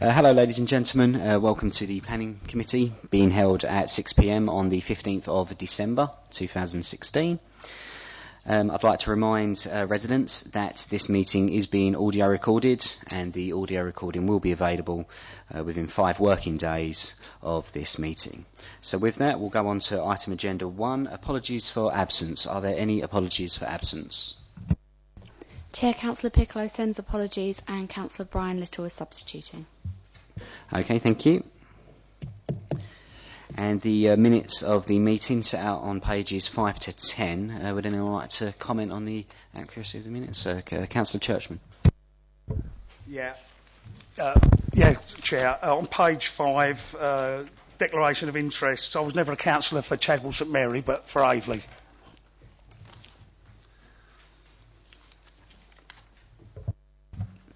Hello ladies and gentlemen, welcome to the Planning Committee being held at 6 p.m. on the 15th of December 2016. I'd like to remind residents that this meeting is being audio recorded and the audio recording will be available within 5 working days of this meeting. So with that we'll go on to item agenda 1, apologies for absence. Are there any apologies for absence? Chair, Councillor Piccolo sends apologies and Councillor Brian Little is substituting. Okay, thank you. And the minutes of the meeting set out on pages 5 to 10. Would anyone like to comment on the accuracy of the minutes? Councillor Churchman. Yeah, Chair. On page 5, declaration of interest. I was never a councillor for Chadwell St Mary, but for Aveley.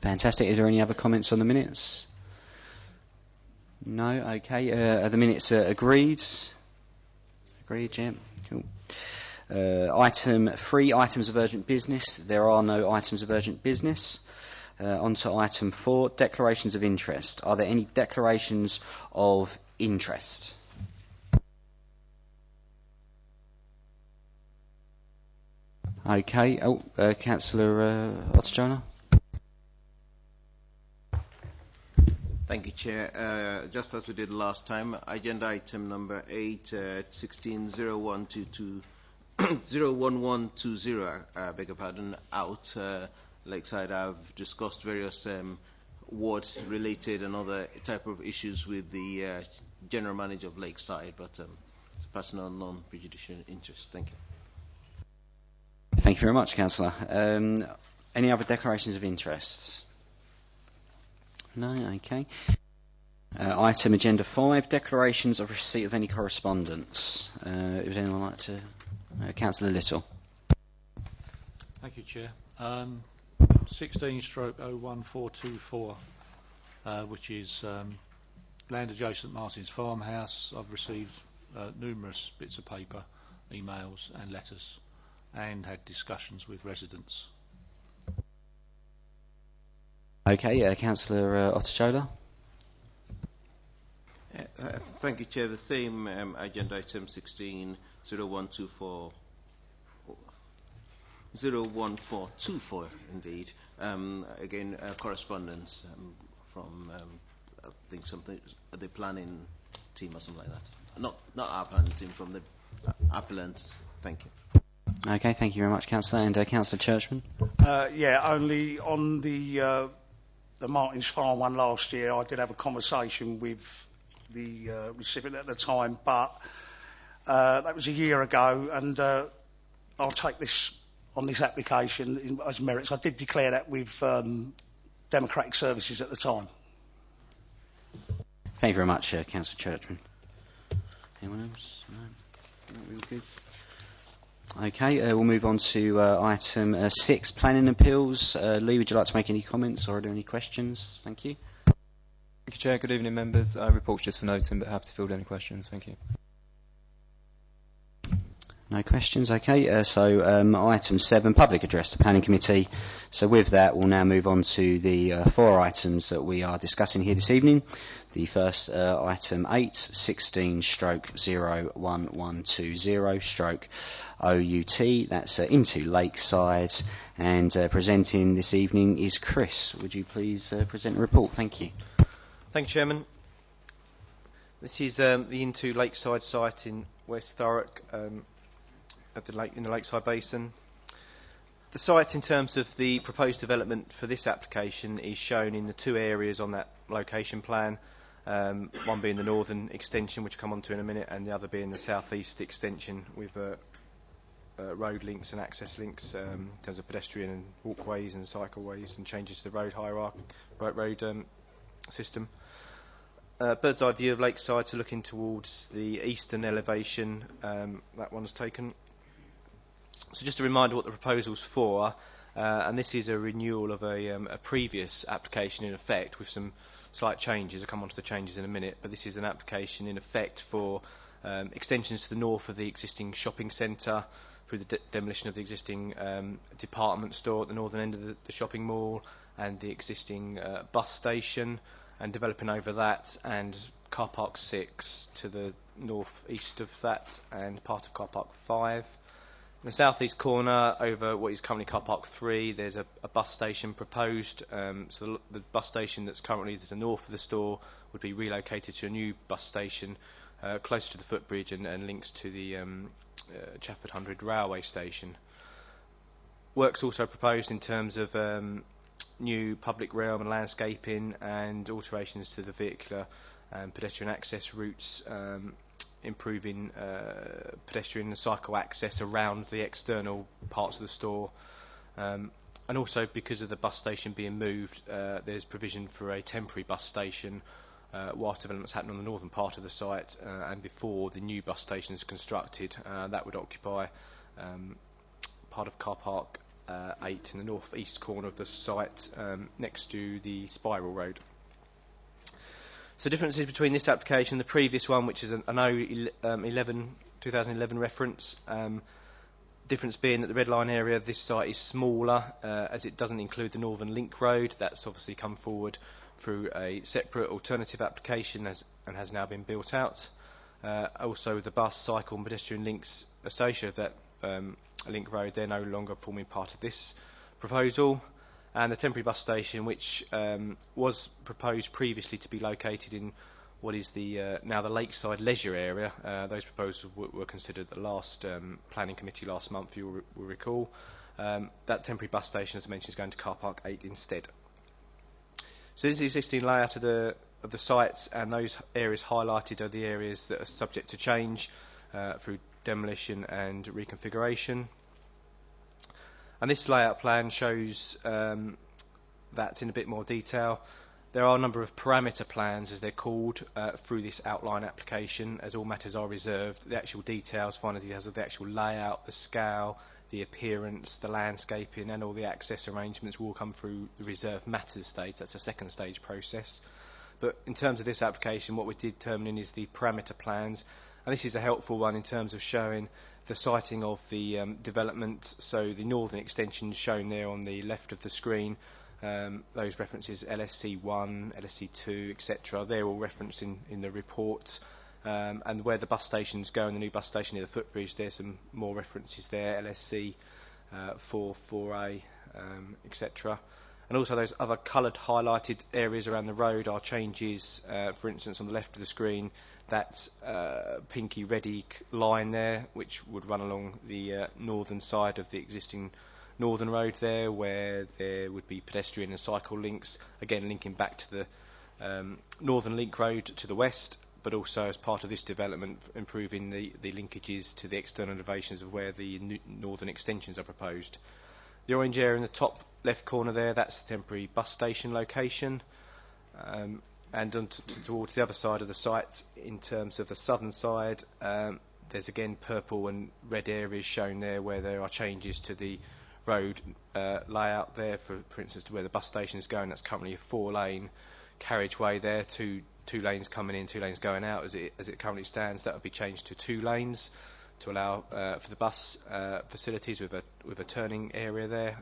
Fantastic. Is there any other comments on the minutes? No? Okay. Are the minutes agreed? Agreed, yeah. Cool. Item 3, items of urgent business. There are no items of urgent business. On to item 4, declarations of interest. Are there any declarations of interest? Okay. Councillor Ottosjola. Thank you, Chair. Just as we did last time, agenda item number 8, 160122, 01120, beg your pardon, out. Lakeside, I've discussed various wards related and other type of issues with the general manager of Lakeside, but it's a personal non-prejudicial interest. Thank you. Thank you very much, Councillor. Any other declarations of interest? No, okay. Item agenda 5, declarations of receipt of any correspondence. Would anyone like to? Councillor Little. Thank you, Chair. 16/01424, which is land adjacent Martin's farmhouse. I've received numerous bits of paper, emails and letters, and had discussions with residents. Okay, Councillor Ottosjola. Thank you, Chair. The same agenda item 16/01424, 01424, indeed. Again, correspondence from I think something the planning team or something like that. Not our planning team, from the appellant. Thank you. Okay, thank you very much, Councillor. And Councillor Churchman. Yeah, only on the Martin's Farm one last year, I did have a conversation with the recipient at the time, but that was a year ago, and I'll take this on this application as merits. I did declare that with Democratic Services at the time. Thank you very much, Councillor Churchman. Anyone else? No? Real good. Okay, we'll move on to item 6, planning appeals. Lee, would you like to make any comments or are there any questions? Thank you. Thank you, Chair. Good evening, members. Reports just for noting, but happy to field any questions. Thank you. No questions, okay. So item 7, public address to Planning Committee. So with that, we'll now move on to the 4 items that we are discussing here this evening. The first item 8, 16/01120/OUT, that's into Lakeside, and presenting this evening is Chris. Would you please present a report? Thank you. Thank you, Chairman. This is the into Lakeside site in West Thurrock, at the lake, in the Lakeside Basin. The site, in terms of the proposed development for this application, is shown in the 2 areas on that location plan. One being the northern extension, which I'll come on to in a minute, and the other being the southeast extension with road links and access links in terms of pedestrian and walkways and cycleways and changes to the road hierarchy, road system. Bird's eye view of Lakeside, so looking towards the eastern elevation, that one's taken. So just a reminder what the proposal's for, and this is a renewal of a previous application in effect with some slight changes. I'll come on to the changes in a minute, but this is an application in effect for extensions to the north of the existing shopping centre through the demolition of the existing department store at the northern end of the shopping mall and the existing bus station, and developing over that, and car park 6 to the north east of that, and part of car park 5. In the southeast corner, over what is currently car park 3, there's a bus station proposed. So the bus station that's currently to the north of the store would be relocated to a new bus station closer to the footbridge and links to the Chafford 100 railway station. Work's also proposed in terms of new public realm and landscaping and alterations to the vehicular and pedestrian access routes, improving pedestrian and cycle access around the external parts of the store. And also, because of the bus station being moved, there's provision for a temporary bus station whilst developments happen on the northern part of the site and before the new bus station is constructed. That would occupy part of car park 8 in the north-east corner of the site, next to the Spiral Road. So differences between this application and the previous one, which is an 2011 reference. Difference being that the red line area of this site is smaller, as it doesn't include the Northern Link Road. That's obviously come forward through a separate alternative application and has now been built out. Also, the bus, cycle and pedestrian links associated with that link road, they're no longer forming part of this proposal. And the temporary bus station, which was proposed previously to be located in what is the now the Lakeside Leisure area. Those proposals were considered at the last planning committee last month, you will recall. That temporary bus station, as I mentioned, is going to car park 8 instead. So this is the existing layout of the sites, and those areas highlighted are the areas that are subject to change through demolition and reconfiguration. And this layout plan shows that in a bit more detail. There are a number of parameter plans, as they're called, through this outline application, as all matters are reserved. The actual details, final details of the actual layout, the scale, the appearance, the landscaping, and all the access arrangements will come through the reserved matters stage. That's the second stage process. But in terms of this application, what we're determining is the parameter plans, and this is a helpful one in terms of showing the siting of the development. So the northern extension shown there on the left of the screen, those references LSC1, LSC2, etc. They're all referenced in the report. And where the bus stations go, and the new bus station near the footbridge, there's some more references there, LSC 4, 4A, etc. And also those other coloured highlighted areas around the road are changes. For instance, on the left of the screen, that pinky reddy line there, which would run along the northern side of the existing northern road there, where there would be pedestrian and cycle links, again linking back to the northern link road to the west, but also as part of this development improving the linkages to the external elevations of where the northern extensions are proposed. The orange area in the top left corner there, that's the temporary bus station location. And towards the other side of the site, in terms of the southern side, there's again purple and red areas shown there where there are changes to the road layout there, for instance, to where the bus station is going. That's currently a 4-lane carriageway there, two lanes coming in, 2 lanes going out. As it currently stands, that would be changed to 2 lanes to allow for the bus facilities with a turning area there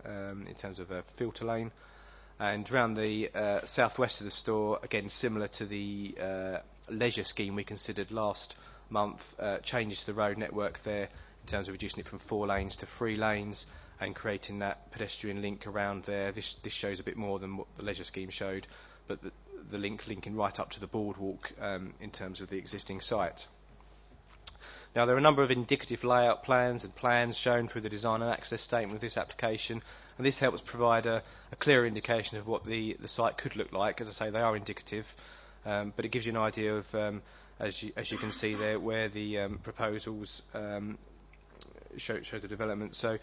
in terms of a filter lane. And around the southwest of the store, again similar to the leisure scheme we considered last month, changes to the road network there in terms of reducing it from 4 lanes to 3 lanes and creating that pedestrian link around there. This shows a bit more than what the leisure scheme showed, but the linking right up to the boardwalk in terms of the existing site. Now, there are a number of indicative layout plans and plans shown through the design and access statement of this application, and this helps provide a clear indication of what the site could look like. As I say, they are indicative, but it gives you an idea of, as you can see there, where the proposals show the development. So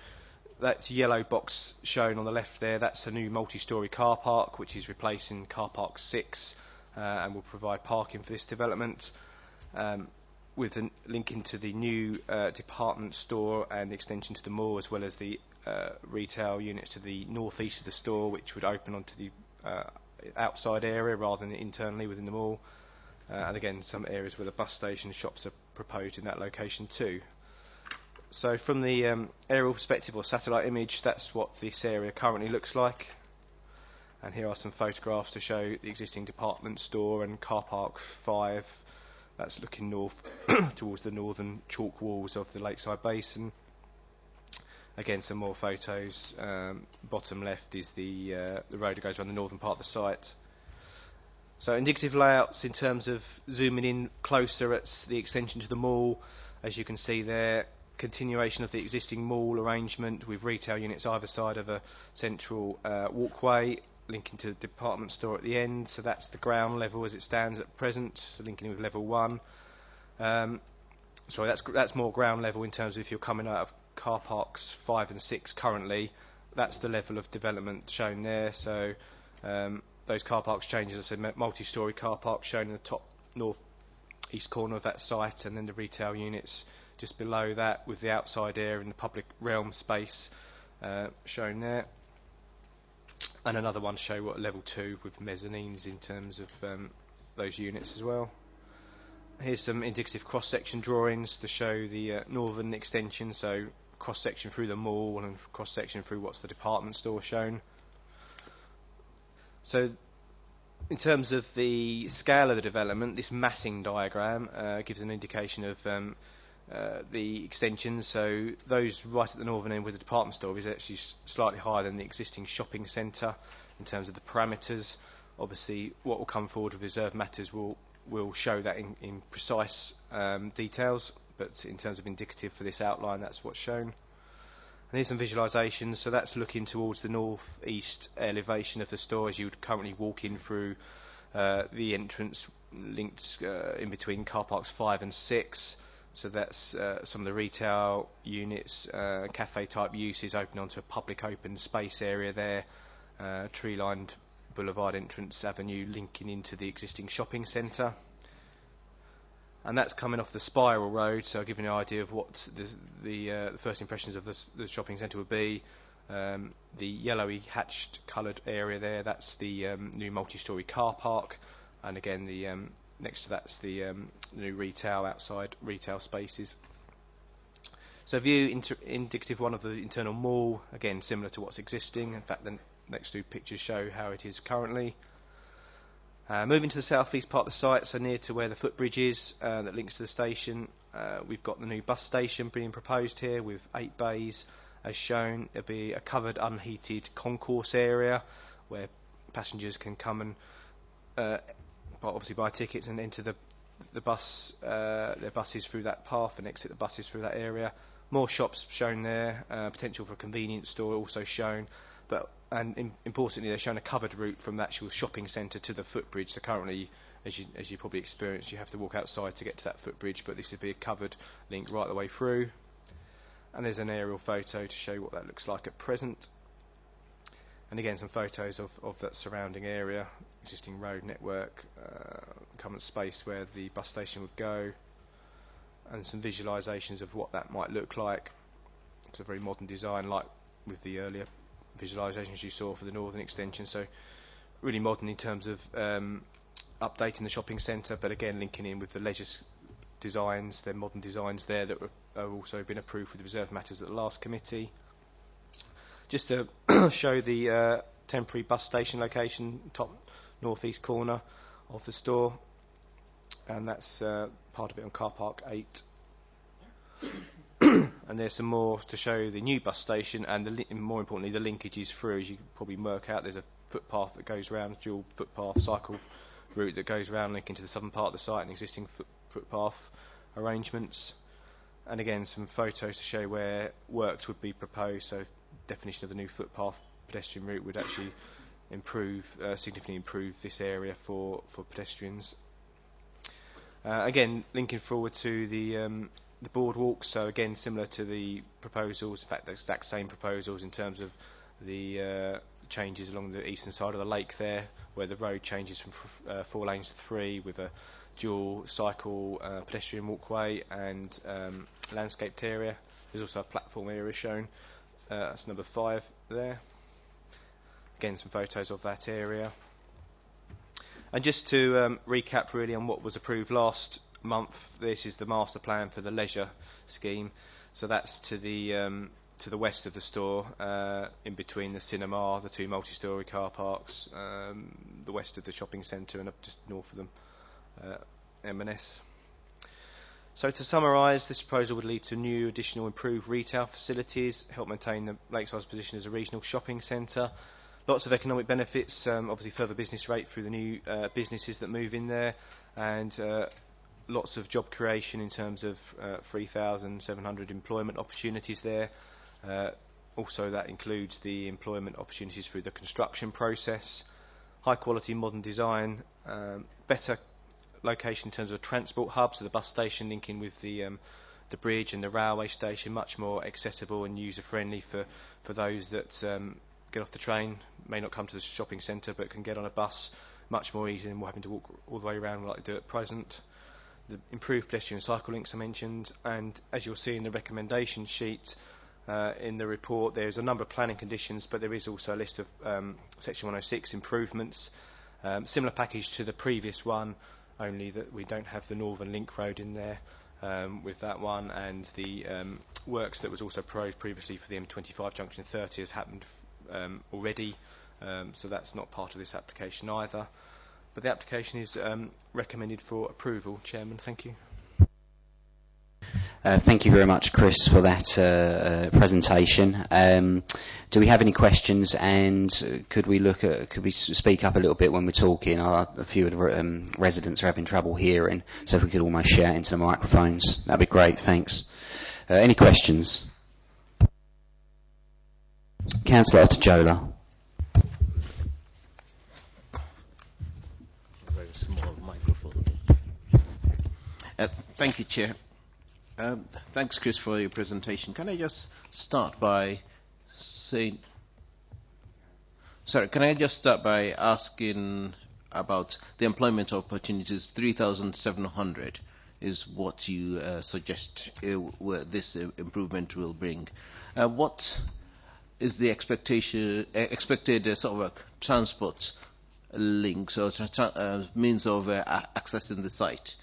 that yellow box shown on the left there, that's a new multi-storey car park, which is replacing car park 6 and will provide parking for this development. With a link into the new department store and extension to the mall, as well as the retail units to the northeast of the store, which would open onto the outside area rather than internally within the mall. And again, some areas where the bus station shops are proposed in that location too. So from the aerial perspective or satellite image, that's what this area currently looks like. And here are some photographs to show the existing department store and car park 5. That's looking north towards the northern chalk walls of the Lakeside Basin. Again, some more photos. Bottom left is the road that goes around the northern part of the site. So indicative layouts in terms of zooming in closer at the extension to the mall. As you can see there, continuation of the existing mall arrangement with retail units either side of a central walkway, linking to the department store at the end. So that's the ground level as it stands at present, so linking in with level 1. Sorry, that's more ground level in terms of if you're coming out of car parks 5 and 6 currently. That's the level of development shown there. So those car parks change, as I said, multi-storey car park shown in the top north-east corner of that site, and then the retail units just below that with the outside area and the public realm space shown there. And another one to show what level 2 with mezzanines in terms of those units as well. Here's some indicative cross-section drawings to show the northern extension, so cross-section through the mall and cross-section through what's the department store shown. So in terms of the scale of the development, this massing diagram gives an indication of the extensions. So those right at the northern end with the department store is actually slightly higher than the existing shopping centre in terms of the parameters. Obviously, what will come forward with reserved matters will show that in precise details, but in terms of indicative for this outline, that's what's shown. And here's some visualisations. So that's looking towards the north-east elevation of the store as you would currently walk in through the entrance linked in between car parks 5 and 6. So that's some of the retail units, cafe type uses open onto a public open space area there, tree-lined boulevard entrance avenue linking into the existing shopping centre. And that's coming off the Spiral Road, so I'll give you an idea of what the first impressions of the shopping centre would be. The yellowy hatched coloured area there, that's the new multi-storey car park, and again the next to that's the new retail outside retail spaces. So view indicative one of the internal mall, again similar to what's existing. In fact, the next two pictures show how it is currently. Moving to the south-east part of the site, so near to where the footbridge is that links to the station, we've got the new bus station being proposed here with 8 bays as shown. There'll be a covered unheated concourse area where passengers can come and obviously buy tickets and enter the bus, their buses through that path and exit the buses through that area. More shops shown there, potential for a convenience store also shown, and importantly they're showing a covered route from the actual shopping centre to the footbridge. So currently, as you probably experienced, you have to walk outside to get to that footbridge, but this would be a covered link right the way through. And there's an aerial photo to show what that looks like at present. And again, some photos of that surrounding area, existing road network, common space where the bus station would go, and some visualisations of what that might look like. It's a very modern design, like with the earlier visualisations you saw for the northern extension. So really modern in terms of updating the shopping centre, but again linking in with the leisure designs, the modern designs there that have also been approved with reserved matters at the last committee. Just to show the temporary bus station location, top northeast corner of the store, and that's part of it on car park 8. And there's some more to show the new bus station and more importantly the linkages through. As you can probably work out, there's a footpath that goes round, dual footpath cycle route that goes round linking to the southern part of the site and existing footpath arrangements. And again some photos to show where works would be proposed. So definition of the new footpath pedestrian route would actually significantly improve this area for pedestrians. Again, linking forward to the boardwalks, so again similar to the proposals, in fact the exact same proposals in terms of the changes along the eastern side of the lake there, where the road changes from 4 lanes to 3 with a dual cycle pedestrian walkway and landscaped area. There's also a platform area shown, that's number 5 there. Again some photos of that area. And just to recap really on what was approved last month, this is the master plan for the leisure scheme. So that's to the to the west of the store, in between the cinema, the 2 multi-storey car parks, the west of the shopping centre, and up just north of them, M&S. So to summarise, this proposal would lead to new, additional, improved retail facilities, help maintain the Lakeside's position as a regional shopping centre. Lots of economic benefits, obviously further business rate through the new businesses that move in there, and lots of job creation in terms of 3,700 employment opportunities there. Also that includes the employment opportunities through the construction process, high quality modern design, better location in terms of a transport hub, so the bus station linking with the bridge and the railway station, much more accessible and user friendly for those that get off the train, may not come to the shopping centre but can get on a bus much more easily than having to walk all the way around like they do at present. The improved pedestrian and cycle links I mentioned, and as you'll see in the recommendation sheet in the report, there's a number of planning conditions, but there is also a list of section 106 improvements, similar package to the previous one, only that we don't have the Northern Link Road in there with that one, and the works that was also proposed previously for the M25 junction 30 has happened already, so that's not part of this application either. But the application is recommended for approval. Chairman, thank you. Thank you very much, Chris, for that presentation. Do we have any questions? And could we speak up a little bit when we're talking? A few of the residents are having trouble hearing, so if we could almost shout into the microphones, that'd be great. Thanks. Any questions? Councillor Otajola. Very small microphone. Thank you, Chair. Thanks, Chris, for your presentation. Can I just start by asking about the employment opportunities? 3,700 is what you suggest this improvement will bring. What is the expected sort of transport links or means of accessing the site?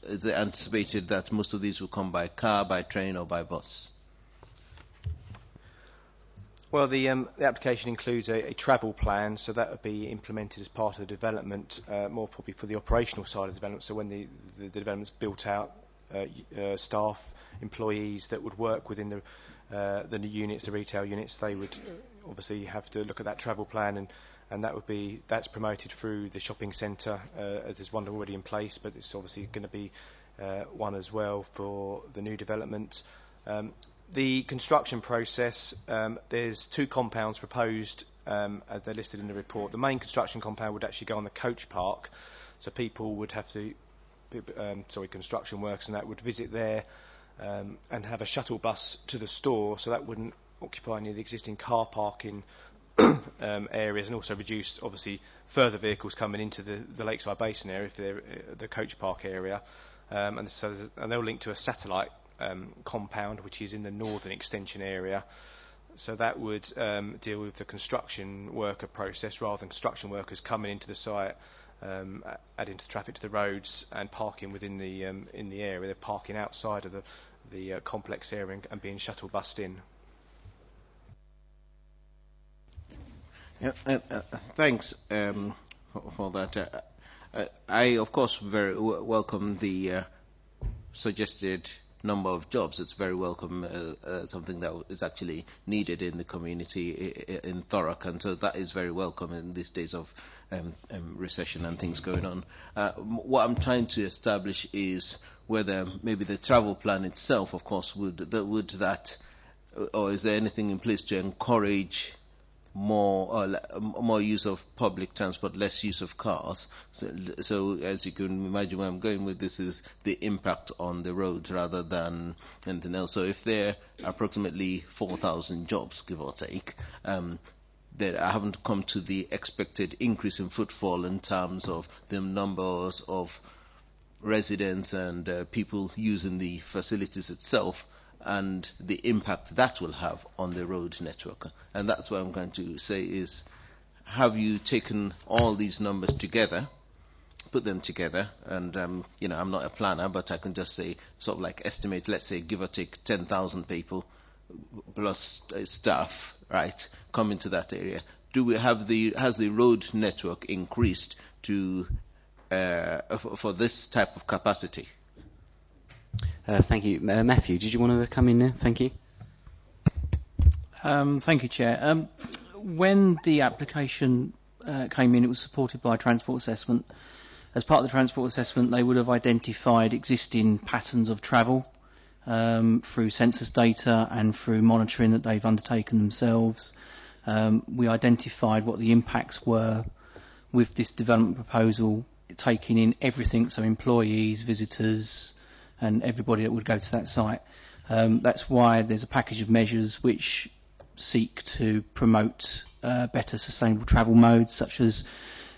Is it anticipated that most of these will come by car, by train, or by bus? Well, the application includes a travel plan, so that would be implemented as part of the development, more probably for the operational side of the development. So when the development's built out, staff, employees that would work within the units, the retail units, they would obviously have to look at that travel plan, and that's promoted through the shopping centre. There's one already in place, but it's obviously going to be one as well for the new development. The construction process, there's 2 compounds proposed as they're listed in the report. The main construction compound would actually go on the coach park, so people would have to, construction works and that would visit there and have a shuttle bus to the store, so that wouldn't occupy any of the existing car parking areas, and also reduce obviously further vehicles coming into the Lakeside Basin area if they're the coach park area, and they'll link to a satellite compound which is in the northern extension area, so that would deal with the construction worker process rather than construction workers coming into the site, adding to the traffic to the roads and parking within the in the area. They're parking outside of the complex area and being shuttle bussed in. Thanks for that. I, of course, very welcome the suggested number of jobs. It's very welcome, something that is actually needed in the community in Thurrock, and so that is very welcome in these days of recession and things going on. What I'm trying to establish is whether maybe the travel plan itself, of course, would that, or is there anything in place to encourage more use of public transport, less use of cars. So as you can imagine, where I'm going with this is the impact on the roads rather than anything else. So if there are approximately 4,000 jobs, give or take, that I haven't come to the expected increase in footfall in terms of the numbers of residents and people using the facilities itself, and the impact that will have on the road network. And that's what I'm going to say is, have you taken all these numbers together put them together, and I'm not a planner, but I can just say, sort of like estimate, let's say, give or take 10,000 people plus staff, right, come into that area. Has the road network increased to for this type of capacity? Thank you. Matthew, did you want to come in there? Thank you. Thank you, Chair. When the application came in, it was supported by a transport assessment. As part of the transport assessment, they would have identified existing patterns of travel through census data and through monitoring that they've undertaken themselves. We identified what the impacts were with this development proposal, taking in everything, so employees, visitors, and everybody that would go to that site. That's why there's a package of measures which seek to promote better sustainable travel modes, such as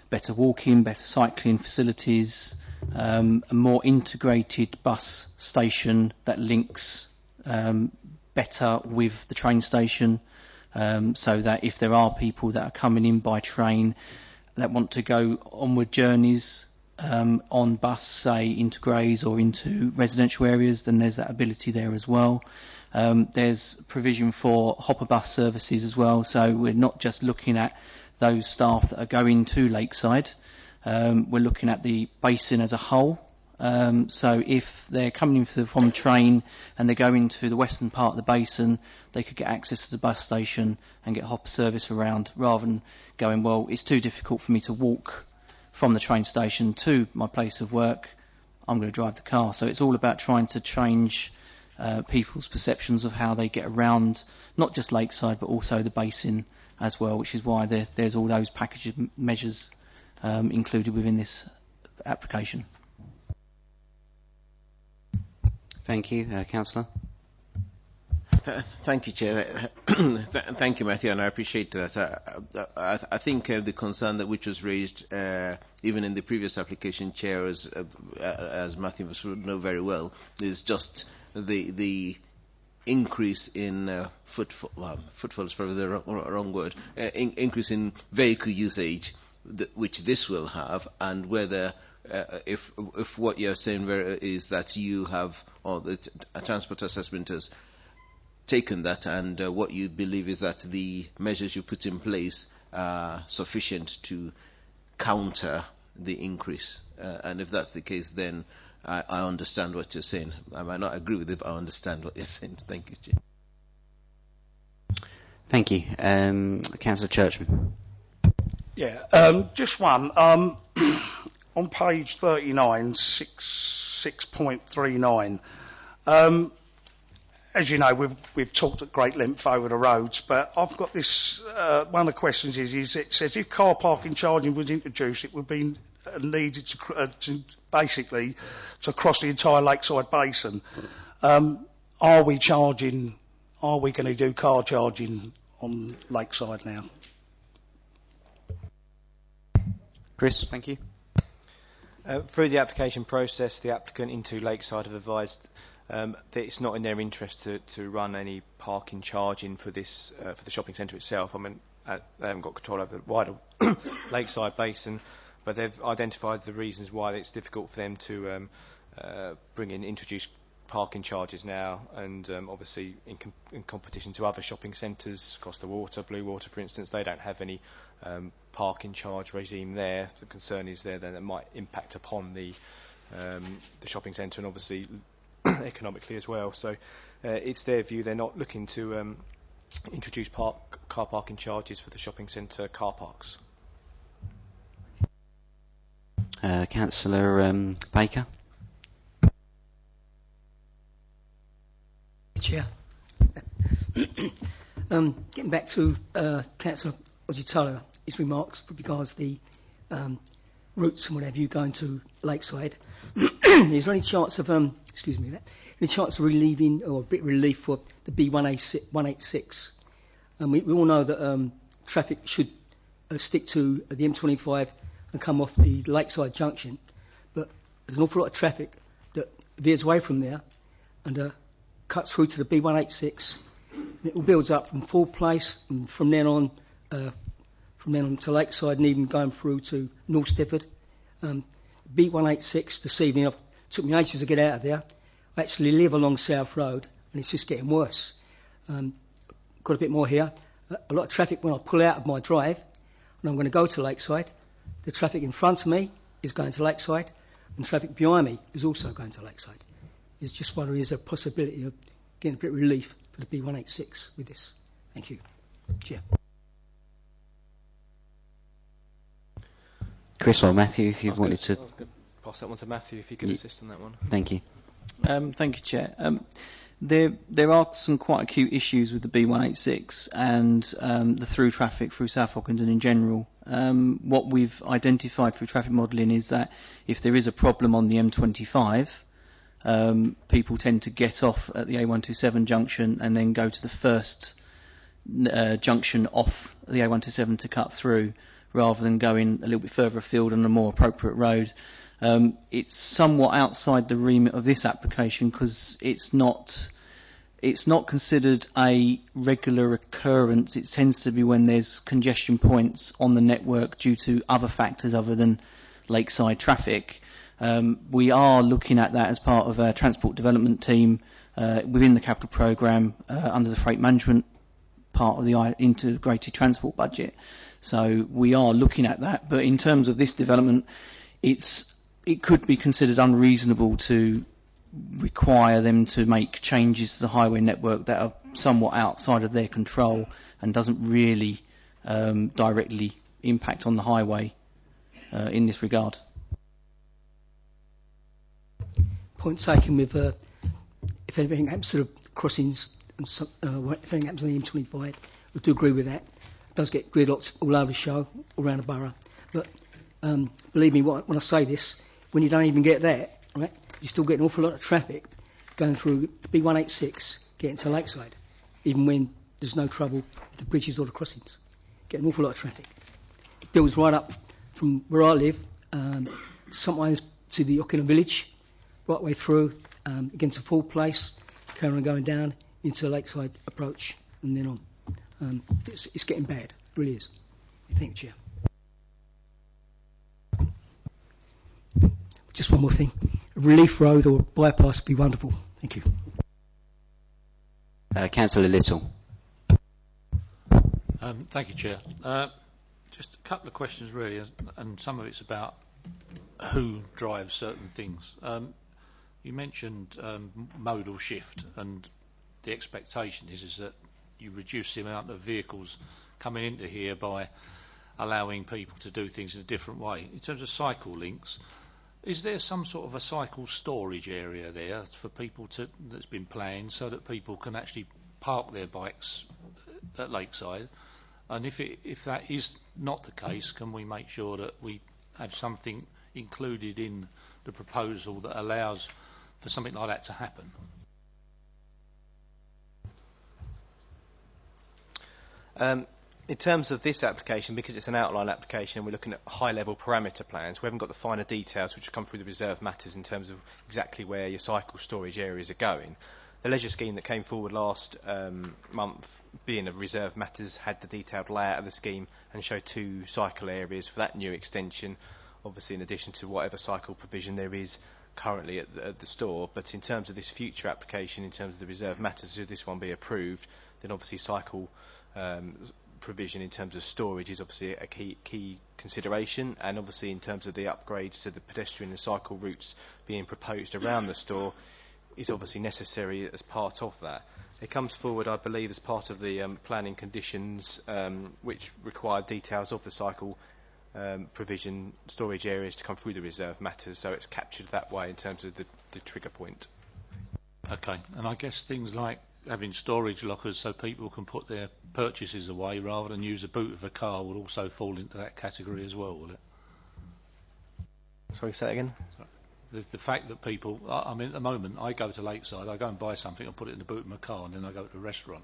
better walking, better cycling facilities, a more integrated bus station that links better with the train station, so that if there are people that are coming in by train that want to go onward journeys on bus, say into Grays or into residential areas, then there's that ability there as well. There's provision for hopper bus services as well, so we're not just looking at those staff that are going to Lakeside, we're looking at the basin as a whole. So if they're coming in from train and they're going to the western part of the basin, they could get access to the bus station and get hopper service around, rather than going, well, it's too difficult for me to walk from the train station to my place of work, I'm going to drive the car. So it's all about trying to change people's perceptions of how they get around, not just Lakeside, but also the basin as well, which is why there's all those package of measures included within this application. Thank you. Councillor? Thank you, Chair. Thank you, Matthew, and I appreciate that. I think the concern which was raised even in the previous application, Chair, as Matthew would know very well, is just the increase in footfall is probably the wrong word, increase in vehicle usage, which this will have, and whether if what you're saying is that you have, or the transport assessment has taken that, and what you believe is that the measures you put in place are sufficient to counter the increase. And if that's the case, then I understand what you're saying. I might not agree with it, but I understand what you're saying. Thank you, Jim. Thank you. Councillor Churchman. Yeah, just one. On page 39, 6.39, as you know, we've talked at great length over the roads, but I've got this, one of the questions is it says if car parking charging was introduced, it would be needed to basically to cross the entire Lakeside Basin. Are we going to do car charging on Lakeside now? Chris, thank you. Through the application process, the applicant into Lakeside have advised that it's not in their interest to run any parking charging for this for the shopping centre itself. I mean, they haven't got control over the wider Lakeside Basin, but they've identified the reasons why it's difficult for them to introduce parking charges now, and obviously in competition to other shopping centres across the water, Blue Water for instance, they don't have any parking charge regime there. The concern is there that it might impact upon the shopping centre and obviously economically as well. So it's their view they're not looking to introduce car parking charges for the shopping centre car parks. Councillor Baker. Chair. Getting back to Councillor Ojitala, his remarks with regards to the routes and whatever you going to Lakeside. Is there any chance of any chance of relieving or a bit of relief for the B186? We all know that traffic should stick to the M25 and come off the Lakeside junction, but there's an awful lot of traffic that veers away from there and cuts through to the B186. It all builds up from Ford Place and from then on to Lakeside and even going through to North Stifford. B186 this evening. It took me ages to get out of there. I actually live along South Road, and it's just getting worse. Got a bit more here. A lot of traffic when I pull out of my drive, and I'm going to go to Lakeside. The traffic in front of me is going to Lakeside, and traffic behind me is also going to Lakeside. It's just wondering, is there a possibility of getting a bit of relief for the B186 with this? Thank you. Chair. Chris or Matthew, if you wanted to. Pass that one to Matthew if you could assist on that one. Thank you. Thank you, Chair. There are some quite acute issues with the B186 and the through traffic through South Ockenden in general. What we've identified through traffic modelling is that if there is a problem on the M25, people tend to get off at the A127 junction and then go to the first junction off the A127 to cut through, rather than going a little bit further afield on a more appropriate road. It's somewhat outside the remit of this application because it's not considered a regular occurrence. It tends to be when there's congestion points on the network due to other factors other than lakeside traffic. We are looking at that as part of our transport development team within the capital programme under the freight management part of the integrated transport budget. So we are looking at that, but in terms of this development, it could be considered unreasonable to require them to make changes to the highway network that are somewhat outside of their control and doesn't really directly impact on the highway in this regard. Point taken with if anything happens to the crossings, and if anything happens on the M25, I do agree with that. It does get gridlocked all over the show, all around the borough. But believe me when I say this, when you don't even get that, right, you still get an awful lot of traffic going through B186, getting to Lakeside, even when there's no trouble with the bridges or the crossings. Get an awful lot of traffic. It builds right up from where I live, sometimes to the Ockenden village, right way through, again to Ford Place, carrying on going down into Lakeside approach, and then on. It's getting bad, it really is. Thank you, Chair. Just one more thing. A relief road or bypass would be wonderful. Thank you. Councillor Little. Thank you, Chair. Just a couple of questions really, and some of it's about who drives certain things. You mentioned modal shift, and the expectation is that you reduce the amount of vehicles coming into here by allowing people to do things in a different way. In terms of cycle links, is there some sort of a cycle storage area there for people that's been planned so that people can actually park their bikes at Lakeside? And if that is not the case, can we make sure that we have something included in the proposal that allows for something like that to happen? In terms of this application, because it's an outline application and we're looking at high-level parameter plans, we haven't got the finer details which come through the reserve matters in terms of exactly where your cycle storage areas are going. The leisure scheme that came forward last month, being a reserve matters, had the detailed layout of the scheme and showed 2 cycle areas for that new extension, obviously in addition to whatever cycle provision there is currently at the store. But in terms of this future application, in terms of the reserve matters, should this one be approved, then obviously cycle provision in terms of storage is obviously a key consideration, and obviously in terms of the upgrades to the pedestrian and cycle routes being proposed around the store is obviously necessary as part of that. It comes forward, I believe, as part of the planning conditions which require details of the cycle provision storage areas to come through the reserve matters, so it's captured that way in terms of the trigger point. Okay, and I guess things like having storage lockers so people can put their purchases away rather than use the boot of a car will also fall into that category as well, will it? Sorry, say that again? The fact that people, I mean, at the moment, I go to Lakeside, I go and buy something, I put it in the boot of my car, and then I go to a restaurant.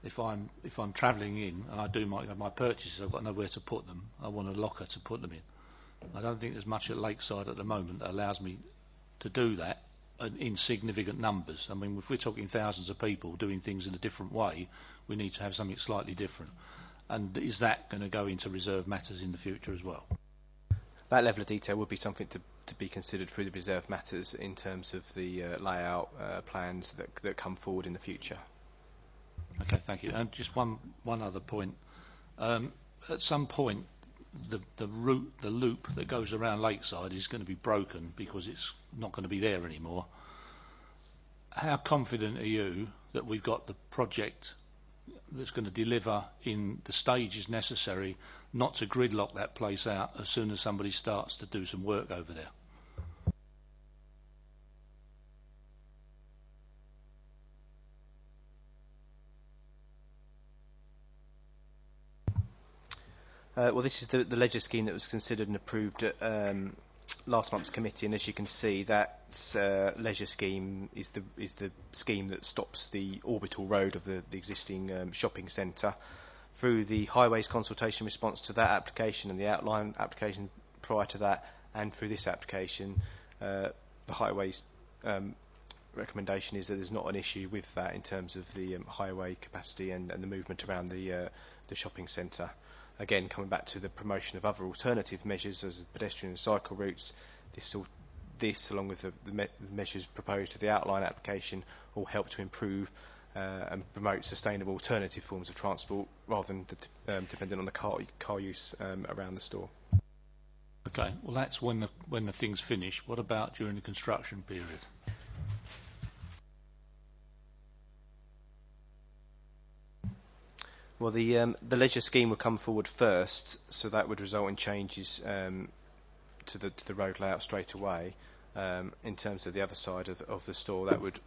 If I'm travelling in and I do my purchases, I've got nowhere to put them. I want a locker to put them in. I don't think there's much at Lakeside at the moment that allows me to do that in significant numbers. I mean, if we're talking thousands of people doing things in a different way, we need to have something slightly different. And is that going to go into reserve matters in the future as well? that level of detail would be something to be considered through the reserve matters in terms of the layout plans that come forward in the future. Okay, thank you. And just one other point. At some point, the loop that goes around Lakeside is going to be broken because it's not going to be there anymore. How confident are you that we've got the project that's going to deliver in the stages necessary not to gridlock that place out as soon as somebody starts to do some work over there? Well, this is the leisure scheme that was considered and approved at last month's committee, and as you can see, that leisure scheme is the scheme that stops the orbital road of the existing shopping centre. Through the highways consultation response to that application and the outline application prior to that, and through this application, the highways recommendation is that there's not an issue with that in terms of the highway capacity and the movement around the shopping centre. Again, coming back to the promotion of other alternative measures as pedestrian and cycle routes, this along with the measures proposed to the outline application, all help to improve and promote sustainable alternative forms of transport rather than dependent on the car use around the store. Okay, well that's when the thing's finished. What about during the construction period? Well, the leisure scheme would come forward first, so that would result in changes to the road layout straight away. In terms of the other side of the store, that would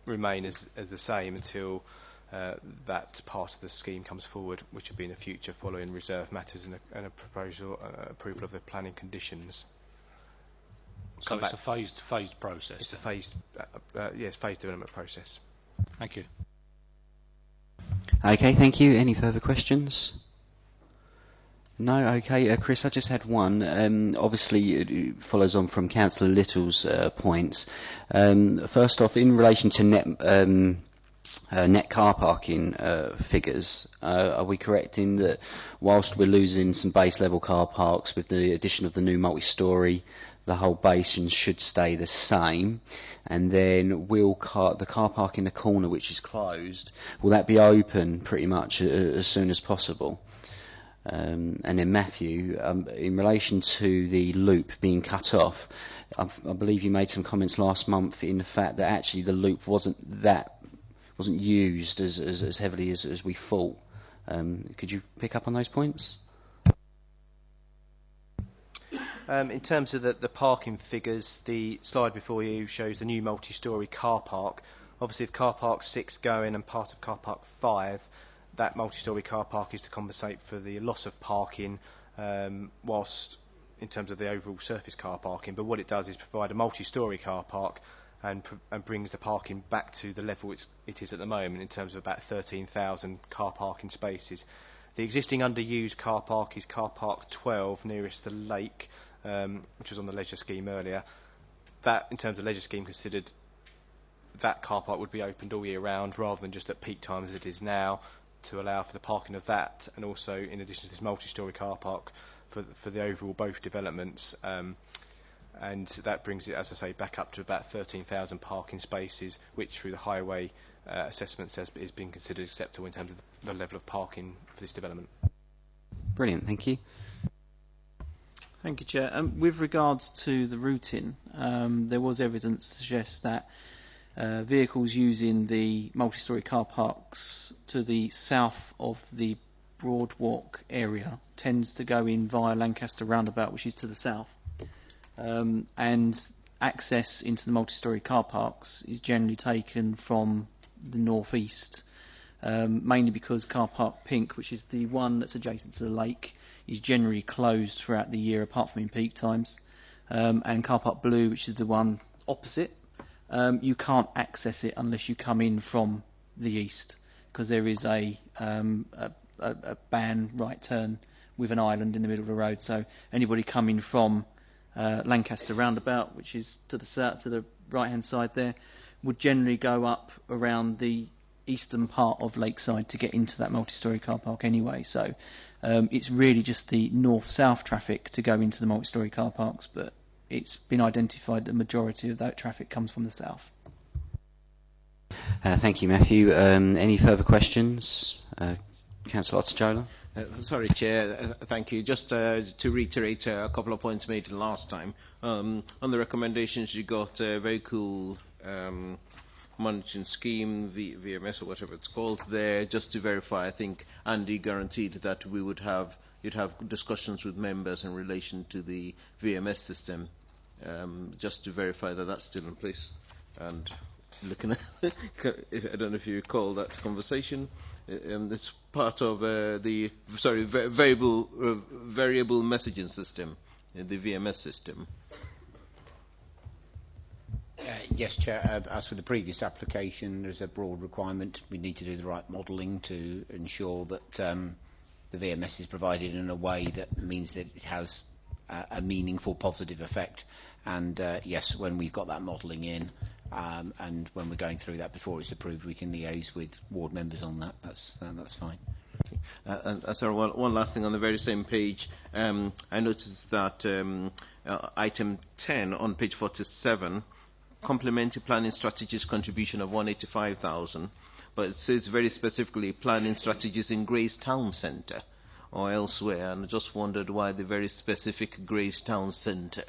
remain as the same until that part of the scheme comes forward, which would be in the future following reserve matters and a proposal approval of the planning conditions. So it's a phased process. It's a phased development process. Thank you. Okay, thank you. Any further questions? No? Okay, Chris, I just had one. Obviously, it follows on from Councillor Little's points. First off, in relation to net car parking figures, are we correct in that whilst we're losing some base level car parks with the addition of the new multi-storey, the whole basin should stay the same? And then will the car park in the corner, which is closed, will that be open pretty much as soon as possible? And then Matthew, in relation to the loop being cut off, I believe you made some comments last month in the fact that actually the loop wasn't used as heavily as we thought. Could you pick up on those points? In terms of the parking figures, the slide before you shows the new multi-storey car park. Obviously, if car park 6 going and part of car park 5, that multi-storey car park is to compensate for the loss of parking, whilst in terms of the overall surface car parking. But what it does is provide a multi-storey car park and brings the parking back to the level it is at the moment in terms of about 13,000 car parking spaces. The existing underused car park is car park 12 nearest the lake, which was on the leisure scheme earlier. That, in terms of leisure scheme considered, that car park would be opened all year round rather than just at peak times as it is now, to allow for the parking of that, and also in addition to this multi-storey car park for the overall both developments, and that brings it, as I say, back up to about 13,000 parking spaces, which through the highway assessment says is being considered acceptable in terms of the level of parking for this development. Brilliant, thank you. Thank you, Chair. With regards to the routing, there was evidence to suggest that vehicles using the multi-storey car parks to the south of the Broadwalk area tends to go in via Lancaster Roundabout, which is to the south. And access into the multi-storey car parks is generally taken from the northeast, mainly because car park Pink, which is the one that's adjacent to the lake, is generally closed throughout the year apart from in peak times, and car park Blue, which is the one opposite, you can't access it unless you come in from the east, because there is a ban right turn with an island in the middle of the road. So anybody coming from Lancaster Roundabout, which is to the south, to the right hand side there, would generally go up around the eastern part of Lakeside to get into that multi-storey car park anyway. So it's really just the north-south traffic to go into the multi-storey car parks, but it's been identified the majority of that traffic comes from the south. Thank you, Matthew. Any further questions? Councillor Ottachola? Sorry, Chair. Thank you. Just to reiterate a couple of points made last time. On the recommendations, you got a very cool monitoring scheme, VMS or whatever it's called there. Just to verify, I think Andy guaranteed that you'd have discussions with members in relation to the VMS system. Just to verify that that's still in place. And looking at, I don't know if you recall that conversation. It's part of the variable messaging system, the VMS system. Yes, Chair. As for the previous application, there's a broad requirement. We need to do the right modelling to ensure that the VMS is provided in a way that means that it has a meaningful positive effect. And yes, when we've got that modelling in, and when we're going through that before it's approved, we can liaise with ward members on that. That's fine. And sorry, one last thing on the very same page. I noticed that item 10 on page 47, complementary planning strategies contribution of 185,000, but it says very specifically planning strategies in Grays Town Centre or elsewhere, and I just wondered why the very specific Grays Town Centre.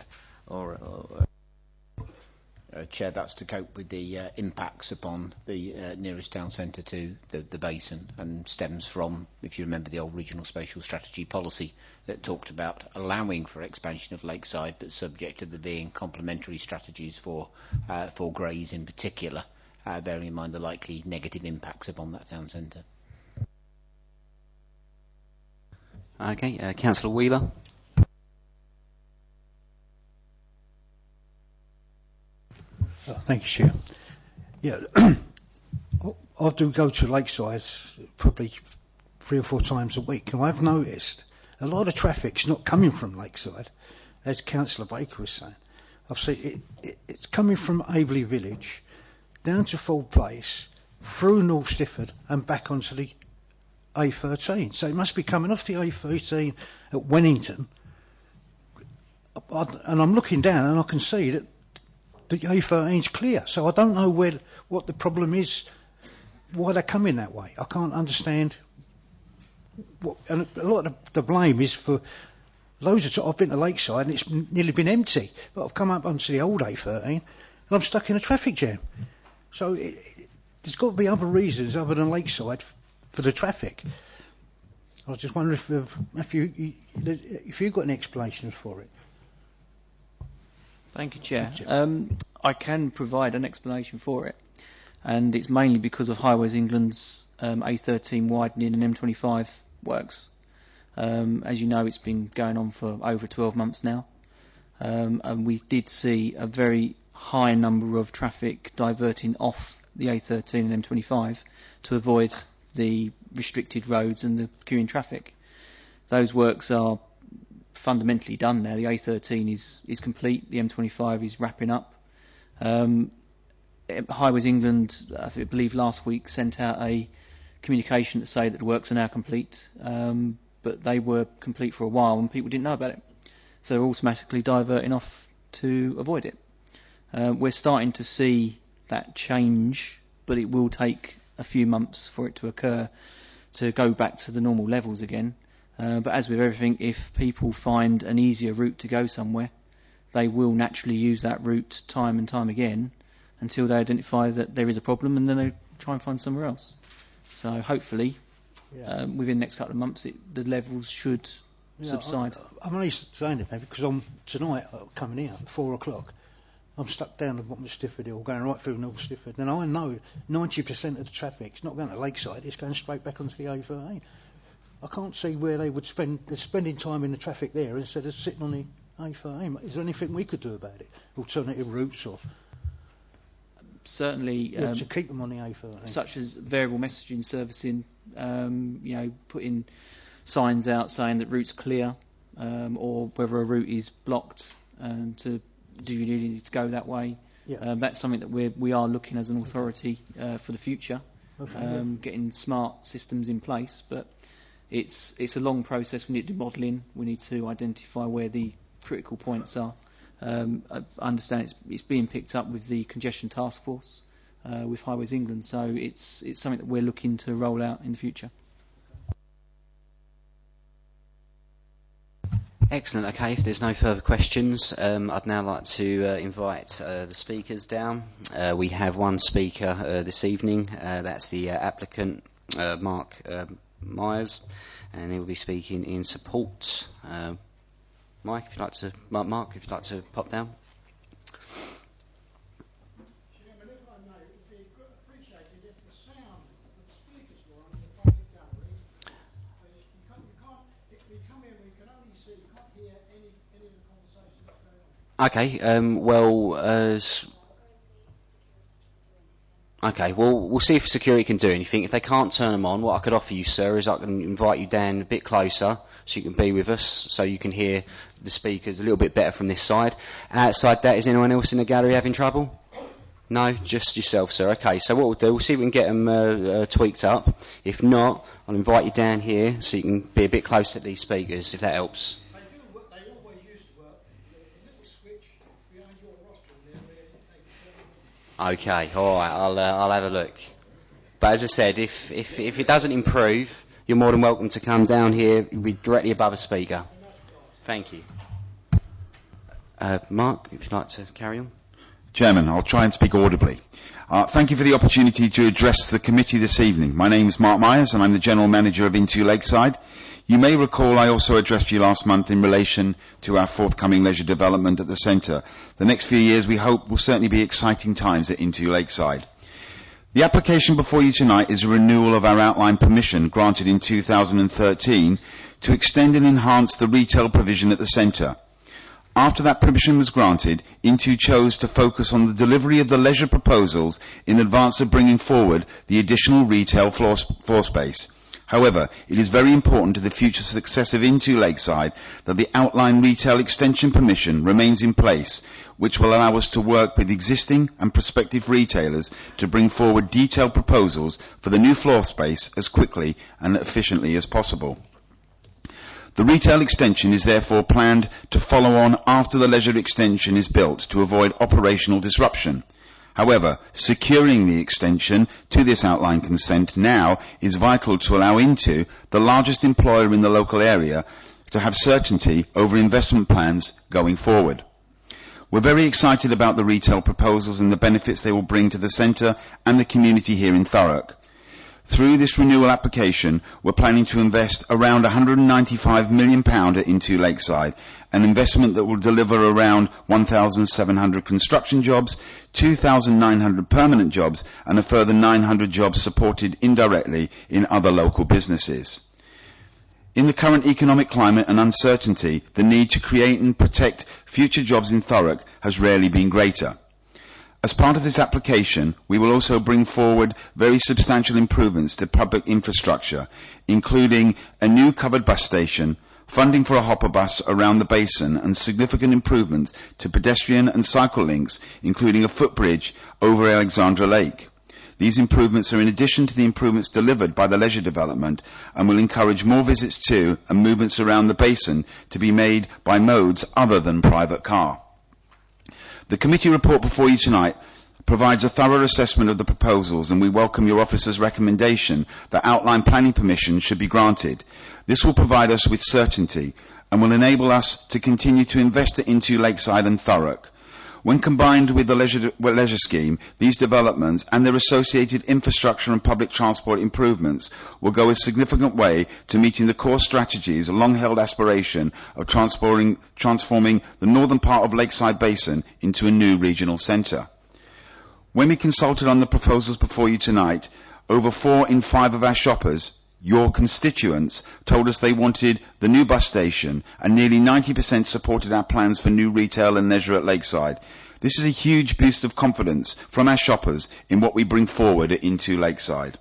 Chair, that's to cope with the impacts upon the nearest town centre to the basin, and stems from, if you remember, the old regional spatial strategy policy that talked about allowing for expansion of Lakeside, but subject to there being complementary strategies for Grays in particular, bearing in mind the likely negative impacts upon that town centre. Okay, Councillor Wheeler. Thank you, Chair. Yeah, I do go to Lakeside probably 3 or 4 times a week, and I've noticed a lot of traffic's not coming from Lakeside, as Councillor Baker was saying. I've seen it's coming from Aveley Village down to Ford Place, through North Stifford, and back onto the A13. So it must be coming off the A13 at Wennington, and I'm looking down and I can see that the A13's clear, so I don't know what the problem is, why they're coming that way. I can't understand. And a lot of the blame is for loads of times I've been to Lakeside and it's nearly been empty, but I've come up onto the old A13 and I'm stuck in a traffic jam. So there's got to be other reasons other than Lakeside for the traffic. I was just wondering if you've got any explanations for it. Thank you, Chair. I can provide an explanation for it, and it's mainly because of Highways England's A13 widening and M25 works. As you know, it's been going on for over 12 months now, and we did see a very high number of traffic diverting off the A13 and M25 to avoid the restricted roads and the queuing traffic. Those works are fundamentally done now. The A13 is complete. The M25 is wrapping up. Highways England, I believe last week, sent out a communication to say that the works are now complete, but they were complete for a while and people didn't know about it. So they're automatically diverting off to avoid it. We're starting to see that change, but it will take a few months for it to occur to go back to the normal levels again. But as with everything, if people find an easier route to go somewhere, they will naturally use that route time and time again until they identify that there is a problem, and then they try and find somewhere else. So hopefully, within the next couple of months, the levels should subside. I'm only saying it because tonight coming here at 4 o'clock, I'm stuck down the bottom of Stifford Hill, going right through North Stifford, and I know 90% of the traffic's not going to Lakeside; it's going straight back onto the A13. I can't see where they're spending time in the traffic there instead of sitting on the A13. Is there anything we could do about it? Alternative routes or certainly to keep them on the A13, such as variable messaging servicing. Putting signs out saying that route's clear, or whether a route is blocked, to do you really need to go that way. That's something that we are looking as an authority for the future getting smart systems in place, but it's a long process. We need to do modelling. We need to identify where the critical points are. I understand it's being picked up with the congestion task force with Highways England, so it's something that we're looking to roll out in the future. Excellent. Okay, if there's no further questions, I'd now like to invite the speakers down. We have one speaker this evening. That's the applicant, Mark Myers, and he'll be speaking in support. Mark, if you'd like to pop down. Okay, okay, well, we'll see if security can do anything. If they can't turn them on, what I could offer you, sir, is I can invite you down a bit closer so you can be with us, so you can hear the speakers a little bit better from this side. Outside that, is anyone else in the gallery having trouble? No, just yourself, sir. Okay, so what we'll do, we'll see if we can get them tweaked up. If not, I'll invite you down here so you can be a bit closer to these speakers, if that helps. Okay, all right. I'll have a look. But as I said, if it doesn't improve, you're more than welcome to come down here. You'll be directly above a speaker. Thank you. Mark, if you'd like to carry on. Chairman, I'll try and speak audibly. Thank you for the opportunity to address the committee this evening. My name is Mark Myers and I'm the General Manager of Into Lakeside. You may recall I also addressed you last month in relation to our forthcoming leisure development at the centre. The next few years we hope will certainly be exciting times at Into Lakeside. The application before you tonight is a renewal of our outline permission granted in 2013 to extend and enhance the retail provision at the centre. After that permission was granted, Into chose to focus on the delivery of the leisure proposals in advance of bringing forward the additional retail floor space. However, it is very important to the future success of Into Lakeside that the outline retail extension permission remains in place, which will allow us to work with existing and prospective retailers to bring forward detailed proposals for the new floor space as quickly and efficiently as possible. The retail extension is therefore planned to follow on after the leisure extension is built to avoid operational disruption. However, securing the extension to this outline consent now is vital to allow Into, the largest employer in the local area, to have certainty over investment plans going forward. We're very excited about the retail proposals and the benefits they will bring to the centre and the community here in Thurrock. Through this renewal application, we're planning to invest around £195 million at Into Lakeside, an investment that will deliver around 1,700 construction jobs, 2,900 permanent jobs, and a further 900 jobs supported indirectly in other local businesses. In the current economic climate and uncertainty, the need to create and protect future jobs in Thurrock has rarely been greater. As part of this application, we will also bring forward very substantial improvements to public infrastructure, including a new covered bus station, funding for a hopper bus around the basin, and significant improvements to pedestrian and cycle links, including a footbridge over Alexandra Lake. These improvements are in addition to the improvements delivered by the leisure development and will encourage more visits to and movements around the basin to be made by modes other than private car. The committee report before you tonight provides a thorough assessment of the proposals, and we welcome your officer's recommendation that outline planning permission should be granted. This will provide us with certainty and will enable us to continue to invest into Lakeside and Thurrock. When combined with the leisure scheme, these developments and their associated infrastructure and public transport improvements will go a significant way to meeting the core strategies, a long-held aspiration of transforming the northern part of Lakeside Basin into a new regional centre. When we consulted on the proposals before you tonight, over 4 in 5 of our shoppers, your constituents, told us they wanted the new bus station, and nearly 90% supported our plans for new retail and leisure at Lakeside. This is a huge boost of confidence from our shoppers in what we bring forward Into Lakeside.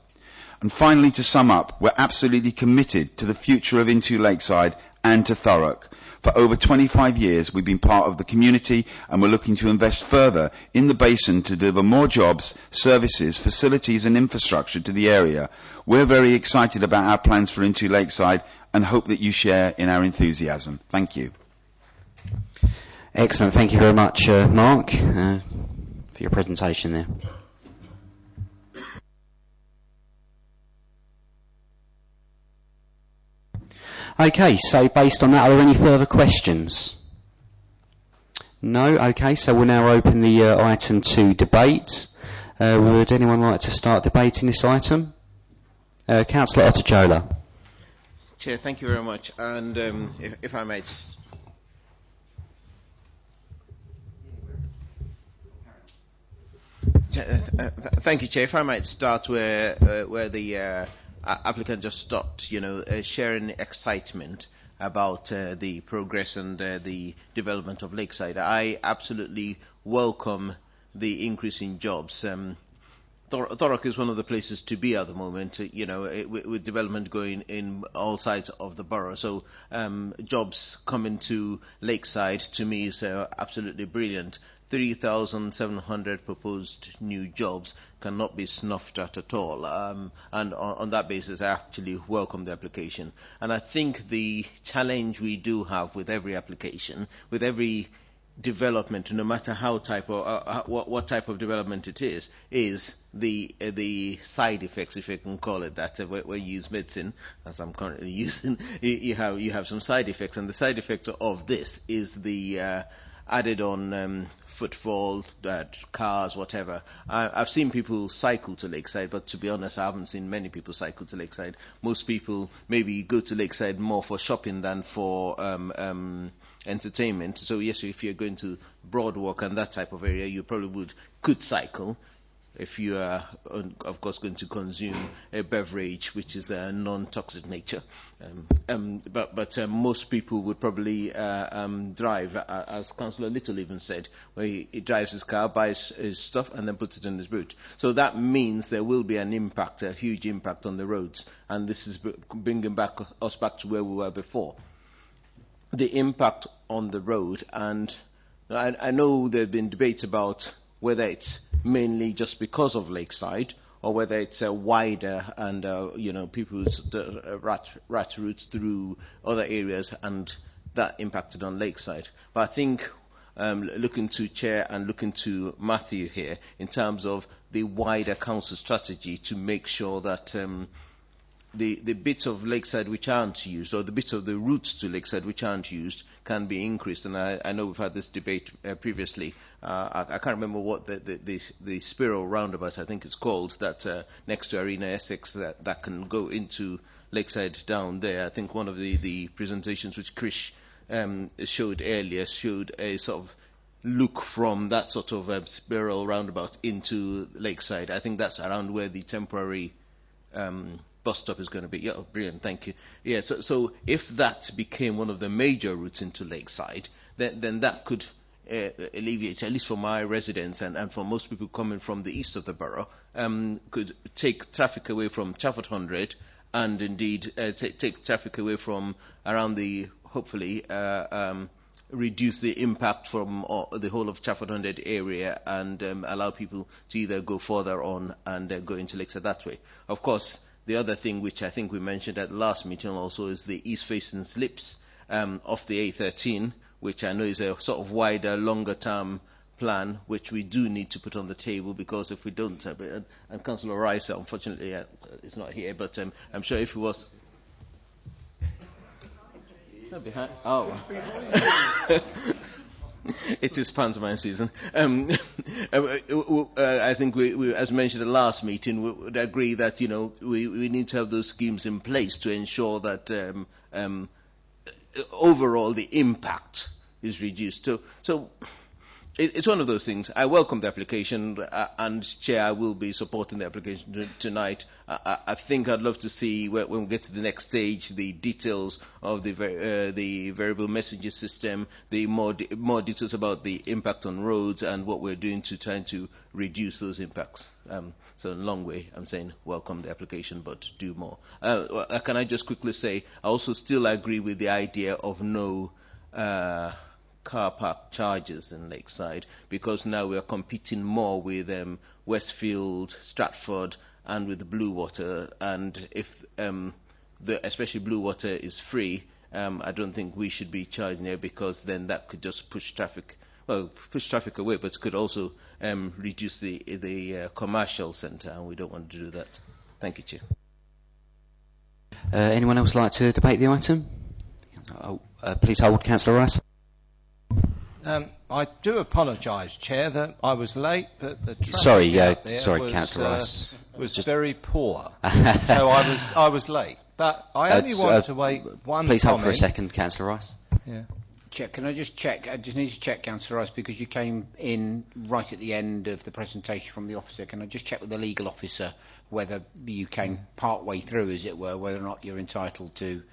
And finally, to sum up, we're absolutely committed to the future of Into Lakeside and to Thurrock. For over 25 years, we've been part of the community and we're looking to invest further in the basin to deliver more jobs, services, facilities and infrastructure to the area. We're very excited about our plans for Into Lakeside and hope that you share in our enthusiasm. Thank you. Excellent. Thank you very much, Mark, for your presentation there. Okay, so based on that, are there any further questions? No? Okay, so we'll now open the item to debate. Would anyone like to start debating this item? Councillor Otajola. Chair, thank you very much. And if I might... Thank you, Chair. If I might start where the applicant just stopped, sharing excitement about the progress and the development of Lakeside. I absolutely welcome the increase in jobs. Thurrock is one of the places to be at the moment, with development going in all sides of the borough. So jobs coming to Lakeside, to me, is absolutely brilliant. 3,700 proposed new jobs cannot be snuffed at all. And on that basis, I actually welcome the application. And I think the challenge we do have with every application, with every development, no matter how type or what type of development it is the side effects, if you can call it that. When you use medicine, as I'm currently using, you have some side effects, and the side effect of this is the added on footfall, cars, whatever. I've seen people cycle to Lakeside, but to be honest, I haven't seen many people cycle to Lakeside. Most people maybe go to Lakeside more for shopping than for entertainment. So yes, if you're going to Broadwalk and that type of area, you probably could cycle. If you are, of course, going to consume a beverage which is a non-toxic nature. But most people would probably drive, as Councillor Little even said, where he drives his car, buys his stuff, and then puts it in his boot. So that means there will be an impact, a huge impact on the roads. And this is bringing us back to where we were before. The impact on the road, and I know there have been debates about whether it's mainly just because of Lakeside, or whether it's a wider and people's rat routes through other areas, and that impacted on Lakeside. But I think looking to Chair and looking to Matthew here in terms of the wider council strategy to make sure that the bits of Lakeside which aren't used, or the bits of the routes to Lakeside which aren't used, can be increased. And I know we've had this debate previously. I can't remember what the Spiral roundabout, I think it's called, that next to Arena Essex, that can go into Lakeside down there. I think one of the presentations which Krish showed earlier showed a sort of look from that sort of Spiral roundabout into Lakeside. I think that's around where the temporary bus stop is going to be. Yeah, brilliant, thank you. Yeah, so if that became one of the major routes into Lakeside, then that could alleviate, at least for my residents and for most people coming from the east of the borough, could take traffic away from Chafford 100 and indeed take traffic away from around the, hopefully, reduce the impact from the whole of Chafford 100 area and allow people to either go further on and go into Lakeside that way. Of course, the other thing which I think we mentioned at the last meeting also is the east-facing slips off the A13, which I know is a sort of wider, longer-term plan, which we do need to put on the table, because if we don't, and Councillor Rice, unfortunately, is not here, but I'm sure if he was... Behind. Oh. It is pantomime season. I think we, as mentioned at the last meeting, we would agree that we need to have those schemes in place to ensure that overall the impact is reduced. So it's one of those things. I welcome the application, and Chair, I will be supporting the application tonight. I think I'd love to see when we get to the next stage the details of the variable messaging system, the more details about the impact on roads and what we're doing to trying to reduce those impacts. So in a long way, I'm saying welcome the application, but do more. Can I just quickly say, I also still agree with the idea of no car park charges in Lakeside, because now we are competing more with Westfield, Stratford, and with Bluewater. And if especially Bluewater is free, I don't think we should be charging there, because then that could just push traffic away, but it could also reduce the commercial centre, and we don't want to do that. Thank you, Chair. Anyone else like to debate the item? Please hold, Councillor Rice. I do apologise, Chair, that I was late, but the traffic sorry, Councillor Rice. Was just very poor, so I was late. But I only want to make one. Please hold for a second, Councillor Rice. Yeah. Chair, can I just check? I just need to check, Councillor Rice, because you came in right at the end of the presentation from the officer. Can I just check with the legal officer whether you came part way through, as it were, whether or not you're entitled to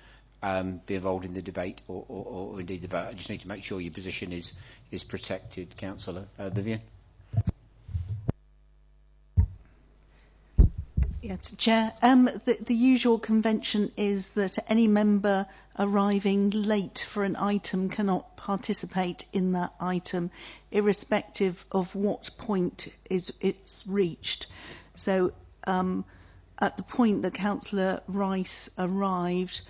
be involved in the debate or indeed the vote? I just need to make sure your position is protected, Councillor. Vivian? Yes, Chair. The usual convention is that any member arriving late for an item cannot participate in that item, irrespective of what point it's reached. So at the point that Councillor Rice arrived,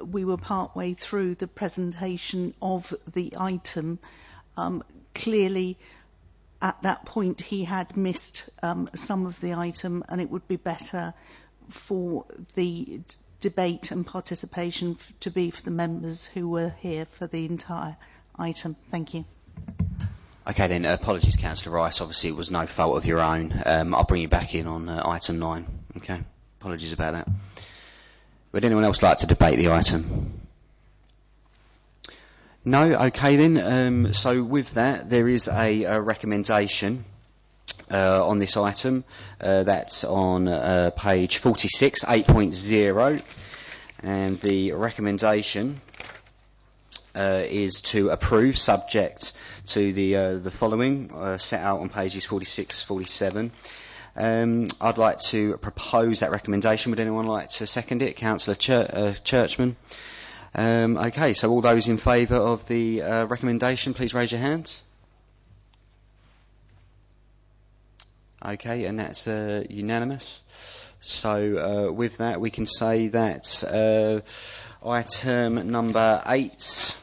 we were part way through the presentation of the item. Clearly, at that point, he had missed some of the item, and it would be better for the debate and participation to be for the members who were here for the entire item. Thank you. Okay then, apologies, Councillor Rice. Obviously, it was no fault of your own. I'll bring you back in on item 9. Okay, apologies about that. Would anyone else like to debate the item? No? Okay then. So with that, there is a recommendation on this item. That's on page 46, 8.0. And the recommendation is to approve, subject to the following, set out on pages 46, 47. I'd like to propose that recommendation. Would anyone like to second it? Councillor Churchman. Okay, so all those in favour of the recommendation, please raise your hands. Okay, and that's unanimous. So with that, we can say that item number 8,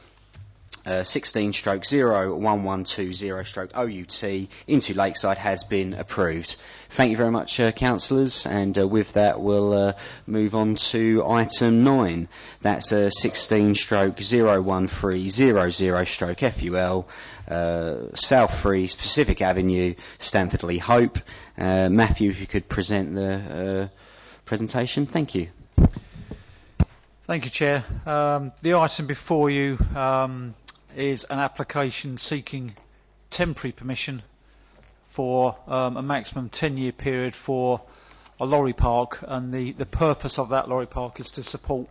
16/0112/OUT into Lakeside has been approved. Thank you very much, councillors, and with that we'll move on to item 9. That's 16/01300/FUL, South 3 Pacific Avenue, Stamford Lee Hope. Matthew, if you could present the presentation. Thank you. Thank you, Chair. The item before you is an application seeking temporary permission for a maximum 10-year period for a lorry park, and the purpose of that lorry park is to support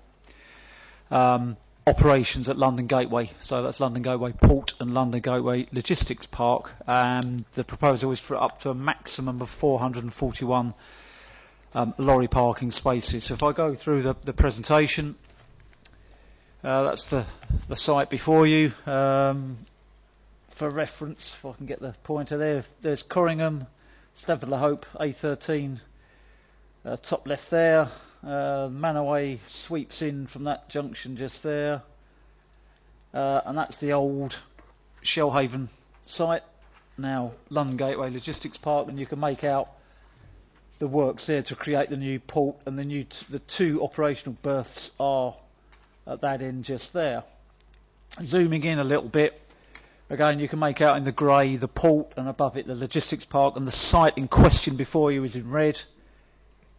operations at London Gateway. So that's London Gateway Port and London Gateway Logistics Park, and the proposal is for up to a maximum of 441 lorry parking spaces. So if I go through the presentation, that's the site before you. For reference, if I can get the pointer there, there's Corringham, Stamford La Hope, A13, top left there. Manaway sweeps in from that junction just there, and that's the old Shellhaven site, now London Gateway Logistics Park, and you can make out the works there to create the new port, and the two operational berths are at that end just there. Zooming in a little bit, again you can make out in the grey the port, and above it the logistics park, and the site in question before you is in red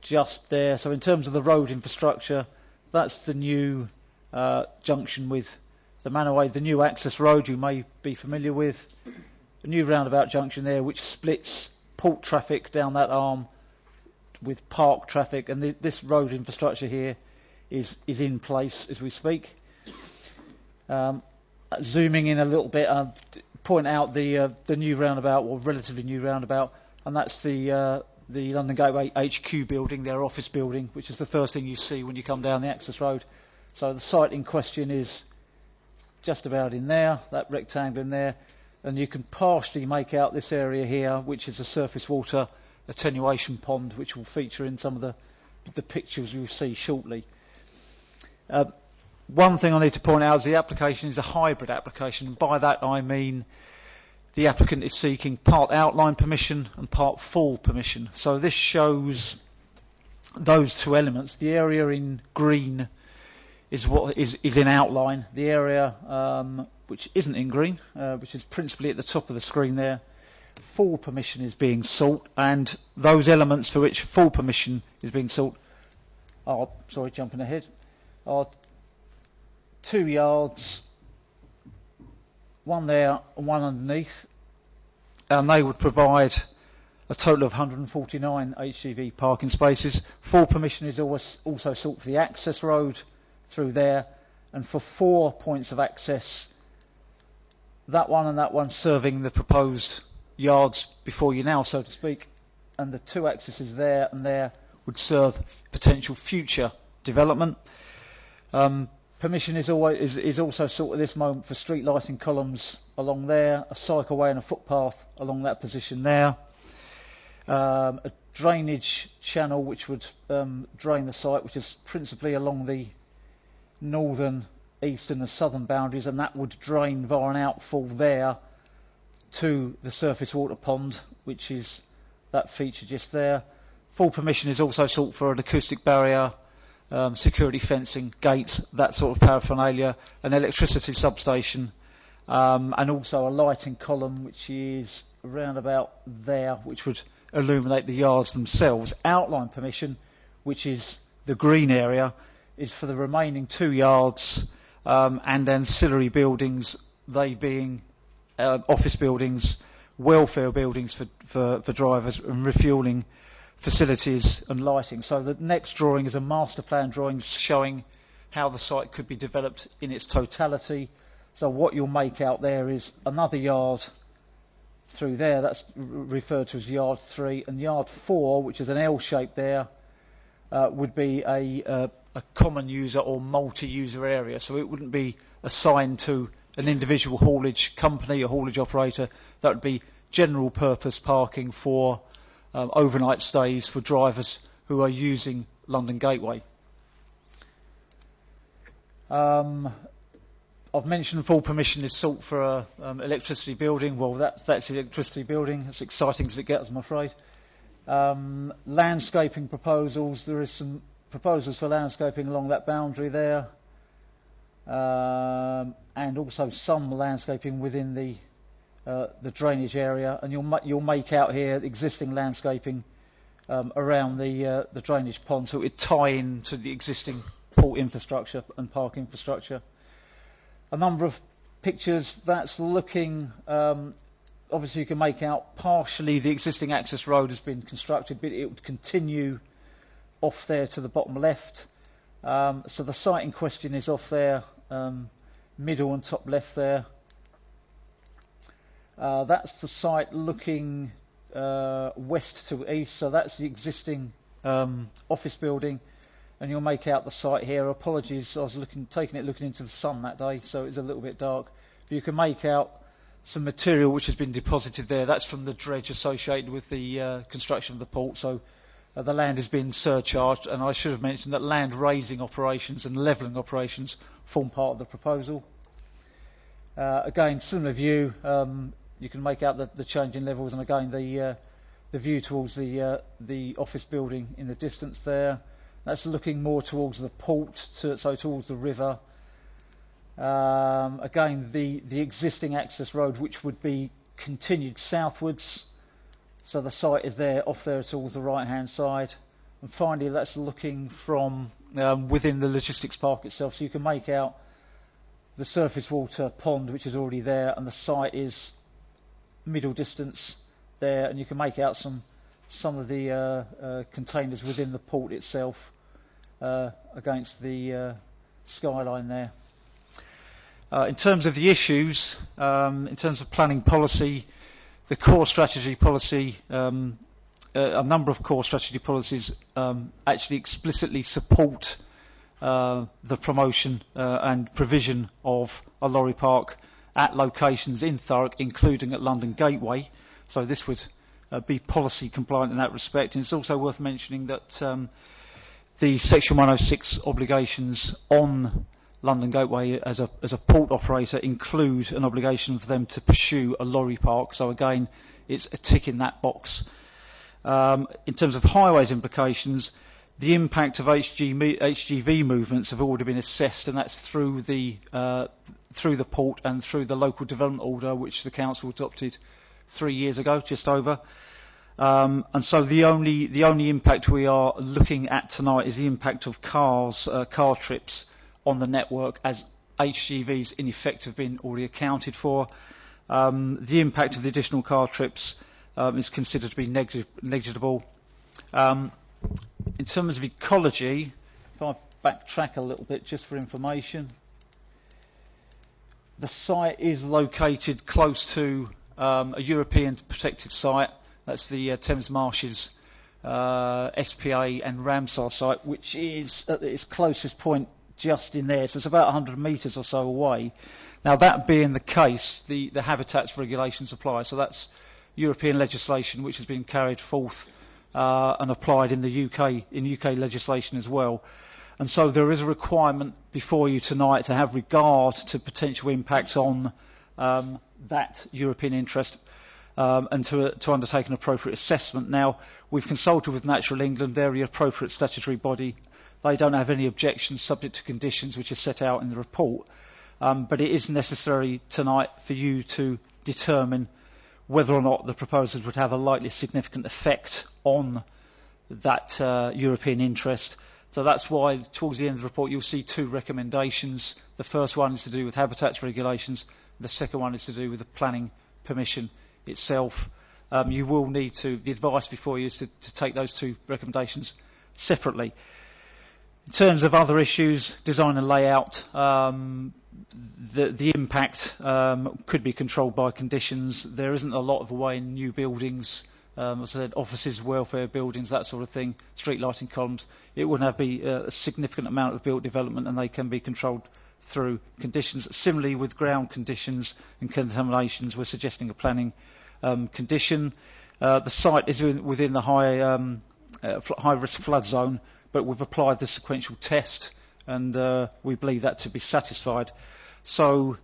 just there. So in terms of the road infrastructure, that's the new junction with the Manaway, the new access road you may be familiar with, the new roundabout junction there which splits port traffic down that arm with park traffic, and this road infrastructure here is in place as we speak. Zooming in a little bit, point out the new roundabout, or relatively new roundabout, and that's the London Gateway HQ building, their office building, which is the first thing you see when you come down the access road. So the site in question is just about in there, that rectangle in there, and you can partially make out this area here, which is a surface water attenuation pond, which will feature in some of the pictures you'll see shortly. One thing I need to point out is the application is a hybrid application, and by that I mean the applicant is seeking part outline permission and part full permission. So this shows those two elements. The area in green is what is in outline. The area which isn't in green, which is principally at the top of the screen there, full permission is being sought, and those elements for which full permission is being sought are, jumping ahead, are 2 yards, one there and one underneath, and they would provide a total of 149 HGV parking spaces. Full permission is also sought for the access road through there, and for 4 points of access, that one and that one serving the proposed yards before you now, so to speak, and the 2 accesses there and there would serve potential future development. Permission is also sought at this moment for street lighting columns along there, a cycleway and a footpath along that position there, a drainage channel which would drain the site, which is principally along the northern, eastern and southern boundaries, and that would drain via an outfall there to the surface water pond, which is that feature just there. Full permission is also sought for an acoustic barrier, security fencing, gates, that sort of paraphernalia, an electricity substation, and also a lighting column which is around about there, which would illuminate the yards themselves. Outline permission, which is the green area, is for the remaining 2 yards and ancillary buildings, they being office buildings, welfare buildings for drivers, and refuelling facilities and lighting. So the next drawing is a master plan drawing showing how the site could be developed in its totality. So what you'll make out there is another yard through there, that's referred to as yard 3, and yard 4, which is an L shape there, would be a common user or multi-user area. So it wouldn't be assigned to an individual haulage company or haulage operator. That would be general purpose parking for overnight stays for drivers who are using London Gateway. I've mentioned full permission is sought for an electricity building. Well, that's the electricity building. As exciting as it gets, I'm afraid. Landscaping proposals. There is some proposals for landscaping along that boundary there, and also some landscaping within the drainage area. And you'll make out here existing landscaping around the drainage pond, so it would tie in to the existing port infrastructure and park infrastructure. A number of pictures that's looking, obviously you can make out partially the existing access road has been constructed, but it would continue off there to the bottom left. So the site in question is off there, middle and top left there. That's the site looking west to east, so that's the existing office building. And you'll make out the site here. Apologies, I was looking into the sun that day, so it was a little bit dark. But you can make out some material which has been deposited there. That's from the dredge associated with the construction of the port. So the land has been surcharged, and I should have mentioned that land raising operations and levelling operations form part of the proposal. Again, similar view. You can make out the change in levels, and again the view towards the office building in the distance there. That's looking more towards the port, so towards the river. Again, the existing access road, which would be continued southwards. So the site is there, off there towards the right-hand side. And finally, that's looking from within the logistics park itself. So you can make out the surface water pond, which is already there, and the site is middle distance there. And you can make out some of the containers within the port itself against the skyline there. In terms of the issues, in terms of planning policy, the core strategy policy, a number of core strategy policies actually explicitly support the promotion and provision of a lorry park at locations in Thurrock, including at London Gateway. So this would be policy compliant in that respect. And it's also worth mentioning that the Section 106 obligations on London Gateway as a port operator include an obligation for them to pursue a lorry park. So again, it's a tick in that box. In terms of highways implications, the impact of HGV movements have already been assessed, and that's through the port and through the local development order, which the council adopted 3 years ago, just over. And so the only impact we are looking at tonight is the impact of car trips on the network, as HGVs in effect have been already accounted for. The impact of the additional car trips is considered to be negligible. In terms of ecology, if I backtrack a little bit just for information, the site is located close to a European protected site. That's the Thames Marshes SPA and Ramsar site, which is at its closest point just in there. So it's about 100 metres or so away. Now, that being the case, the habitats regulations apply. So that's European legislation which has been carried forth and applied in the UK legislation as well. And so there is a requirement before you tonight to have regard to potential impacts on that European interest and to undertake an appropriate assessment. Now, we've consulted with Natural England, they're the appropriate statutory body. They don't have any objections subject to conditions which are set out in the report. But it is necessary tonight for you to determine whether or not the proposals would have a likely significant effect on that European interest. So that's why towards the end of the report you'll see two recommendations. The first one is to do with habitats regulations. The second one is to do with the planning permission itself. You will need to, the advice before you is to take those two recommendations separately. In terms of other issues, design and layout, the impact could be controlled by conditions. There isn't a lot of way in new buildings, as I said, offices, welfare buildings, that sort of thing, street lighting columns. It wouldn't have to be a significant amount of built development, and they can be controlled through conditions. Similarly, with ground conditions and contaminations, we're suggesting a planning condition. The site is within the high-risk flood zone, but we've applied the sequential test, and we believe that to be satisfied. So,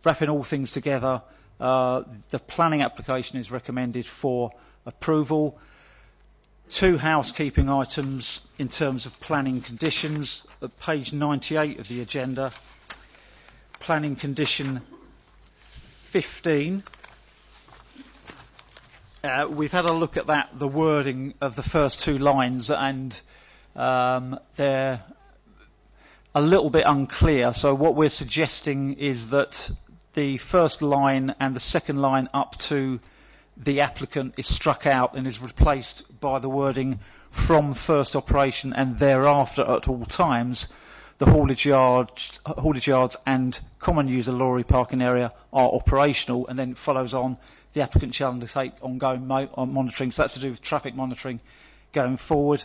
wrapping all things together, the planning application is recommended for approval. Two housekeeping items in terms of planning conditions. At page 98 of the agenda, planning condition 15. We've had a look at that, the wording of the first two lines, and they're a little bit unclear. So what we're suggesting is that the first line and the second line up to the applicant is struck out and is replaced by the wording from first operation and thereafter at all times. The haulage yards and common user lorry parking area are operational, and then it follows on, the applicant shall undertake ongoing monitoring. So that's to do with traffic monitoring going forward.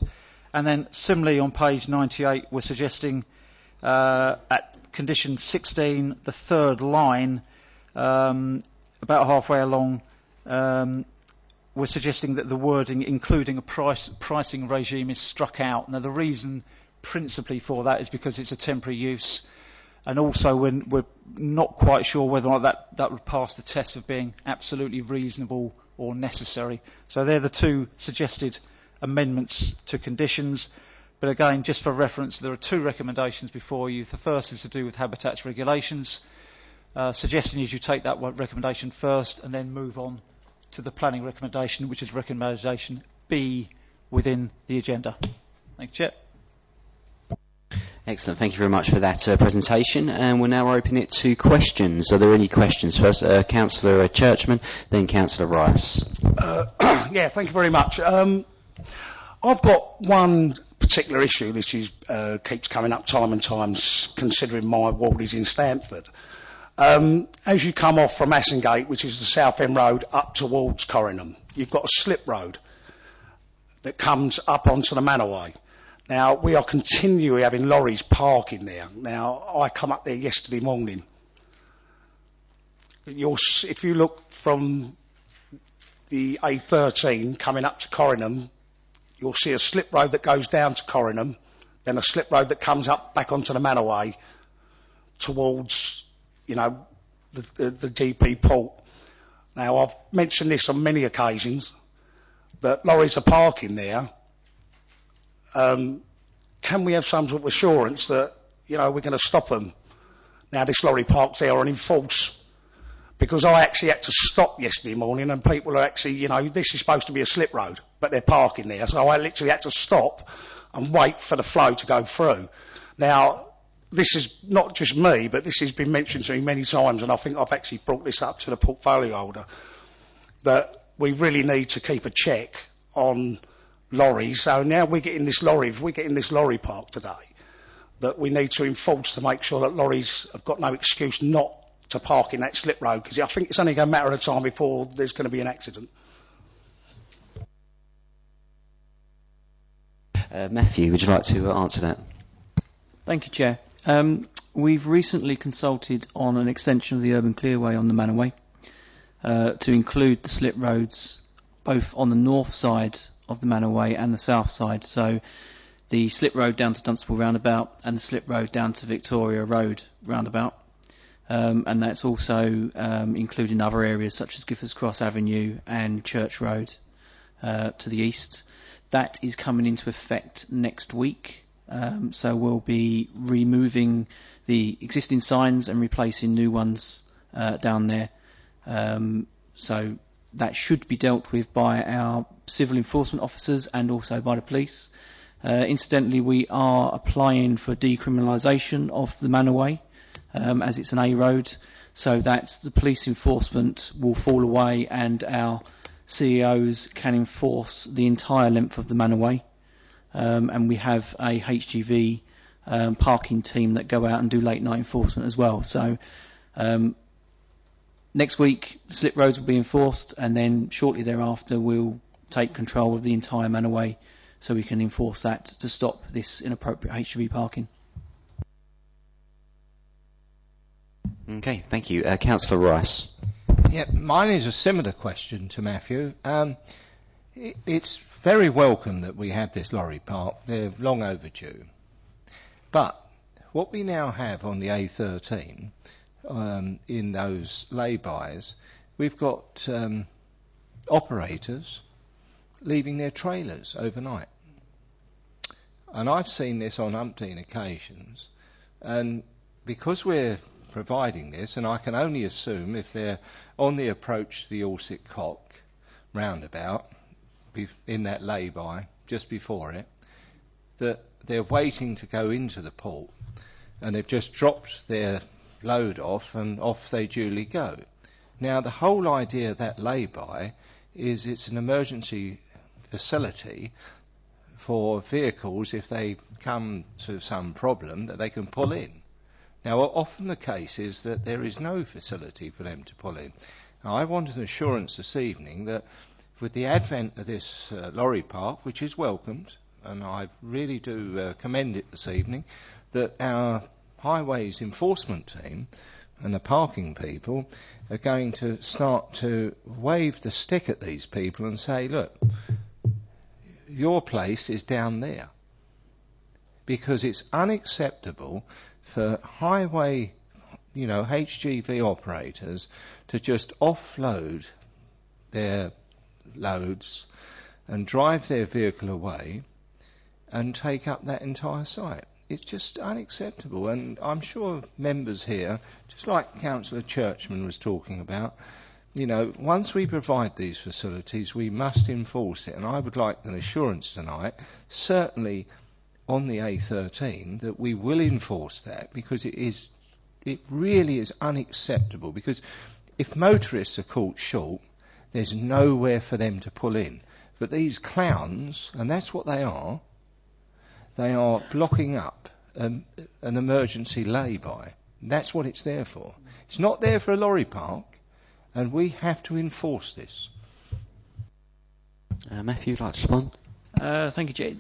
And then similarly on page 98, we're suggesting at condition 16, the third line, about halfway along, we're suggesting that the wording including a pricing regime is struck out. Now the reason principally for that is because it's a temporary use, and also we're not quite sure whether or not that would pass the test of being absolutely reasonable or necessary. So they're the two suggested amendments to conditions. But again, just for reference, there are two recommendations before you. The first is to do with habitats regulations. Suggestion is you take that one recommendation first and then move on to the planning recommendation, which is recommendation B within the agenda. Thank you, Chair. Excellent. Thank you very much for that presentation. And we'll now open it to questions. Are there any questions? First, Councillor Churchman, then Councillor Rice. Yeah, thank you very much. I've got one particular issue. This is keeps coming up time and time, considering my ward is in Stamford. As you come off from Assingate, which is the South End Road, up towards Corringham, you've got a slip road that comes up onto the Manor Way. Now, we are continually having lorries parking there. Now, I come up there yesterday morning. If you look from the A13 coming up to Corringham, you'll see a slip road that goes down to Corringham, then a slip road that comes up back onto the Manaway towards, you know, the DP port. Now, I've mentioned this on many occasions, that lorries are parking there. Can we have some sort of assurance that, you know, we're going to stop them? Now, this lorry parks there and enforce. Because I actually had to stop yesterday morning and people are actually, you know, this is supposed to be a slip road, but they're parking there. So I literally had to stop and wait for the flow to go through. Now, this is not just me, but this has been mentioned to me many times, and I think I've actually brought this up to the portfolio holder, that we really need to keep a check on lorries. So now we're getting this lorry, if we're getting this lorry park today, that we need to enforce to make sure that lorries have got no excuse not to park in that slip road, because I think it's only a matter of time before there's going to be an accident. Matthew, would you like to answer that? Thank you, Chair. We've recently consulted on an extension of the urban clearway on the Manaway to include the slip roads both on the north side of the Manaway and the south side. So the slip road down to Dunstable roundabout and the slip road down to Victoria Road roundabout. And that's also including other areas such as Gifford's Cross Avenue and Church Road to the east. That is coming into effect next week. So we'll be removing the existing signs and replacing new ones down there. So that should be dealt with by our civil enforcement officers and also by the police. Incidentally, we are applying for decriminalisation of the Manaway as it's an A road, so that the police enforcement will fall away and our CEOs can enforce the entire length of the Manaway. And we have a HGV parking team that go out and do late night enforcement as well. So next week the slip roads will be enforced, and then shortly thereafter we'll take control of the entire Manaway so we can enforce that to stop this inappropriate HGV parking. Okay, thank you. Councillor Rice. Yeah, mine is a similar question to Matthew. It's very welcome that we have this lorry park. They're long overdue. But what we now have on the A13, in those lay-bys, we've got operators leaving their trailers overnight. And I've seen this on umpteen occasions. And because we're providing this, and I can only assume if they're on the approach to the Alsick Cock roundabout, in that lay-by, just before it, that they're waiting to go into the port, and they've just dropped their load off, and off they duly go. Now, the whole idea of that lay-by is it's an emergency facility for vehicles, if they come to some problem, that they can pull in. Now, often the case is that there is no facility for them to pull in. Now, I want an assurance this evening that with the advent of this lorry park, which is welcomed, and I really do commend it this evening, that our highways enforcement team and the parking people are going to start to wave the stick at these people and say, look, your place is down there. Because it's unacceptable for highway, HGV operators to just offload their loads and drive their vehicle away and take up that entire site. It's just unacceptable, and I'm sure members here, just like Councillor Churchman was talking about, once we provide these facilities, we must enforce it, and I would like an assurance tonight, certainly on the A13, that we will enforce that, because it really is unacceptable, because if motorists are caught short, there's nowhere for them to pull in. But these clowns, and that's what they are blocking up an emergency lay-by. That's what it's there for. It's not there for a lorry park, and we have to enforce this. Matthew, you'd like to respond? Thank you, Jay.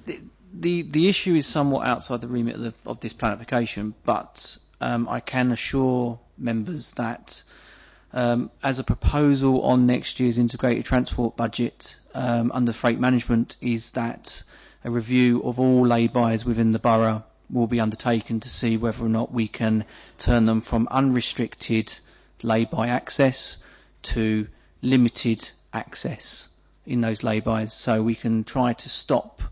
the issue is somewhat outside the remit of this plan application, but I can assure members that as a proposal on next year's integrated transport budget under freight management is that a review of all lay-bys within the borough will be undertaken to see whether or not we can turn them from unrestricted lay-by access to limited access in those lay-bys, so we can try to stop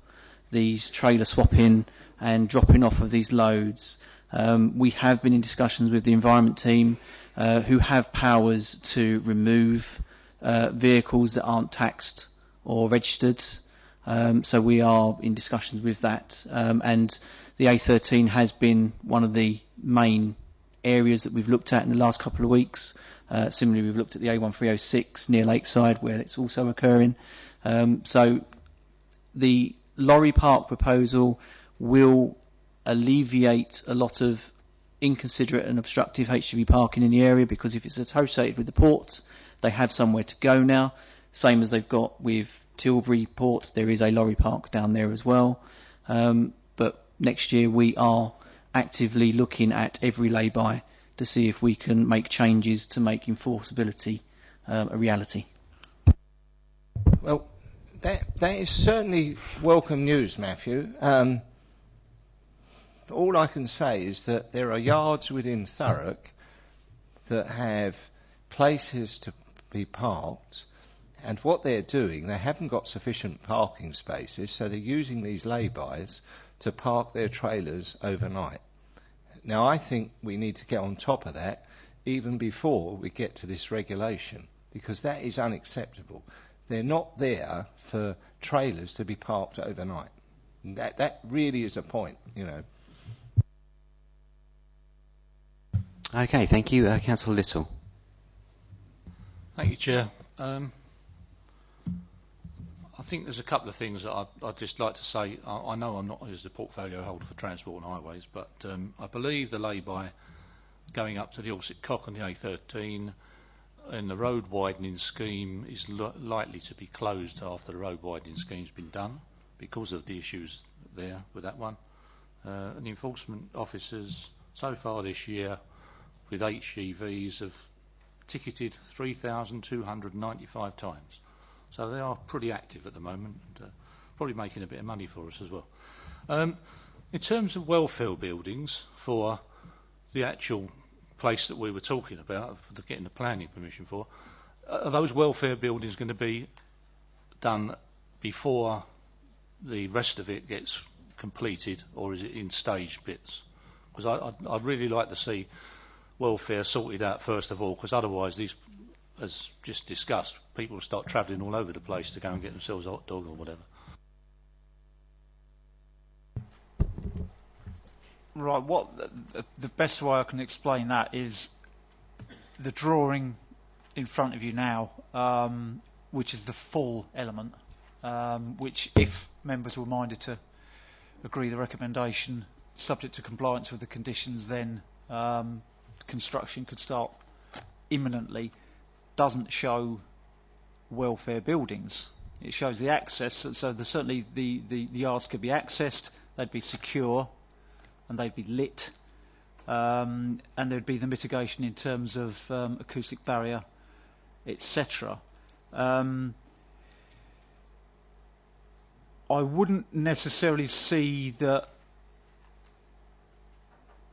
these trailer swapping and dropping off of these loads. We have been in discussions with the environment team who have powers to remove vehicles that aren't taxed or registered. So we are in discussions with that. And the A13 has been one of the main areas that we've looked at in the last couple of weeks. Similarly, we've looked at the A1306 near Lakeside, where it's also occurring. So the lorry park proposal will alleviate a lot of inconsiderate and obstructive HGV parking in the area, because if it's associated with the port, they have somewhere to go now, same as they've got with Tilbury Port. There is a lorry park down there as well. But next year we are actively looking at every lay-by to see if we can make changes to make enforceability a reality. Well, that is certainly welcome news, Matthew. All I can say is that there are yards within Thurrock that have places to be parked, and what they're doing, they haven't got sufficient parking spaces, so they're using these lay-bys to park their trailers overnight. Now, I think we need to get on top of that even before we get to this regulation, because that is unacceptable. They're not there for trailers to be parked overnight. That really is a point, you know. Okay, thank you. Councillor Little. Thank you, Chair. I think there's a couple of things that I'd just like to say. I know I'm not as the portfolio holder for transport and highways, but I believe the lay-by going up to the Alsip Cock on the A13 and the road widening scheme is likely to be closed after the road widening scheme's been done because of the issues there with that one. And the enforcement officers so far this year with HGVs have ticketed 3,295 times. So they are pretty active at the moment, and probably making a bit of money for us as well. In terms of welfare buildings for the actual place that we were talking about, for getting the planning permission for, are those welfare buildings going to be done before the rest of it gets completed, or is it in staged bits? Because I'd really like to see welfare sorted out first of all, because otherwise these, as just discussed, people will start travelling all over the place to go and get themselves a hot dog or whatever. Right, what the best way I can explain that is the drawing in front of you now, which is the full element, which if members were minded to agree the recommendation subject to compliance with the conditions, then construction could start imminently, doesn't show welfare buildings. It shows the access, so certainly the yards could be accessed, they'd be secure and they'd be lit, and there'd be the mitigation in terms of acoustic barrier, etc. I wouldn't necessarily see that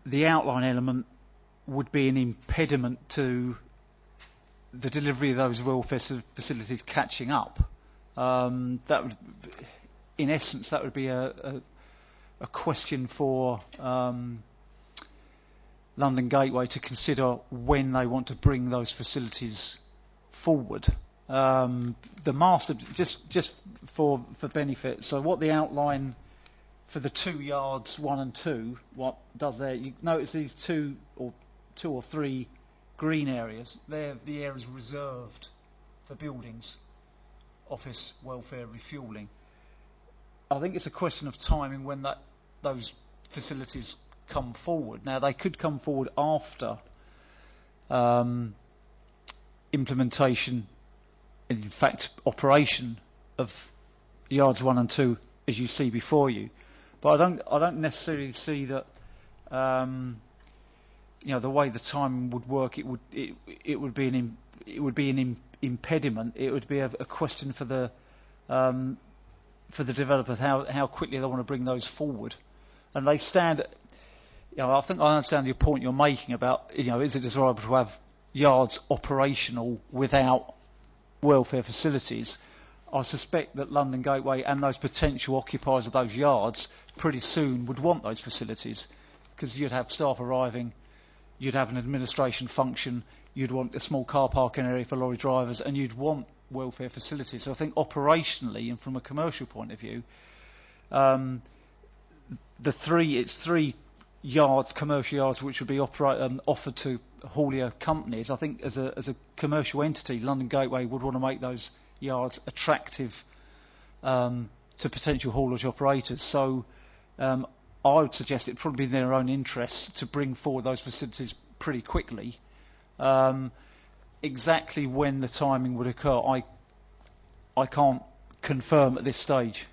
the outline element would be an impediment to the delivery of those welfare facilities catching up. That would, in essence, that would be a question for London Gateway to consider when they want to bring those facilities forward. The master, just for benefit, so what the outline for the 2 yards 1 and 2, what does there? You notice these two or three green areas. They're the areas reserved for buildings, office, welfare, refuelling. I think it's a question of timing when those facilities come forward. Now they could come forward after implementation, and in fact operation of yards 1 and 2, as you see before you. But I don't necessarily see that. The way the timing would work, it would be an impediment. It would be a question for the developers how quickly they want to bring those forward, and they stand. I think I understand your point you're making about is it desirable to have yards operational without welfare facilities. I suspect that London Gateway and those potential occupiers of those yards pretty soon would want those facilities, because you'd have staff arriving, you'd have an administration function, you'd want a small car parking area for lorry drivers, and you'd want welfare facilities. So I think operationally and from a commercial point of view, it's 3 yards, commercial yards, which would be offered to haulier companies. I think as a commercial entity, London Gateway would want to make those yards attractive to potential haulage operators. So I would suggest it'd probably be in their own interest to bring forward those facilities pretty quickly. Exactly when the timing would occur, I can't confirm at this stage.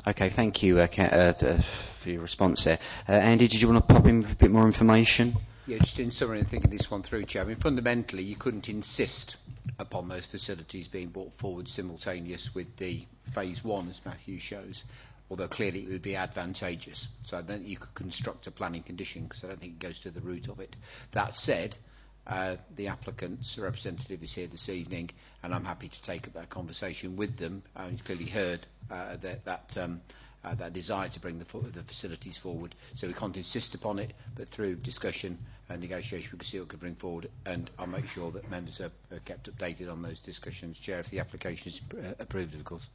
Okay, thank you for your response there. Andy, did you want to pop in with a bit more information? Yeah, just in summary and thinking this one through, Chair. I mean, fundamentally, you couldn't insist upon those facilities being brought forward simultaneous with the phase 1, as Matthew shows, although clearly it would be advantageous. So I don't think you could construct a planning condition, because I don't think it goes to the root of it. That said, the applicant's representative is here this evening, and I'm happy to take up that conversation with them. He's clearly heard that desire to bring the facilities forward. So we can't insist upon it, but through discussion and negotiation we can see what we can bring forward, and I'll make sure that members are kept updated on those discussions, Chair, if the application is approved, of course.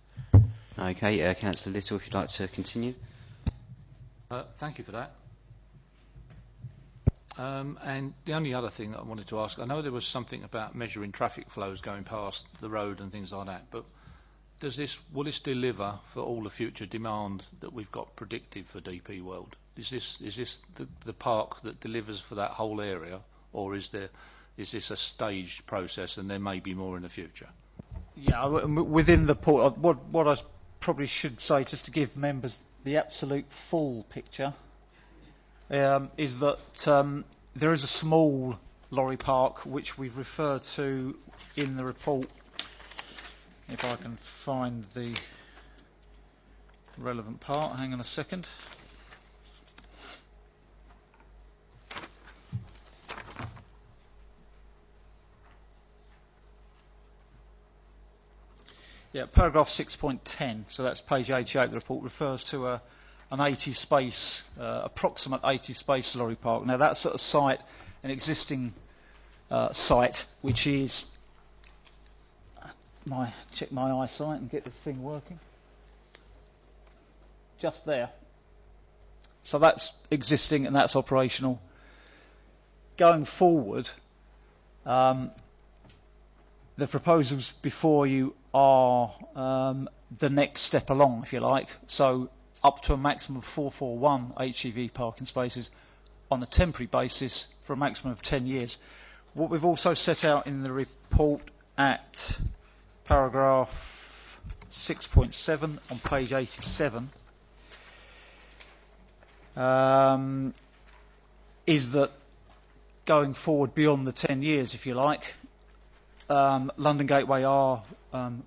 Okay, Councillor Little, if you'd like to continue. Thank you for that. And the only other thing that I wanted to ask, I know there was something about measuring traffic flows going past the road and things like that, but will this deliver for all the future demand that we've got predicted for DP World? Is this the park that delivers for that whole area, or is this a staged process and there may be more in the future? Yeah, within the port, what I probably should say, just to give members the absolute full picture, is that there is a small lorry park which we've referred to in the report. If I can find the relevant part, hang on a second. Yeah, paragraph 6.10, so that's page 88 of the report, refers to an 80-space, approximate 80-space lorry park. Now that's at a site, an existing site, which is, check my eyesight and get this thing working, just there. So that's existing and that's operational. Going forward, the proposals before you are the next step along, if you like. So up to a maximum of 441 HGV parking spaces on a temporary basis for a maximum of 10 years. What we've also set out in the report at paragraph 6.7 on page 87 is that going forward beyond the 10 years, if you like, London Gateway are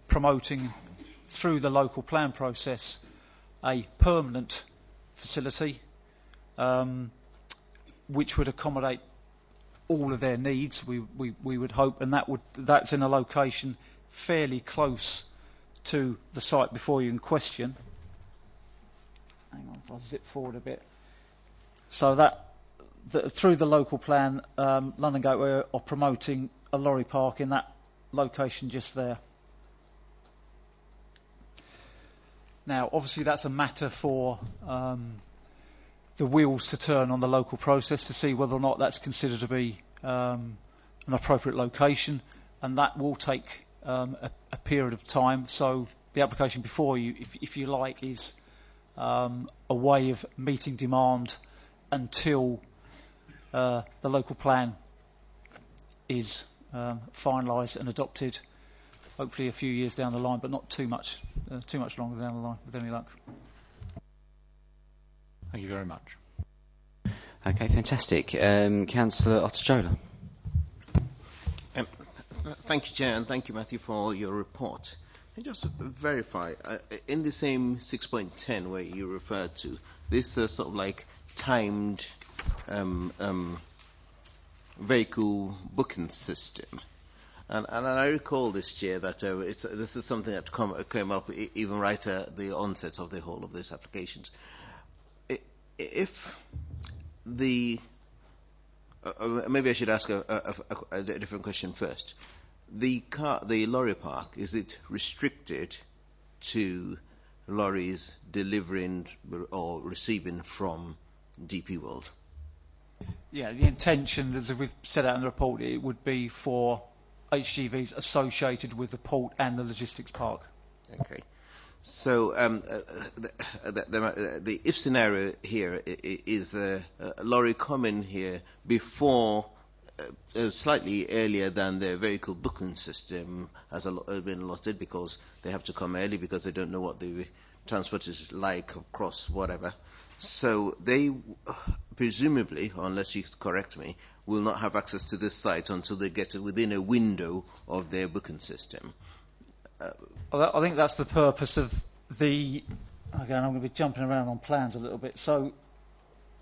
promoting through the local plan process a permanent facility which would accommodate all of their needs, we would hope, and that's in a location fairly close to the site before you in question. Hang on, if I zip forward a bit. So through the local plan, London Gateway are promoting a lorry park in that location just there. Now, obviously, that's a matter for the wheels to turn on the local process to see whether or not that's considered to be an appropriate location, and that will take a period of time. So the application before you, if you like, is a way of meeting demand until the local plan is finalised and adopted, hopefully a few years down the line, but not too much longer down the line, with any luck. Thank you very much. Okay, fantastic. Councillor Otajola. Thank you, Chair, and thank you, Matthew, for your report. And just verify, in the same 6.10 where you referred to, this sort of like timed vehicle booking system. And I recall this, Chair, that this is something that came up even right at the onset of the whole of these applications. If the maybe I should ask a different question first. The lorry park, is it restricted to lorries delivering or receiving from DP World? Yeah, the intention, as we've set out in the report, it would be for HGVs associated with the port and the logistics park. Okay. So the if scenario here is the lorry coming here before, slightly earlier than the vehicle booking system has been allotted, because they have to come early because they don't know what the transport is like across whatever. So they presumably, unless you correct me, will not have access to this site until they get within a window of their booking system. I think that's the purpose of the. Again, I'm going to be jumping around on plans a little bit. So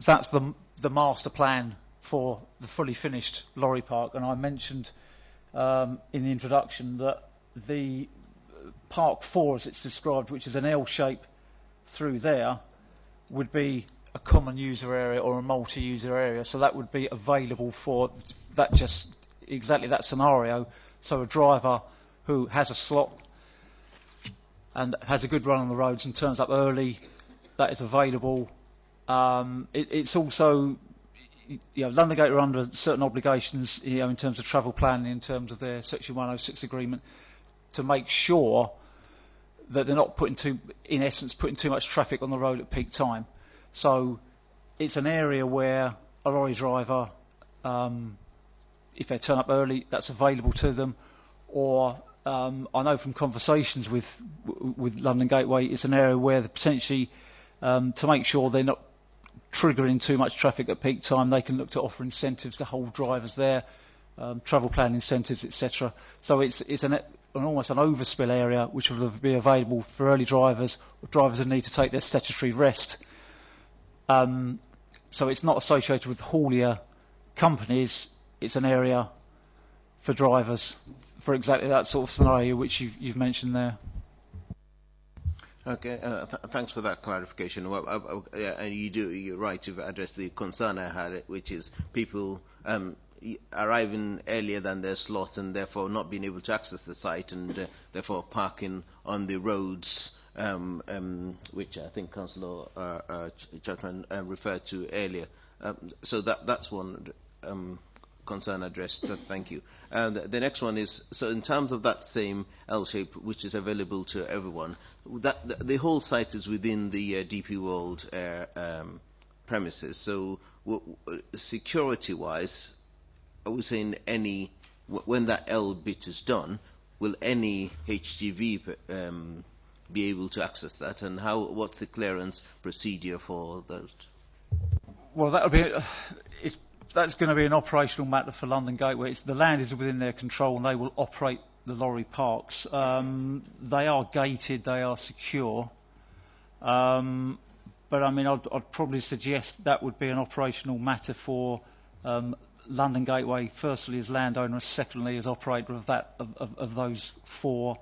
that's the master plan for the fully finished lorry park, and I mentioned in the introduction that the Park 4, as it's described, which is an L shape through there, would be a common user area or a multi-user area. So that would be available for that, just exactly that scenario. So a driver who has a slot and has a good run on the roads and turns up early, that is available. It's also, London Gate are under certain obligations, in terms of travel planning, in terms of their Section 106 agreement, to make sure that they're not putting too much traffic on the road at peak time. So it's an area where a lorry driver, if they turn up early, that's available to them. Or I know from conversations with London Gateway, it's an area where potentially, to make sure they're not triggering too much traffic at peak time, they can look to offer incentives to hold drivers there, travel plan incentives, etc. So it's almost an overspill area which will be available for early drivers or drivers that need to take their statutory rest. So it's not associated with haulier companies. It's an area for drivers for exactly that sort of scenario which you've mentioned there. Okay, thanks for that clarification. Well, yeah, and you're right to address the concern I had, which is people arriving earlier than their slot and therefore not being able to access the site and therefore parking on the roads, which I think Councillor Chapman referred to earlier. So that's one concern addressed. Thank you. The next one is, so in terms of that same L shape which is available to everyone, the whole site is within the DP World premises. So security-wise, are we saying when that L bit is done, will any HGV be able to access that, and what's the clearance procedure for those? Well, that would be. That's going to be an operational matter for London Gateway. The land is within their control and they will operate the lorry parks. They are gated, they are secure. But I mean, I'd probably suggest that would be an operational matter for London Gateway, firstly as landowner, secondly as operator of those 4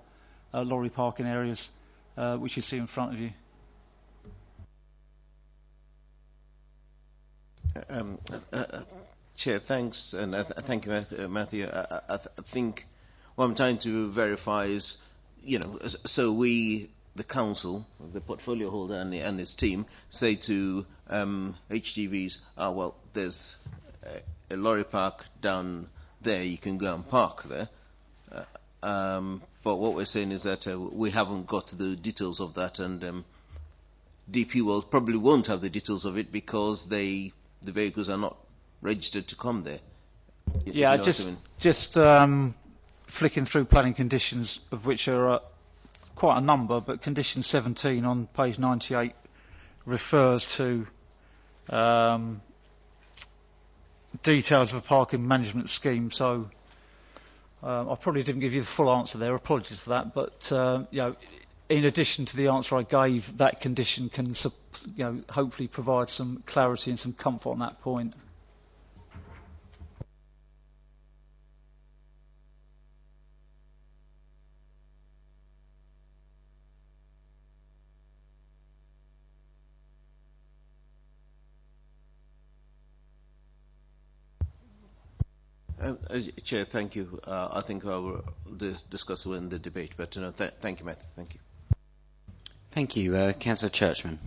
lorry parking areas which you see in front of you. Chair, thanks, and thank you, Matthew. I think what I'm trying to verify is, so we, the council, the portfolio holder and his team, say to HGVs, well, there's a lorry park down there, you can go and park there. But what we're saying is that we haven't got the details of that, and DP World probably won't have the details of it because the vehicles are not registered to come there. Yeah, just flicking through planning conditions, of which are quite a number, but condition 17 on page 98 refers to details of a parking management scheme. So I probably didn't give you the full answer there. Apologies for that. But in addition to the answer I gave, that condition can hopefully provide some clarity and some comfort on that point. Chair, thank you. I think I will discuss it in the debate, but thank you, Matt. Thank you. Thank you. Councillor Churchman.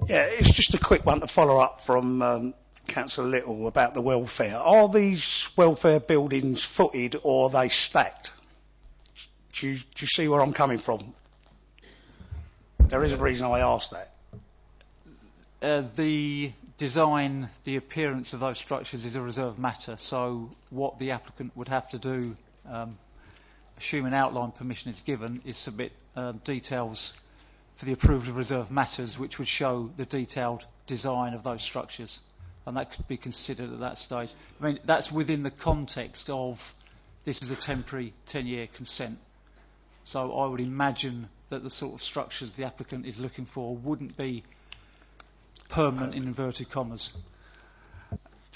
Yeah, it's just a quick one to follow up from Councillor Little about the welfare. Are these welfare buildings footed or are they stacked? Do you see where I'm coming from? There is a reason I asked that. The design, the appearance of those structures is a reserved matter, so what the applicant would have to do, assuming outline permission is given, is submit details for the approval of reserved matters which would show the detailed design of those structures, and that could be considered at that stage. I mean, that's within the context of this is a temporary 10-year consent, so I would imagine that the sort of structures the applicant is looking for wouldn't be permanent in inverted commas.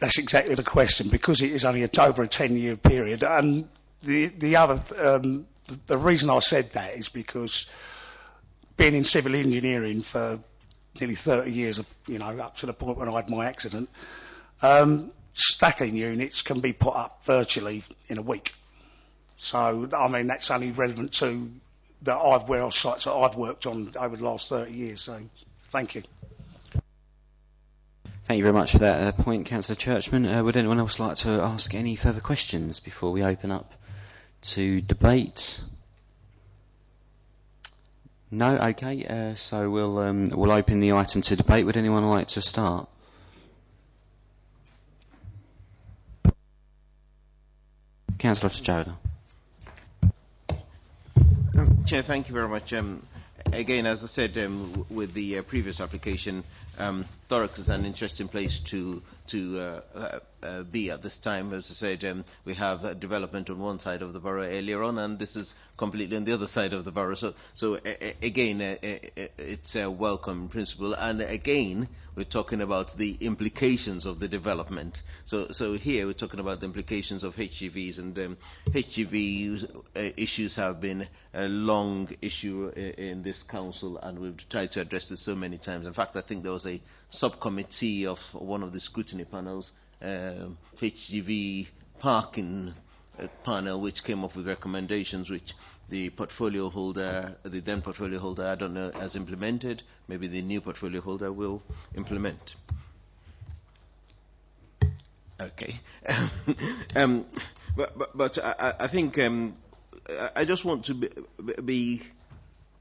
That's exactly the question, because it is only over a 10-year period. And the reason I said that is because being in civil engineering for nearly 30 years, up to the point when I had my accident, stacking units can be put up virtually in a week. So, I mean, that's only relevant to sites that I've worked on over the last 30 years. So, thank you. Thank you very much for that point, Councillor Churchman. Would anyone else like to ask any further questions before we open up to debate? No? Okay. So we'll open the item to debate. Would anyone like to start? Councillor Tajoda. Chair, thank you very much. Again, as I said with the previous application, Thurrock is an interesting place to be at this time. As I said, we have development on one side of the borough earlier on, and this is completely on the other side of the borough. So again, it's a welcome principle. And again, we're talking about the implications of the development. So here we're talking about the implications of HGVs, and HGV issues have been a long issue in this council, and we've tried to address this so many times. In fact, I think there was a subcommittee of one of the scrutiny panels, HGV parking panel, which came up with recommendations which the portfolio holder, the then portfolio holder, I don't know, has implemented. Maybe the new portfolio holder will implement. Okay. But I think I just want to be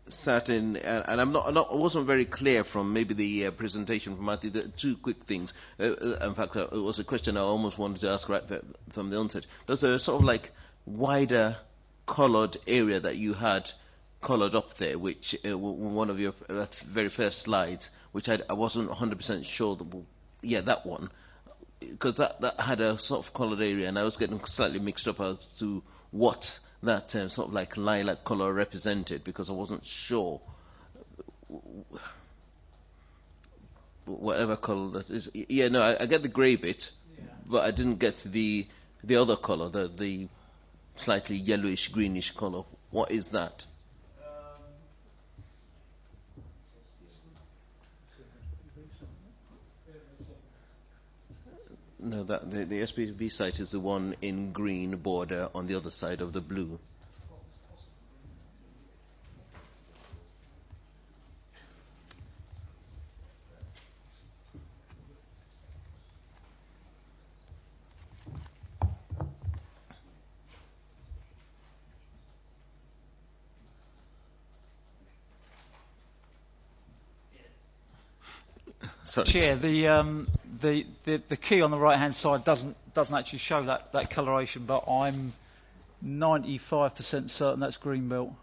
certain, and I wasn't very clear from maybe the presentation from Matthew. Two quick things. In fact, it was a question I almost wanted to ask right from the onset. There's a sort of like wider coloured area that you had coloured up there, which one of your very first slides, which I wasn't 100% sure that, that one, because that had a sort of coloured area, and I was getting slightly mixed up as to what that sort of like lilac colour represented, because I wasn't sure whatever colour that is. Yeah, no, I get the grey bit, but I didn't get the other colour, the slightly yellowish greenish colour. What is that? No, that the SPV site is the one in green border on the other side of the blue. Sorry. Chair, the key on the right hand side doesn't actually show that coloration, but I'm 95% certain that's green belt.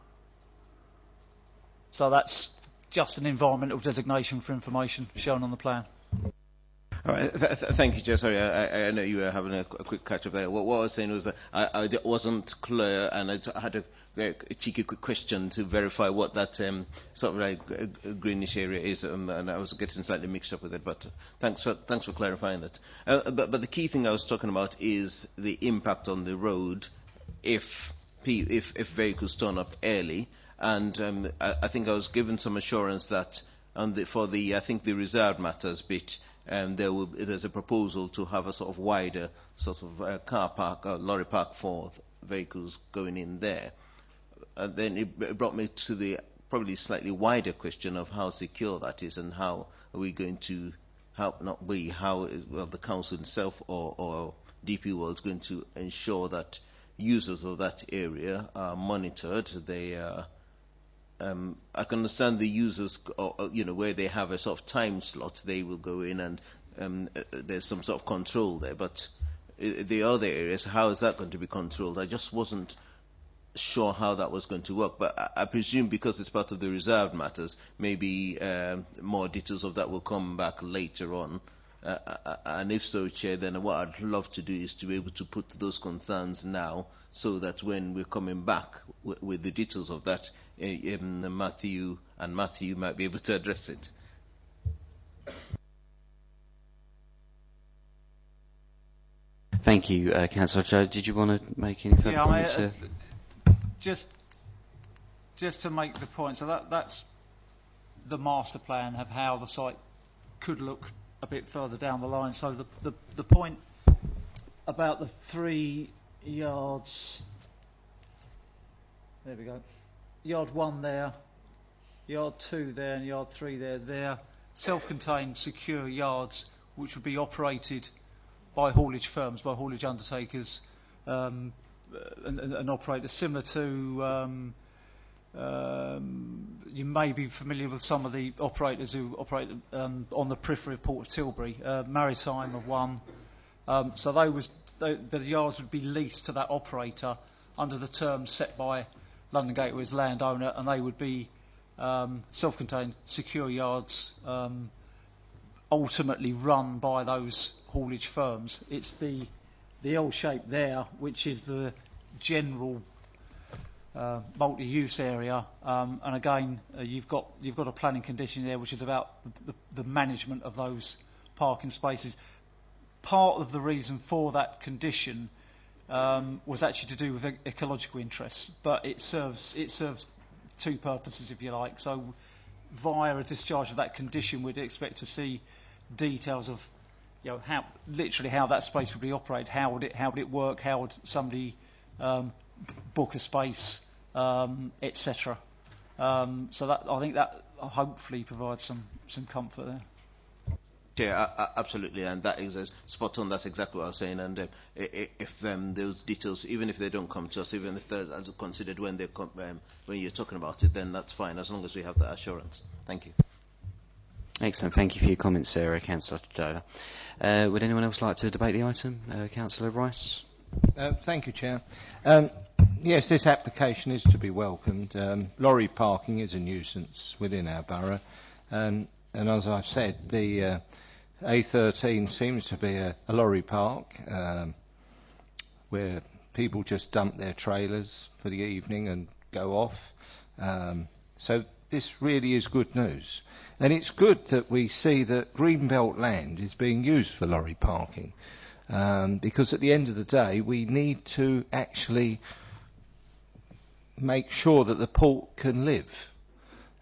So that's just an environmental designation for information shown on the plan. All right, thank you, Chair. Sorry, I know you were having a quick catch-up there. What I was saying was that I wasn't clear, and I had a cheeky quick question to verify what that sort of like greenish area is, and I was getting slightly mixed up with it, but thanks for clarifying that. But the key thing I was talking about is the impact on the road if vehicles turn up early, and I think I was given some assurance that for the reserved matters bit, there's a proposal to have a sort of wider sort of car park or lorry park for vehicles going in there. And then it brought me to the probably slightly wider question of how secure that is, and how are we going to the council itself or DP World is going to ensure that users of that area are monitored. They are I can understand the users, where they have a sort of time slot, they will go in and there's some sort of control there. But the other areas, how is that going to be controlled? I just wasn't sure how that was going to work. But I presume because it's part of the reserved matters, maybe more details of that will come back later on. And if so, Chair, then what I'd love to do is to be able to put those concerns now, so that when we're coming back with the details of that, Matthew might be able to address it. Thank you, Councillor Joe. Did you want to make any further comments? Just to make the point, so that's the master plan of how the site could look a bit further down the line. So the point about the 3 yards, there we go, yard 1 there, yard 2 there, and yard 3 there, they're self-contained secure yards which would be operated by haulage firms, by haulage undertakers, and operators similar to you may be familiar with some of the operators who operate on the periphery of Port of Tilbury. Maritime of one. So the yards would be leased to that operator under the terms set by London Gateway's landowner, and they would be self-contained, secure yards, ultimately run by those haulage firms. It's the L shape there, which is the general multi-use area, and again you've got a planning condition there which is about the management of those parking spaces. Part of the reason for that condition was actually to do with ecological interests, but it serves 2 purposes, if you like. So via a discharge of that condition, we'd expect to see details of how that space would be operated, how would it work, how would somebody book a space, etc. So that, I think that hopefully provides some comfort there. Yeah, absolutely, and that is spot on. That's exactly what I was saying. And if those details, even if they don't come to us, even if they're considered when they come, when you're talking about it, then that's fine, as long as we have that assurance. Thank you. Excellent. Thank you for your comments, Sarah. Councillor Dover. Would anyone else like to debate the item? Councillor Rice. Thank you, Chair. Yes, this application is to be welcomed. Lorry parking is a nuisance within our borough, and as I've said, the A13 seems to be a lorry park where people just dump their trailers for the evening and go off. So this really is good news. And it's good that we see that Greenbelt land is being used for lorry parking, because at the end of the day we need to actually make sure that the port can live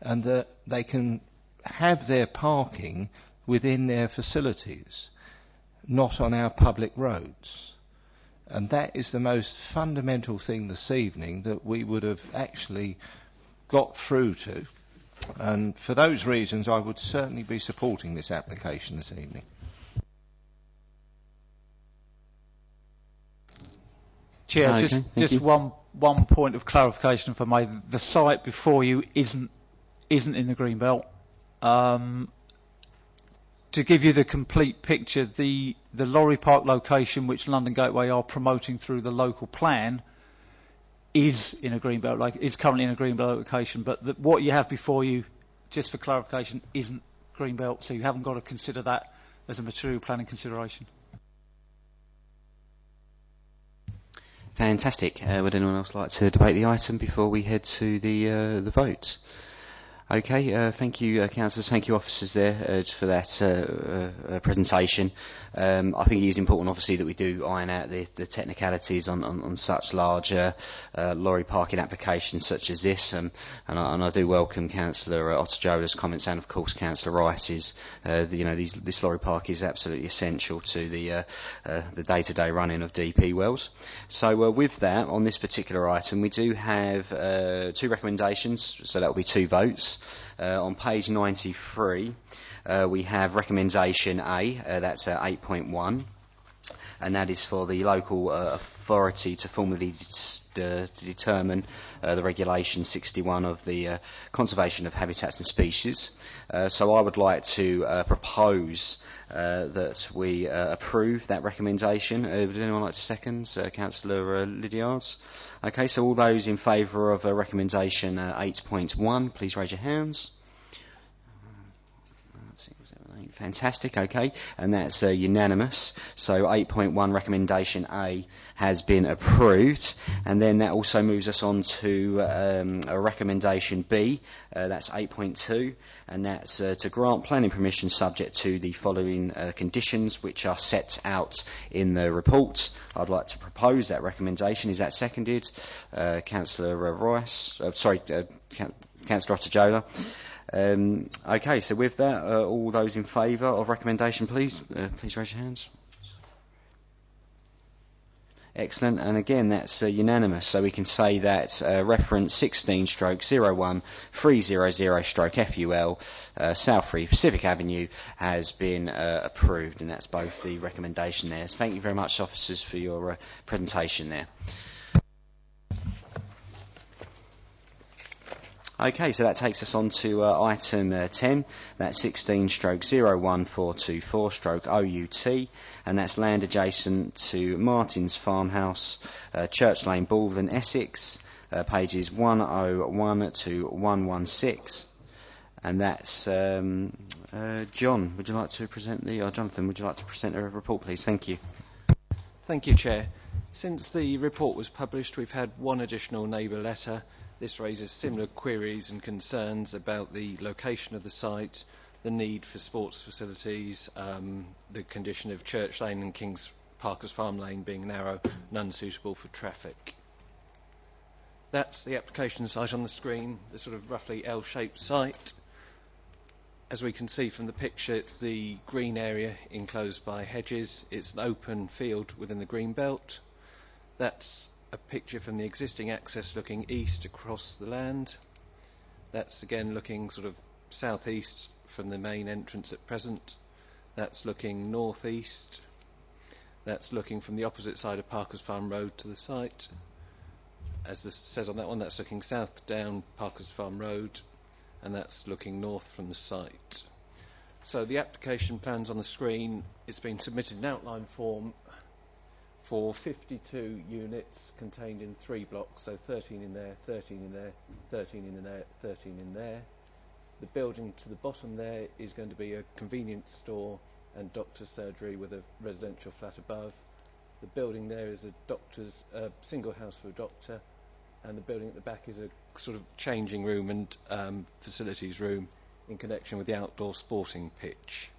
and that they can have their parking within their facilities, not on our public roads. And that is the most fundamental thing this evening that we would have actually got through to. And for those reasons, I would certainly be supporting this application this evening. Chair, okay, just one point of clarification for me. The site before you isn't in the green belt. To give you the complete picture, the lorry park location which London Gateway are promoting through the local plan is in a green belt, is currently in a green belt location, but what you have before you, just for clarification, isn't green belt, so you haven't got to consider that as a material planning consideration. Fantastic. Would anyone else like to debate the item before we head to the vote? Okay, thank you, councillors. Thank you, officers, there for that presentation. I think it is important, obviously, that we do iron out the technicalities on such large lorry parking applications such as this. And I do welcome Councillor Otajola's comments, and of course Councillor Rice's. This lorry park is absolutely essential to the day-to-day running of DP Wells. So with that, on this particular item, we do have 2 recommendations. So that will be 2 votes. On page 93, we have recommendation A, that's 8.1, and that is for the local authority to formally determine the regulation 61 of the conservation of habitats and species. So I would like to propose that we approve that recommendation. Would anyone like to second? Councillor Lydiard? Okay, so all those in favour of recommendation 8.1, please raise your hands. 6, 7, 8. Fantastic, okay, and that's unanimous. So 8.1 recommendation A has been approved, and then that also moves us on to a recommendation B, that's 8.2, and that's to grant planning permission subject to the following conditions which are set out in the report. I'd like to propose that recommendation. Is that seconded? Councillor Rice, Councillor Otajola. Okay, so with that, all those in favour of recommendation, please raise your hands. Excellent, and again that's unanimous, so we can say that reference 16/01300/FUL Southbury Pacific Avenue has been approved, and that's both the recommendation there. So thank you very much, officers, for your presentation there. Okay, so that takes us on to item 10, that's 16/01424/OUT, and that's land adjacent to Martin's Farmhouse, Church Lane, Baldwin, Essex, pages 101 to 116, and that's John. Would you like to present Jonathan, would you like to present a report, please? Thank you. Thank you, Chair. Since the report was published, we've had one additional neighbour letter. This raises similar queries and concerns about the location of the site, the need for sports facilities, the condition of Church Lane and King's Parker's Farm Lane being narrow and unsuitable for traffic. That's the application site on the screen, the sort of roughly L-shaped site. As we can see from the picture, it's the green area enclosed by hedges. It's an open field within the green belt. That's a picture from the existing access looking east across the land. That's again looking sort of southeast from the main entrance at present. That's looking northeast. That's looking from the opposite side of Parker's Farm Road to the site. As this says on that one, that's looking south down Parker's Farm Road, and that's looking north from the site. So the application plan's on the screen. It's been submitted in outline form for 52 units contained in 3 blocks, so 13 in there, 13 in there, 13 in there, 13 in there. The building to the bottom there is going to be a convenience store and doctor's surgery with a residential flat above. The building there is a single house for a doctor, and the building at the back is a sort of changing room and facilities room in connection with the outdoor sporting pitch.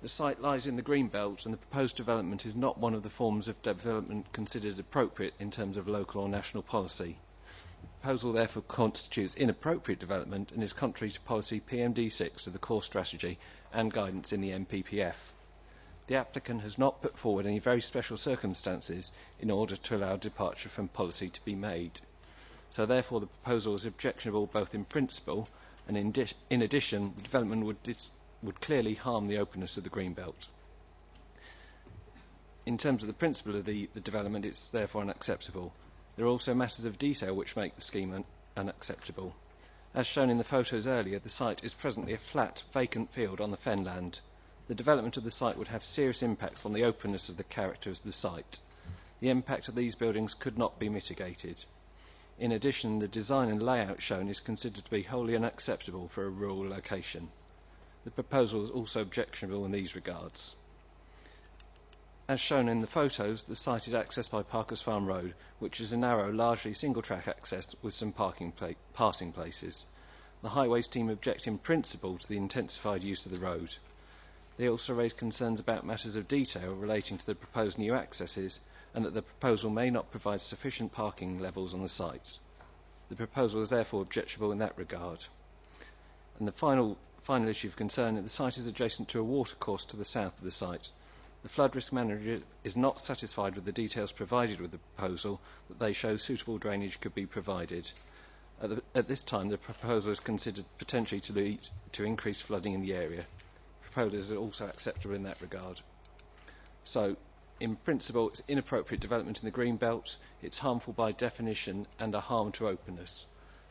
The site lies in the green belt, and the proposed development is not one of the forms of development considered appropriate in terms of local or national policy. The proposal therefore constitutes inappropriate development and is contrary to policy PMD6 of the core strategy and guidance in the MPPF. The applicant has not put forward any very special circumstances in order to allow departure from policy to be made. So therefore the proposal is objectionable both in principle and in addition the development would clearly harm the openness of the green belt. In terms of the principle of the development, it's therefore unacceptable. There are also matters of detail which make the scheme unacceptable. As shown in the photos earlier, the site is presently a flat, vacant field on the fenland. The development of the site would have serious impacts on the openness of the character of the site. The impact of these buildings could not be mitigated. In addition, the design and layout shown is considered to be wholly unacceptable for a rural location. The proposal is also objectionable in these regards. As shown in the photos, the site is accessed by Parkers Farm Road, which is a narrow, largely single-track access with some passing places. The Highways team object in principle to the intensified use of the road. They also raise concerns about matters of detail relating to the proposed new accesses and that the proposal may not provide sufficient parking levels on the site. The proposal is therefore objectionable in that regard. And the final issue of concern is the site is adjacent to a watercourse to the south of the site. The flood risk manager is not satisfied with the details provided with the proposal that they show suitable drainage could be provided. At this time, the proposal is considered potentially to lead to increased flooding in the area. Proposals are also acceptable in that regard. So, in principle, it's inappropriate development in the green belt, it's harmful by definition and a harm to openness.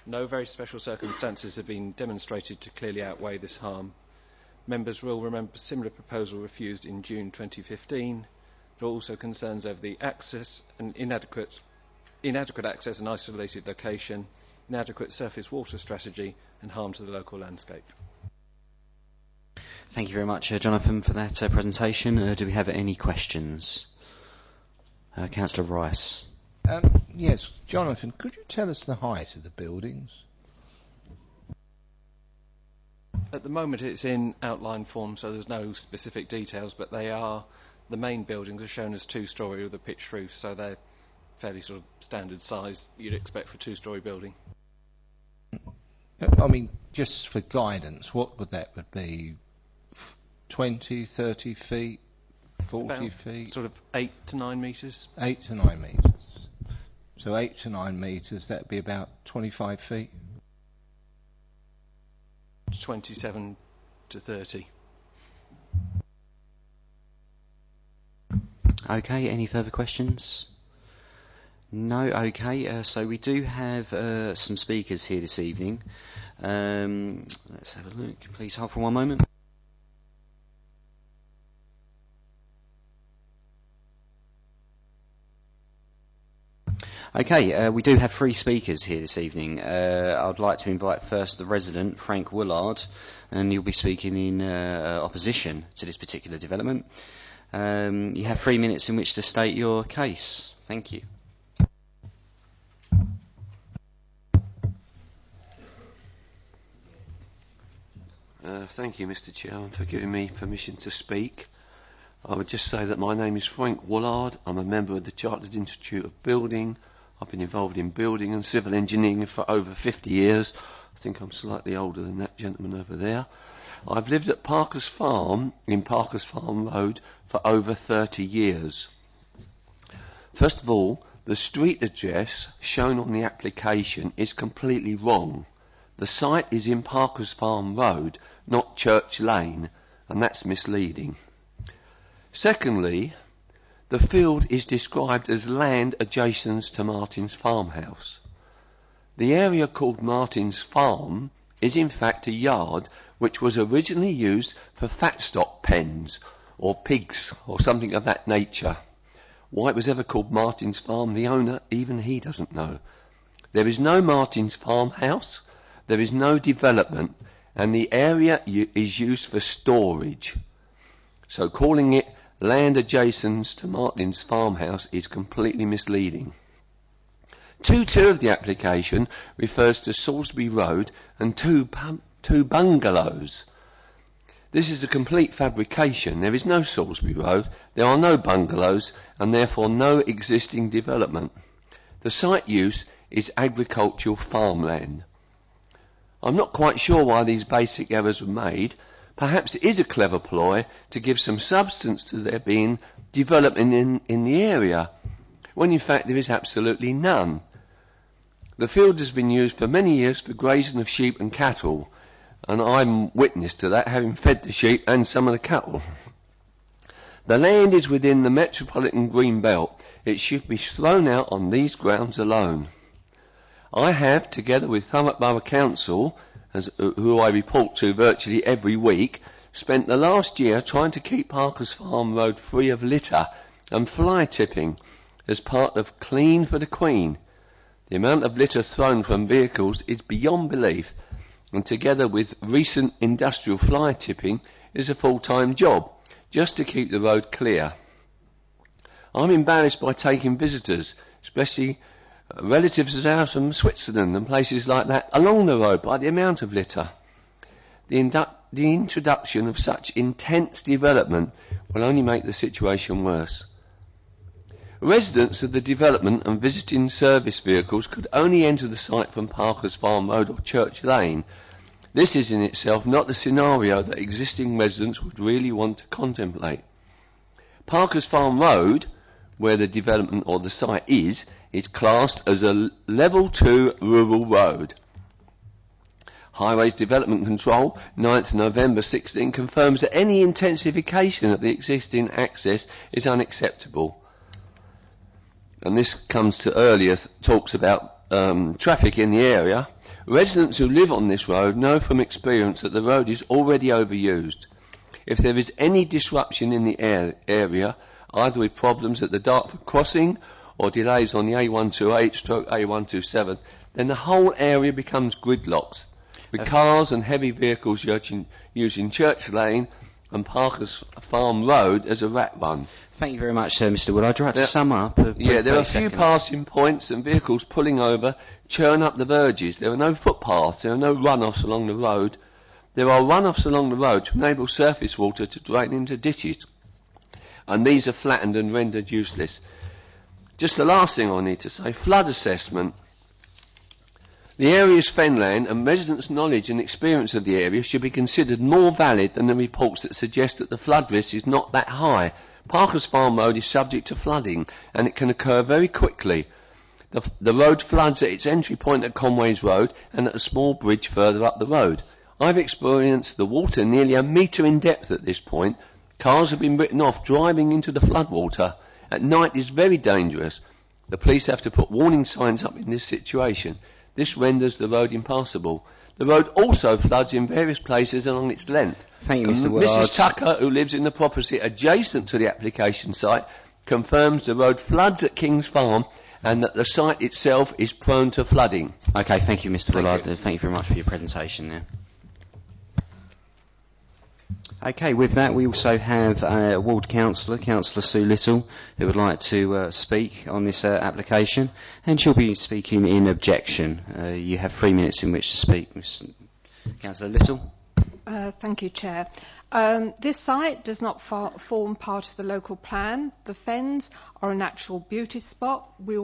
No very special circumstances have been demonstrated to clearly outweigh this harm. Members will remember a similar proposal refused in June 2015. There are also concerns over the access and inadequate access and isolated location, inadequate surface water strategy and harm to the local landscape. Thank you very much, Jonathan, for that presentation. Do we have any questions? Councillor Rice. Yes, Jonathan, could you tell us the height of the buildings? At the moment it's in outline form, so there's no specific details, but the main buildings are shown as two-storey with a pitched roof, so they're fairly sort of standard size you'd expect for a two-storey building. I mean, just for guidance, what would that be? 20, 30 feet, 40 About feet? Sort of 8 to 9 metres. 8 to 9 metres. So 8 to 9 metres, that would be about 25 feet? 27 to 30. Okay, any further questions? No, okay, so we do have some speakers here this evening. Let's have a look. Please hold for one moment. Okay, we do have 3 speakers here this evening. I'd like to invite first the resident, Frank Willard, and you'll be speaking in opposition to this particular development. You have 3 minutes in which to state your case. Thank you. Thank you, Mr. Chairman, for giving me permission to speak. I would just say that my name is Frank Willard. I'm a member of the Chartered Institute of Building. I've been involved in building and civil engineering for over 50 years. I think I'm slightly older than that gentleman over there. I've lived at Parkers Farm, in Parkers Farm Road, for over 30 years. First of all, the street address shown on the application is completely wrong. The site is in Parkers Farm Road, not Church Lane, and that's misleading. Secondly, the field is described as land adjacent to Martin's farmhouse. The area called Martin's Farm is in fact a yard which was originally used for fat stock pens or pigs or something of that nature. Why it was ever called Martin's Farm, the owner, even he doesn't know. There is no Martin's farmhouse, there is no development, and the area is used for storage. So calling it land adjacent to Martin's farmhouse is completely misleading. 2.2 of the application refers to Salisbury Road and two bungalows. This is a complete fabrication. There is no Salisbury Road, there are no bungalows, and therefore no existing development. The site use is agricultural farmland. I'm not quite sure why these basic errors were made. Perhaps it is a clever ploy to give some substance to there being development in the area, when in fact there is absolutely none. The field has been used for many years for grazing of sheep and cattle, and I'm witness to that, having fed the sheep and some of the cattle. The land is within the Metropolitan Green Belt. It should be thrown out on these grounds alone. I have, together with Thurrock Borough Council, who I report to virtually every week, spent the last year trying to keep Parkers Farm Road free of litter and fly tipping as part of Clean for the Queen. The amount of litter thrown from vehicles is beyond belief, and together with recent industrial fly tipping is a full-time job, just to keep the road clear. I'm embarrassed by taking visitors, especially relatives of ours from Switzerland and places like that, along the road by the amount of litter. The introduction of such intense development will only make the situation worse. Residents of the development and visiting service vehicles could only enter the site from Parker's Farm Road or Church Lane. This is in itself not the scenario that existing residents would really want to contemplate. Parker's Farm Road, where the development or the site is classed as a Level 2 rural road. Highways Development Control, 9th November 16, confirms that any intensification of the existing access is unacceptable. And this comes to earlier talks about traffic in the area. Residents who live on this road know from experience that the road is already overused. If there is any disruption in the area, either with problems at the Dartford crossing or delays on the A128/A127, then the whole area becomes gridlocked, with cars and heavy vehicles using Church Lane and Parker's Farm Road as a rat run. Thank you very much, Mr. Wood. I'd like to sum up. There are a few passing points and vehicles pulling over churn up the verges. There are no footpaths, there are no runoffs along the road. There are runoffs along the road to enable surface water to drain into ditches, and these are flattened and rendered useless. Just the last thing I need to say, flood assessment. The area is fenland, and residents' knowledge and experience of the area should be considered more valid than the reports that suggest that the flood risk is not that high. Parker's Farm Road is subject to flooding, and it can occur very quickly. The road floods at its entry point at Conway's Road and at a small bridge further up the road. I've experienced the water nearly a metre in depth at this point. Cars have been written off driving into the floodwater. At night is very dangerous. The police have to put warning signs up in this situation. This renders the road impassable. The road also floods in various places along its length. Thank you, Mr. Willard. Mrs. Tucker, who lives in the property adjacent to the application site, confirms the road floods at King's Farm and that the site itself is prone to flooding. Okay, thank you, Mr. Willard. Thank you very much for your presentation there. Okay, with that we also have Ward Councillor, Councillor Sue Little, who would like to speak on this application, and she'll be speaking in objection. You have 3 minutes in which to speak, Councillor Little. Thank you, Chair. This site does not form part of the local plan. The Fens are a natural beauty spot. We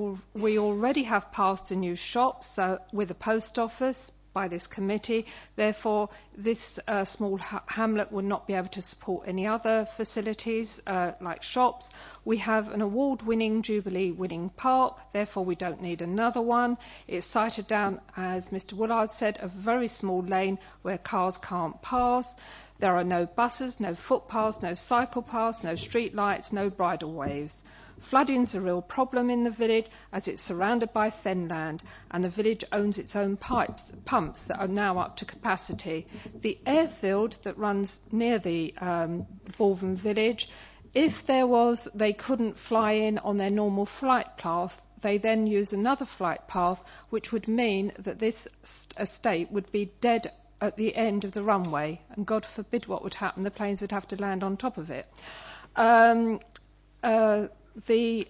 already have passed a new shop with a post office by this committee. Therefore, this small hamlet would not be able to support any other facilities like shops. We have an award-winning Jubilee-winning park. Therefore, we don't need another one. It's sited down, as Mr. Woolard said, a very small lane where cars can't pass. There are no buses, no footpaths, no cycle paths, no street lights, no bridle waves. Flooding's a real problem in the village as it's surrounded by fenland, and the village owns its own pumps that are now up to capacity. The airfield that runs near the Baldwin village, if they couldn't fly in on their normal flight path, they then use another flight path, which would mean that this estate would be dead at the end of the runway, and God forbid what would happen, the planes would have to land on top of it. The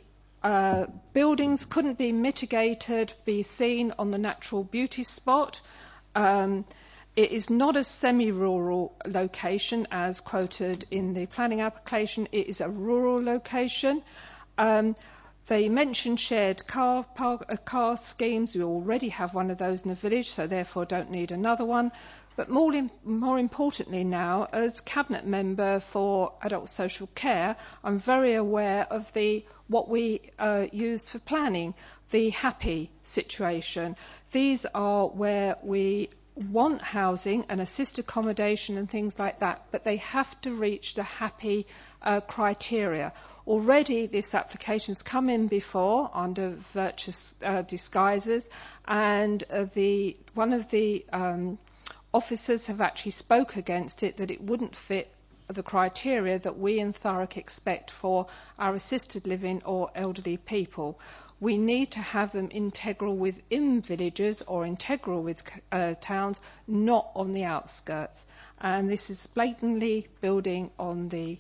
buildings couldn't be mitigated, be seen on the natural beauty spot. It is not a semi-rural location as quoted in the planning application. It is a rural location. They mentioned shared car schemes. We already have one of those in the village, so therefore don't need another one. But more importantly now, as Cabinet Member for Adult Social Care, I'm very aware of what we use for planning, the happy situation. These are where we want housing and assisted accommodation and things like that, but they have to reach the happy criteria. Already this application's come in before under virtuous disguises, and one of the officers have actually spoke against it, that it wouldn't fit the criteria that we in Thurrock expect for our assisted living or elderly people. We need to have them integral within villages or integral with towns, not on the outskirts. And this is blatantly building on the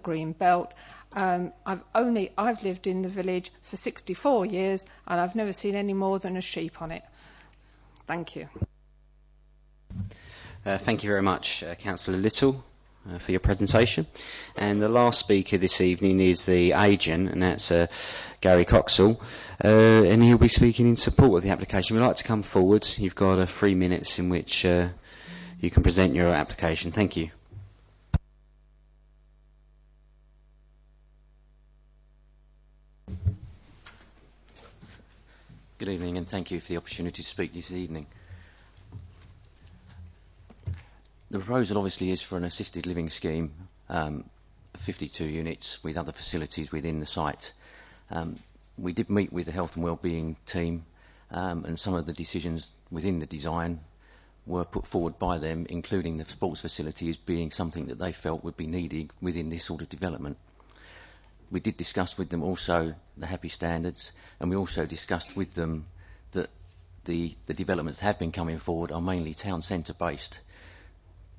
green belt. I've lived in the village for 64 years and I've never seen any more than a sheep on it. Thank you. Thank you very much, Councillor Little, for your presentation. And the last speaker this evening is the agent, and that's Gary Coxall, and he'll be speaking in support of the application. We'd like to come forward. You've got 3 minutes in which you can present your application. Thank you. Good evening, and thank you for the opportunity to speak this evening. The proposal obviously is for an assisted living scheme, 52 units with other facilities within the site. We did meet with the health and wellbeing team, and some of the decisions within the design were put forward by them, including the sports facility as being something that they felt would be needed within this sort of development. We did discuss with them also the happy standards, and we also discussed with them that the developments that have been coming forward are mainly town centre based.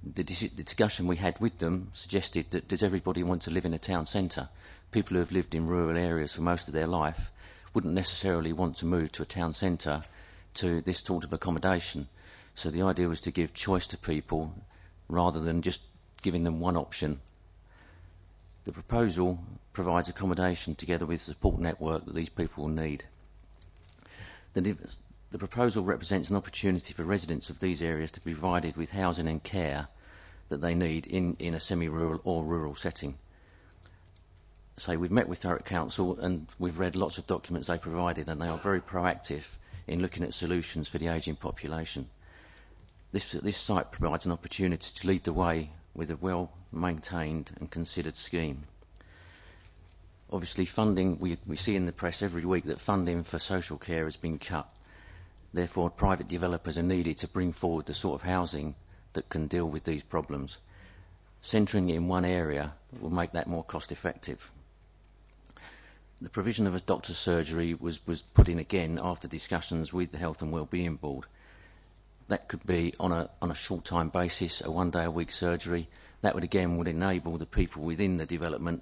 The discussion we had with them suggested that does everybody want to live in a town centre? People who have lived in rural areas for most of their life wouldn't necessarily want to move to a town centre to this sort of accommodation. So the idea was to give choice to people rather than just giving them one option. The proposal provides accommodation together with the support network that these people will need. The proposal represents an opportunity for residents of these areas to be provided with housing and care that they need in a semi-rural or rural setting. So we've met with Thurrock Council and we've read lots of documents they provided, and they are very proactive in looking at solutions for the ageing population. This site provides an opportunity to lead the way with a well-maintained and considered scheme. Obviously funding, we see in the press every week that funding for social care has been cut. Therefore, private developers are needed to bring forward the sort of housing that can deal with these problems. Centring it in one area will make that more cost effective. The provision of a doctor's surgery was put in again after discussions with the Health and Wellbeing Board. That could be on a short time basis, a 1 day a week surgery. That would enable the people within the development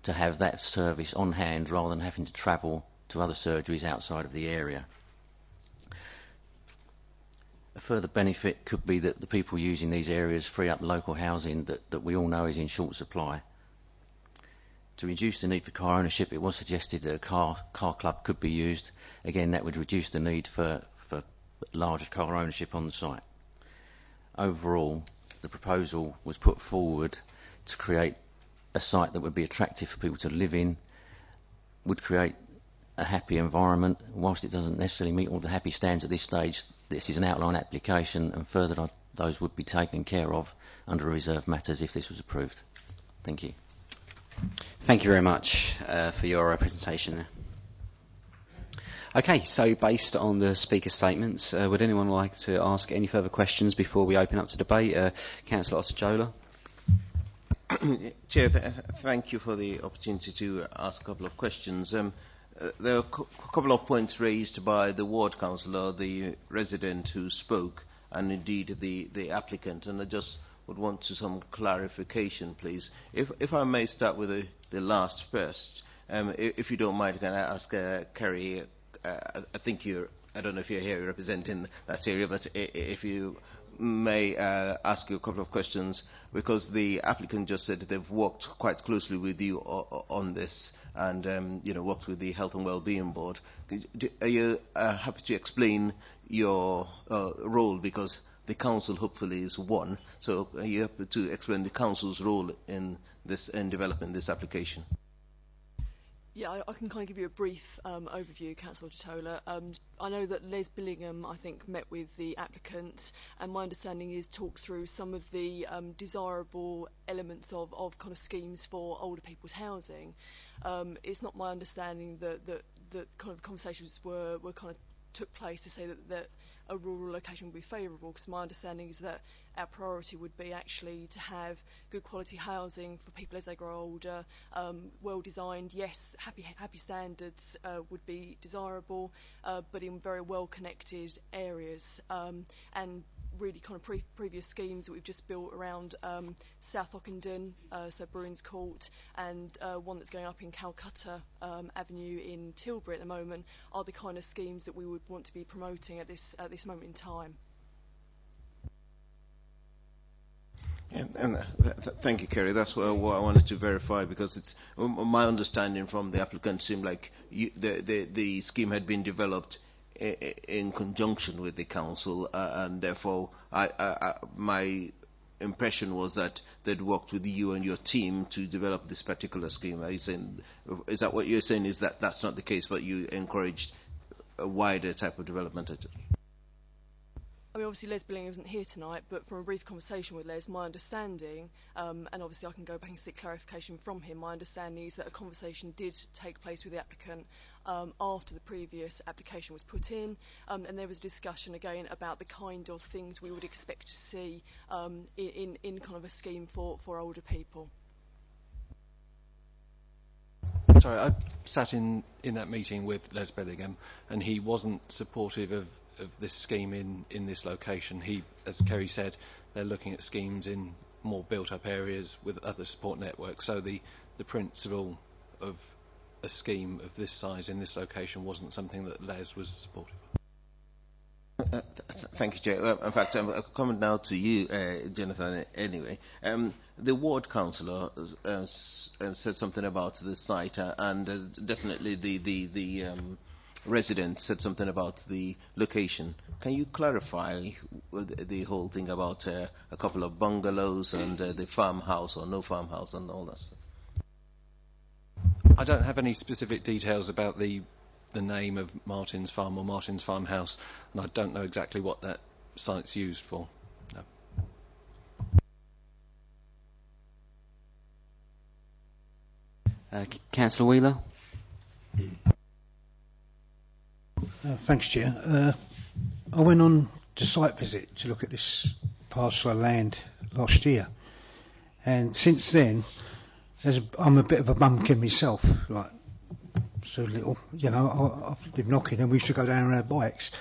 to have that service on hand rather than having to travel to other surgeries outside of the area. A further benefit could be that the people using these areas free up local housing that we all know is in short supply. To reduce the need for car ownership, it was suggested that a car club could be used. Again, that would reduce the need for larger car ownership on the site. Overall, the proposal was put forward to create a site that would be attractive for people to live in, would create a happy environment. Whilst it doesn't necessarily meet all the happy standards at this stage, this is an outline application, and further those would be taken care of under reserved matters if this was approved. Thank you. Thank you very much for your presentation. Okay, so based on the speaker statements, would anyone like to ask any further questions before we open up to debate? Councillor Osajola. Chair, thank you for the opportunity to ask a couple of questions. There are a couple of points raised by the ward councillor, the resident who spoke, and indeed the applicant, and I just would want some clarification, please. If I may start with the last first, if you don't mind, can I ask Kerry, I think I don't know if you're here representing that area, but if you may ask you a couple of questions, because the applicant just said that they've worked quite closely with you on this and worked with the Health and Wellbeing Board. Are you happy to explain your role, because the council hopefully is one, so are you happy to explain the council's role in developing this application? Yeah, I can kind of give you a brief overview, Councillor Osajola. I know that Les Billingham, I think, met with the applicant, and my understanding is talk through some of the desirable elements of kind of schemes for older people's housing. It's not my understanding that kind of conversations were kind of took place to say that a rural location would be favourable, because my understanding is that our priority would be actually to have good quality housing for people as they grow older, well designed, yes, happy standards would be desirable, but in very well connected areas, and really kind of previous schemes that we've just built around South Ockenden, so Bruins Court, and one that's going up in Calcutta Avenue in Tilbury at the moment, are the kind of schemes that we would want to be promoting at this moment in time. Thank you, Kerry. That's what I wanted to verify, because it's my understanding from the applicant seemed like the scheme had been developed in conjunction with the council, and therefore my impression was that they'd worked with you and your team to develop this particular scheme. Is that what you're saying? Is that that's not the case, but you encouraged a wider type of development? I mean, obviously Les Billingham isn't here tonight, but from a brief conversation with Les, my understanding, and obviously I can go back and seek clarification from him, my understanding is that a conversation did take place with the applicant after the previous application was put in, and there was a discussion again about the kind of things we would expect to see in kind of a scheme for older people. Sorry, I sat in that meeting with Les Bellingham, and he wasn't supportive of this scheme in this location. He, as Kerry said, they're looking at schemes in more built-up areas with other support networks. So the principle of a scheme of this size in this location wasn't something that Les was supportive of. Thank you, Chair. In fact, I'm coming now to you, Jonathan, anyway. The ward councillor said something about the site, and definitely the residents said something about the location. Can you clarify the whole thing about a couple of bungalows and the farmhouse or no farmhouse and all that stuff? I don't have any specific details about the name of Martin's Farm or Martin's Farmhouse, and I don't know exactly what that site's used for. No. Councillor Wheeler. Thanks, Chair. I went on the site visit to look at this parcel of land last year, and since then, I'm a bit of a bumpkin myself, like so little, I've been knocking and we used to go down on our bikes.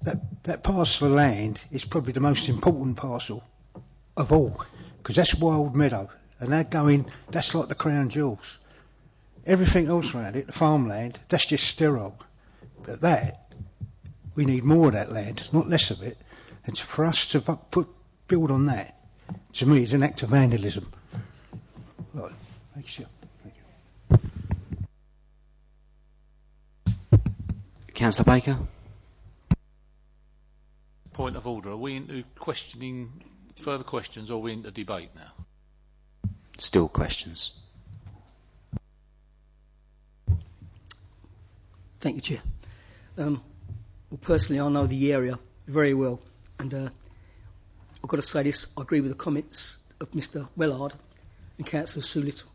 That parcel of land is probably the most important parcel of all, because that's wild meadow, and that's like the crown jewels. Everything else around it, the farmland, that's just sterile. But we need more of that land, not less of it. And for us to build on that, to me, is an act of vandalism. Right. Thank you. Councillor Baker. Point of order. Are we into further questions, or are we into debate now? Still questions. Thank you, Chair. Well, personally, I know the area very well, and I've got to say this, I agree with the comments of Mr. Wellard and Councillor Soolittle.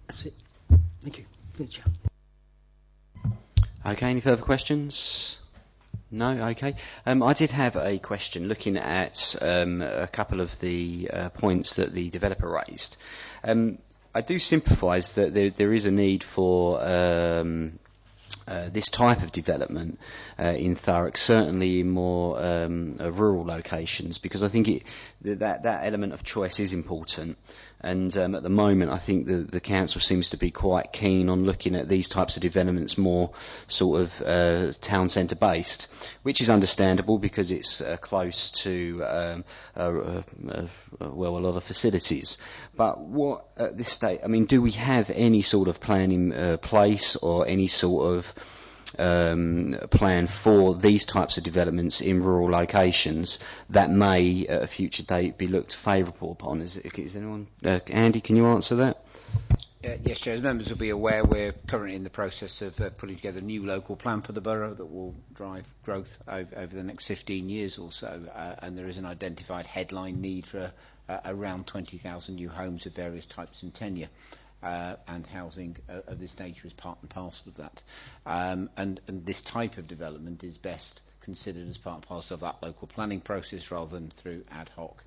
That's it. Thank you. Thank you, Chair. Okay, any further questions? No? Okay. I did have a question looking at a couple of the points that the developer raised. I do sympathise that there is a need for this type of development in Thurrock, certainly in more rural locations, because I think that element of choice is important. And at the moment, I think the council seems to be quite keen on looking at these types of developments more sort of town centre based, which is understandable because it's close to a lot of facilities. But what at this stage, I mean, do we have any sort of plan in place or any sort of plan for these types of developments in rural locations that may at a future date be looked favourable upon? Is anyone, Andy, can you answer that? Yes, Chair. As members will be aware, we're currently in the process of putting together a new local plan for the borough that will drive growth over the next 15 years or so, and there is an identified headline need for around 20,000 new homes of various types and tenure. and housing of this nature is part and parcel of that. And this type of development is best considered as part and parcel of that local planning process rather than through ad hoc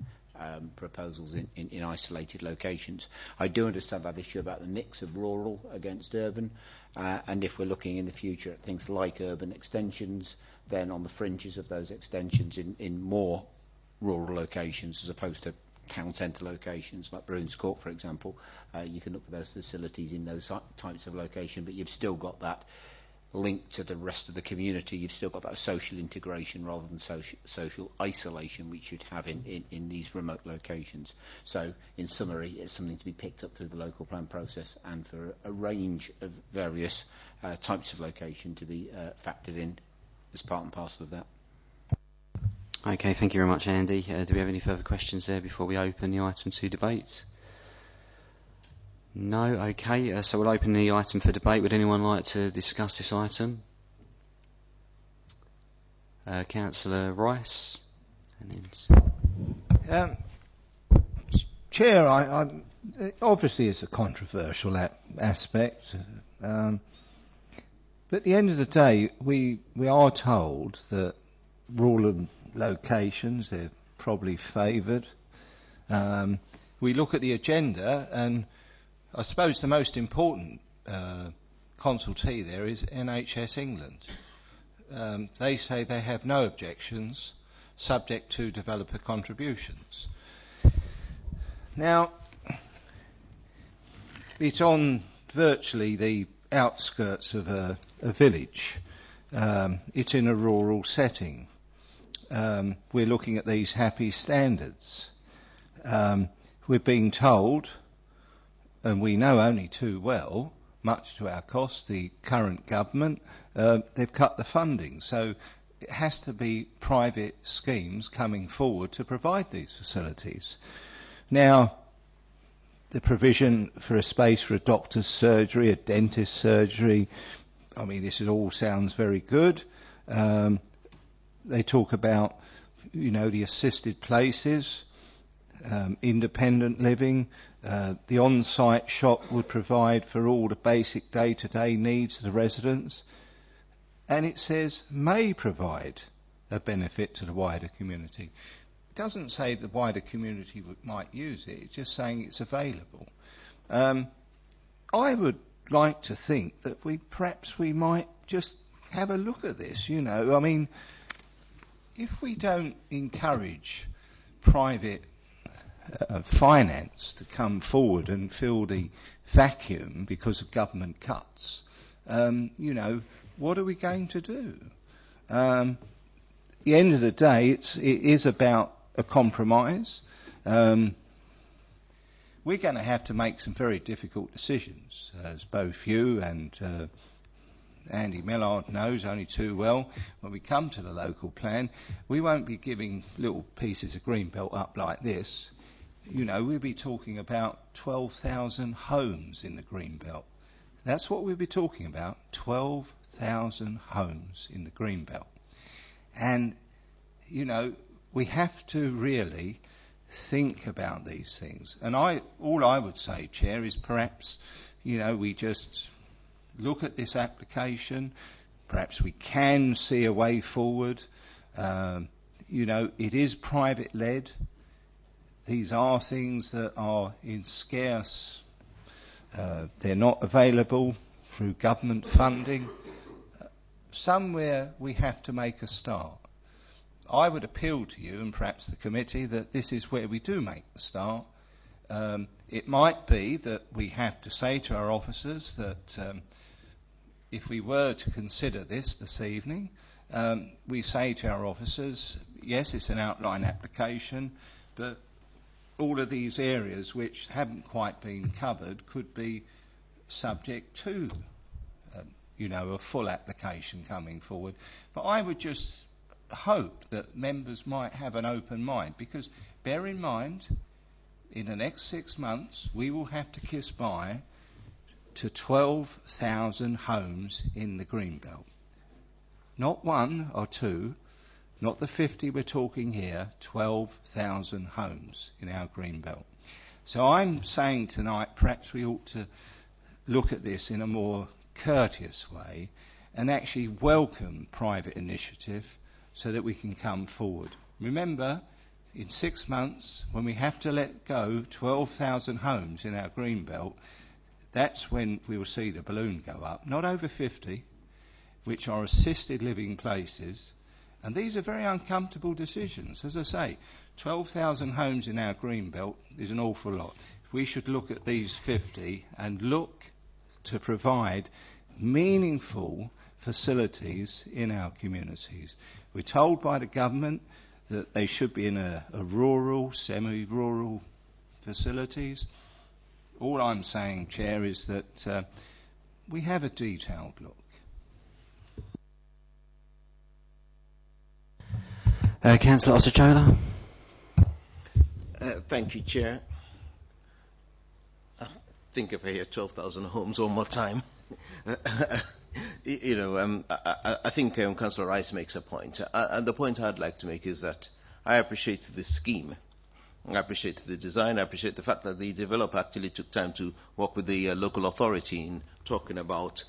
proposals in isolated locations. I do understand that issue about the mix of rural against urban, and if we're looking in the future at things like urban extensions, then on the fringes of those extensions in more rural locations as opposed to town centre locations like Bruins Court, for example, you can look for those facilities in those types of location, but you've still got that link to the rest of the community. You've still got that social integration rather than social isolation which you'd have in these remote locations. So in summary, it's something to be picked up through the local plan process and for a range of various types of location to be factored in as part and parcel of that. Okay, thank you very much, Andy. Do we have any further questions there before we open the item to debate? No? Okay, so we'll open the item for debate. Would anyone like to discuss this item? Councillor Rice? Chair, obviously it's a controversial aspect, but at the end of the day, we are told that rural locations, they're probably favoured. We look at the agenda, and I suppose the most important consultee there is NHS England. They say they have no objections, subject to developer contributions. Now, it's on virtually the outskirts of a village. It's in a rural setting. We're looking at these happy standards. We're being told, and we know only too well, much to our cost, the current government, they've cut the funding. So it has to be private schemes coming forward to provide these facilities. Now, the provision for a space for a doctor's surgery, a dentist's surgery, I mean, this all sounds very good. They talk about, the assisted places, independent living. The on-site shop would provide for all the basic day-to-day needs of the residents. And it says may provide a benefit to the wider community. It doesn't say the wider community might use it. It's just saying it's available. I would like to think that we might just have a look at this. I mean, if we don't encourage private finance to come forward and fill the vacuum because of government cuts, what are we going to do? At the end of the day, it is about a compromise. We're going to have to make some very difficult decisions, as both you and Andy Millard knows only too well. When we come to the local plan, we won't be giving little pieces of greenbelt up like this. We'll be talking about 12,000 homes in the greenbelt. That's what we'll be talking about, 12,000 homes in the greenbelt. And, we have to really think about these things. And all I would say, Chair, is perhaps, we just look at this application. Perhaps we can see a way forward. It is private-led. These are things that are in scarce. They're not available through government funding. Somewhere we have to make a start. I would appeal to you and perhaps the committee that this is where we do make the start. It might be that we have to say to our officers that if we were to consider this evening, we say to our officers, yes, it's an outline application, but all of these areas which haven't quite been covered could be subject to, a full application coming forward. But I would just hope that members might have an open mind, because bear in mind, in the next 6 months, we will have to kiss bye to 12,000 homes in the Greenbelt. Not one or two, not the 50 we're talking here, 12,000 homes in our Greenbelt. So I'm saying tonight perhaps we ought to look at this in a more courteous way and actually welcome private initiative so that we can come forward. Remember, in 6 months, when we have to let go 12,000 homes in our green belt, that's when we will see the balloon go up, not over 50, which are assisted living places. And these are very uncomfortable decisions. As I say, 12,000 homes in our green belt is an awful lot. We should look at these 50 and look to provide meaningful facilities in our communities. We're told by the government that they should be in a rural, semi-rural facilities. All I'm saying, Chair, is that we have a detailed look. Councillor Osachola. Thank you, Chair. I think if I hear 12,000 homes one more time, I think Councillor Rice makes a point. And the point I'd like to make is that I appreciate the scheme. I appreciate the design. I appreciate the fact that the developer actually took time to work with the local authority in talking about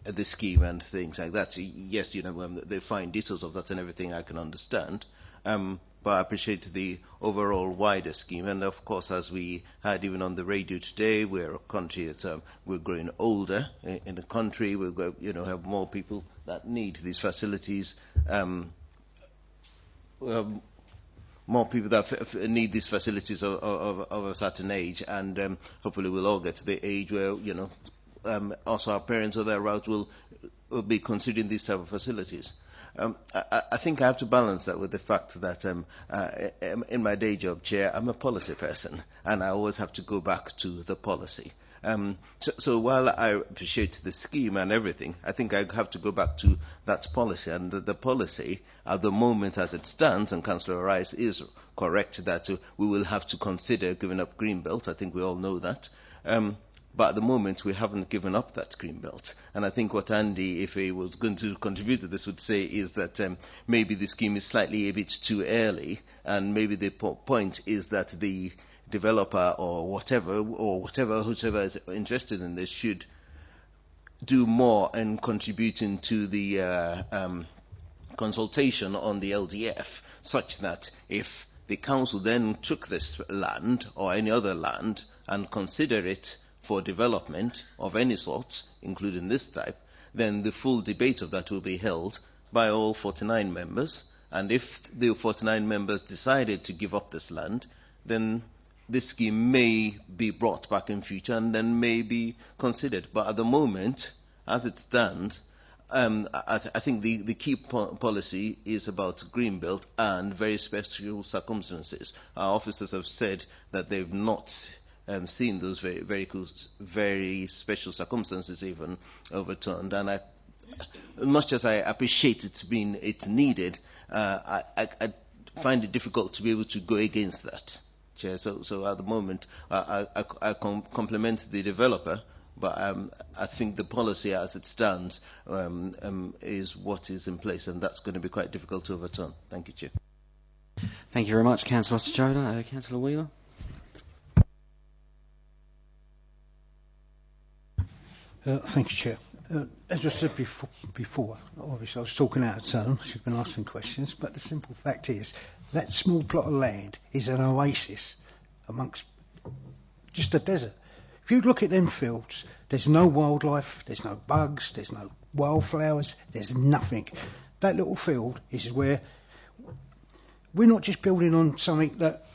the scheme and things like that. Yes, the fine details of that and everything I can understand. But I appreciate the overall wider scheme. And of course, as we heard even on the radio today, we're a country that we're growing older in the country. We've got, have more people that need these facilities. More people that need these facilities of a certain age, and hopefully we'll all get to the age where also our parents or thereabouts will be considering these type of facilities. I think I have to balance that with the fact that in my day job, Chair, I'm a policy person, and I always have to go back to the policy. So while I appreciate the scheme and everything, I think I have to go back to that policy. And the policy, at the moment as it stands, and Councillor Rice is correct that we will have to consider giving up Greenbelt. I think we all know that. But at the moment, we haven't given up that Greenbelt. And I think what Andy, if he was going to contribute to this, would say is that maybe the scheme is slightly a bit too early, and maybe the point is that the developer or whoever is interested in this should do more in contributing to the consultation on the LDF, such that if the council then took this land or any other land and consider it for development of any sort, including this type, then the full debate of that will be held by all 49 members. And if the 49 members decided to give up this land, then this scheme may be brought back in future and then may be considered. But at the moment, as it stands, I think the key policy is about Greenbelt and very special circumstances. Our officers have said that they've not seen those very special circumstances even overturned. And as much as I appreciate it's needed, I find it difficult to be able to go against that, Chair. So at the moment, I compliment the developer, but I think the policy as it stands is what is in place, and that's going to be quite difficult to overturn. Thank you, Chair. Thank you very much, Councillor Osachola. Councillor Wheeler. Thank you, Chair. As I said before, obviously I was talking out of turn, she's been asking questions, but the simple fact is that small plot of land is an oasis amongst just a desert. If you look at them fields, there's no wildlife, there's no bugs, there's no wildflowers, there's nothing. That little field is where we're not just building on something that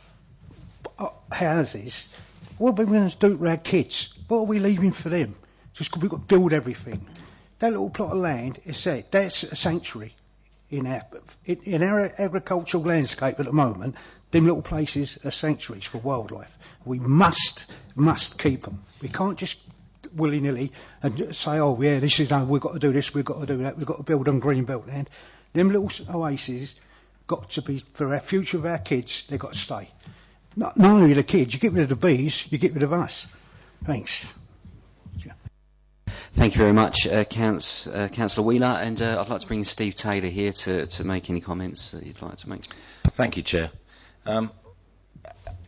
houses. What are we going to do to our kids? What are we leaving for them? Just we've got to build everything. That little plot of land is said that's a sanctuary in our agricultural landscape at the moment. Them little places are sanctuaries for wildlife. We must keep them. We can't just willy-nilly and say, oh yeah, this is we've got to do this, we've got to do that, we've got to build on green belt land. Them little oases got to be for our future of our kids. They've got to stay. Not only the kids, you get rid of the bees, you get rid of us. Thanks. Thank you very much, Councillor Wheeler, and I'd like to bring Steve Taylor here to make any comments that you'd like to make. Thank you, Chair.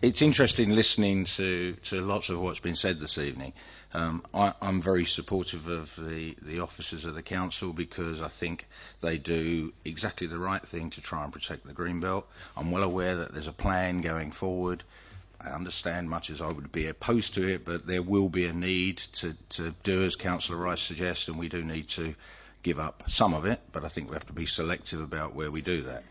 It's interesting listening to lots of what's been said this evening. I'm very supportive of the officers of the council because I think they do exactly the right thing to try and protect the Greenbelt. I'm well aware that there's a plan going forward. I understand, much as I would be opposed to it, but there will be a need to do as Councillor Rice suggests, and we do need to give up some of it, but I think we have to be selective about where we do that.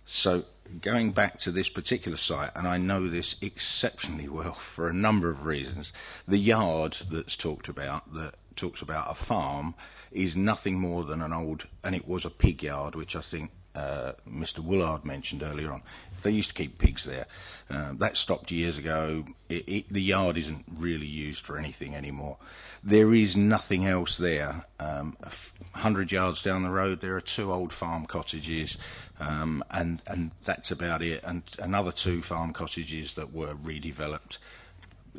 So going back to this particular site, and I know this exceptionally well for a number of reasons, the yard that's talked about, that talks about a farm, is nothing more than an old, and it was a pig yard, which I think Mr. Woolard mentioned earlier on. They used to keep pigs there. That stopped years ago. The yard isn't really used for anything anymore. There is nothing else there. 100 yards down the road, there are 2 old farm cottages, and that's about it. And another 2 farm cottages that were redeveloped,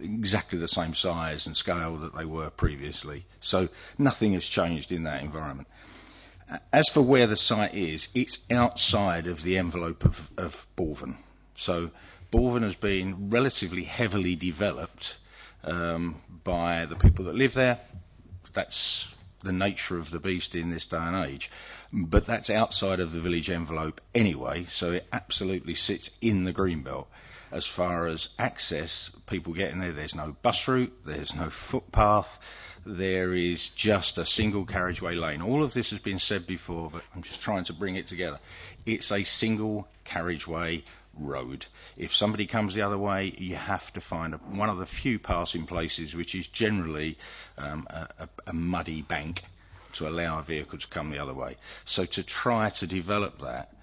exactly the same size and scale that they were previously. So nothing has changed in that environment. As for where the site is, it's outside of the envelope of Bourbon. So Bourbon has been relatively heavily developed by the people that live there. That's the nature of the beast in this day and age. But that's outside of the village envelope anyway, so it absolutely sits in the Greenbelt. As far as access, people getting there, there's no bus route, there's no footpath. There is just a single carriageway lane. All of this has been said before, but I'm just trying to bring it together. It's a single carriageway road. If somebody comes the other way, you have to find one of the few passing places, which is generally a muddy bank, to allow a vehicle to come the other way. So to try to develop that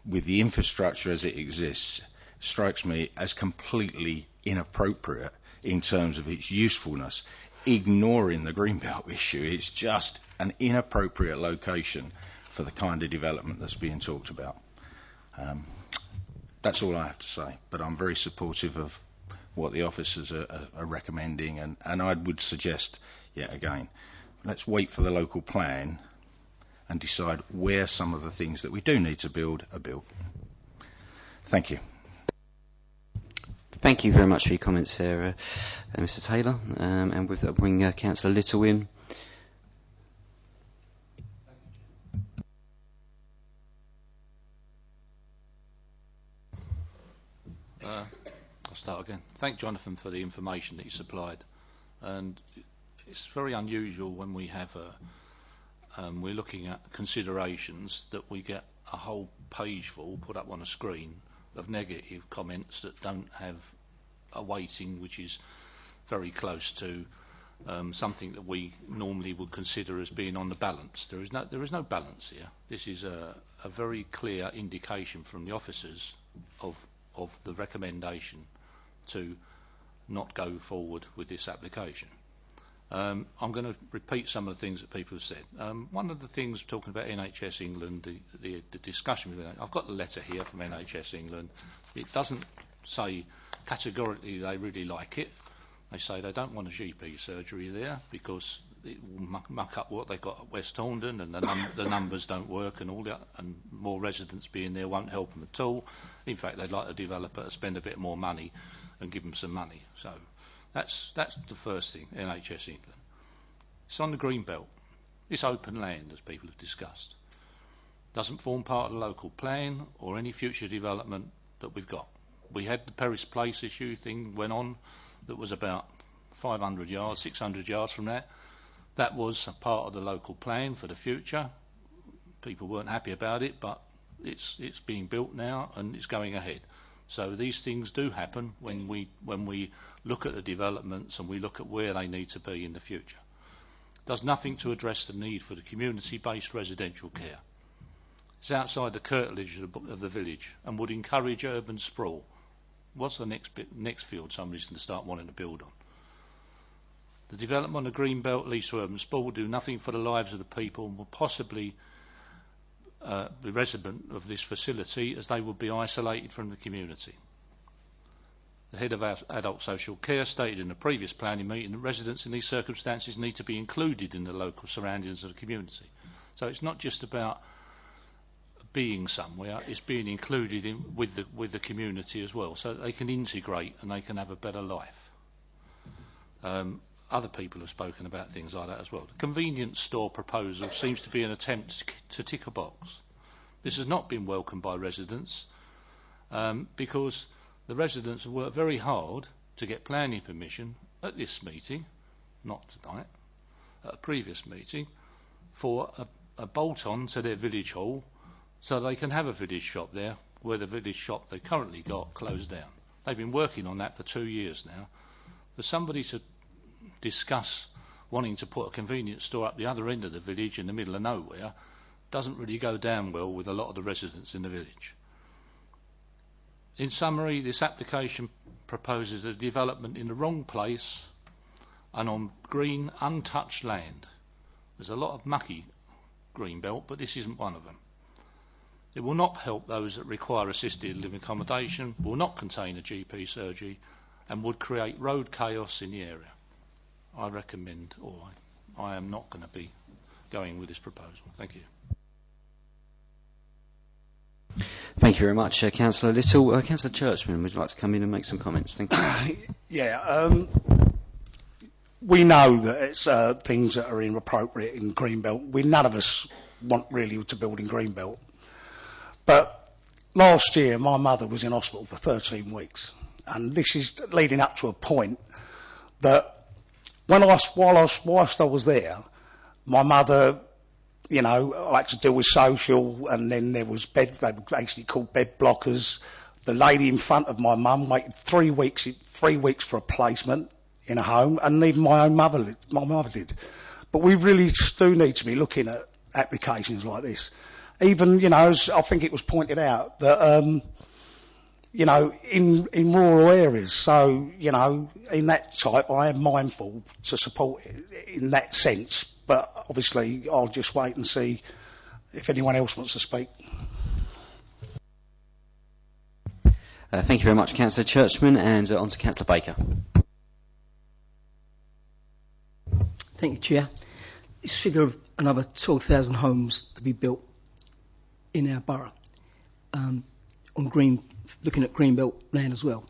with the infrastructure as it exists strikes me as completely inappropriate in terms of its usefulness. Ignoring the Greenbelt issue, it's just an inappropriate location for the kind of development that's being talked about. That's all I have to say, but I'm very supportive of what the officers are recommending, and I would suggest, yet again, let's wait for the local plan and decide where some of the things that we do need to build are built. Thank you. Thank you very much for your comments there, Mr. Taylor. And with that, I'll bring Councillor Little in. I'll start again. Thank Jonathan for the information that he supplied. And it's very unusual when we have we're looking at considerations that we get a whole page full put up on a screen of negative comments that don't have a weighting which is very close to something that we normally would consider as being on the balance. There is no balance here. This is a very clear indication from the officers of the recommendation to not go forward with this application. I'm going to repeat some of the things that people have said. One of the things, talking about NHS England, the discussion with I've got the letter here from NHS England. It doesn't say categorically they really like it. They say they don't want a GP surgery there because it will muck up what they've got at West Horndon, and the numbers don't work, and all that, and more residents being there won't help them at all. In fact, they'd like the developer to spend a bit more money and give them some money. So that's the first thing, NHS England. It's on the Greenbelt. It's open land, as people have discussed. Doesn't form part of the local plan or any future development that we've got. We had the Perris Place issue thing went on that was about 500 yards, 600 yards from that. That was a part of the local plan for the future. People weren't happy about it, but it's being built now and it's going ahead. So these things do happen when we look at the developments and we look at where they need to be in the future. Does nothing to address the need for the community-based residential care. It's outside the curtilage of the village and would encourage urban sprawl. What's the next field somebody's going to start wanting to build on? The development of Greenbelt leads to urban sprawl will do nothing for the lives of the people and will possibly be resident of this facility, as they would be isolated from the community. The head of adult social care stated in the previous planning meeting that residents in these circumstances need to be included in the local surroundings of the community. So it's not just about being somewhere, it's being included in with the community as well, so that they can integrate and they can have a better life. Other people have spoken about things like that as well. The convenience store proposal seems to be an attempt to tick a box. This has not been welcomed by residents because the residents have worked very hard to get planning permission at this meeting, not tonight, at a previous meeting, for a bolt-on to their village hall so they can have a village shop there where the village shop they currently got closed down. They've been working on that for 2 years now. For somebody to discuss wanting to put a convenience store up the other end of the village in the middle of nowhere doesn't really go down well with a lot of the residents in the village. In summary, this application proposes a development in the wrong place and on green, untouched land. There's a lot of mucky green belt, but this isn't one of them. It will not help those that require assisted living accommodation, will not contain a GP surgery, and would create road chaos in the area. I recommend, or I am not going to be going with this proposal. Thank you. Thank you very much, Councillor Little. Councillor Churchman, would you like to come in and make some comments? Thank you. Yeah, we know that it's things that are inappropriate in Greenbelt. None of us want really to build in Greenbelt. But last year, my mother was in hospital for 13 weeks. And this is leading up to a point that whilst I was there, my mother, you know, I had to deal with social, and then there was they were actually called bed blockers. The lady in front of my mum waited 3 weeks for a placement in a home, and even my mother did. But we really do need to be looking at applications like this. Even, you know, as I think it was pointed out, that, you know, in rural areas, so, you know, in that type, I am mindful to support it in that sense, but obviously I'll just wait and see if anyone else wants to speak. Thank you very much, Councillor Churchman, and on to Councillor Baker. Thank you, Chair. This figure of another 12,000 homes to be built in our borough, looking at Greenbelt land as well.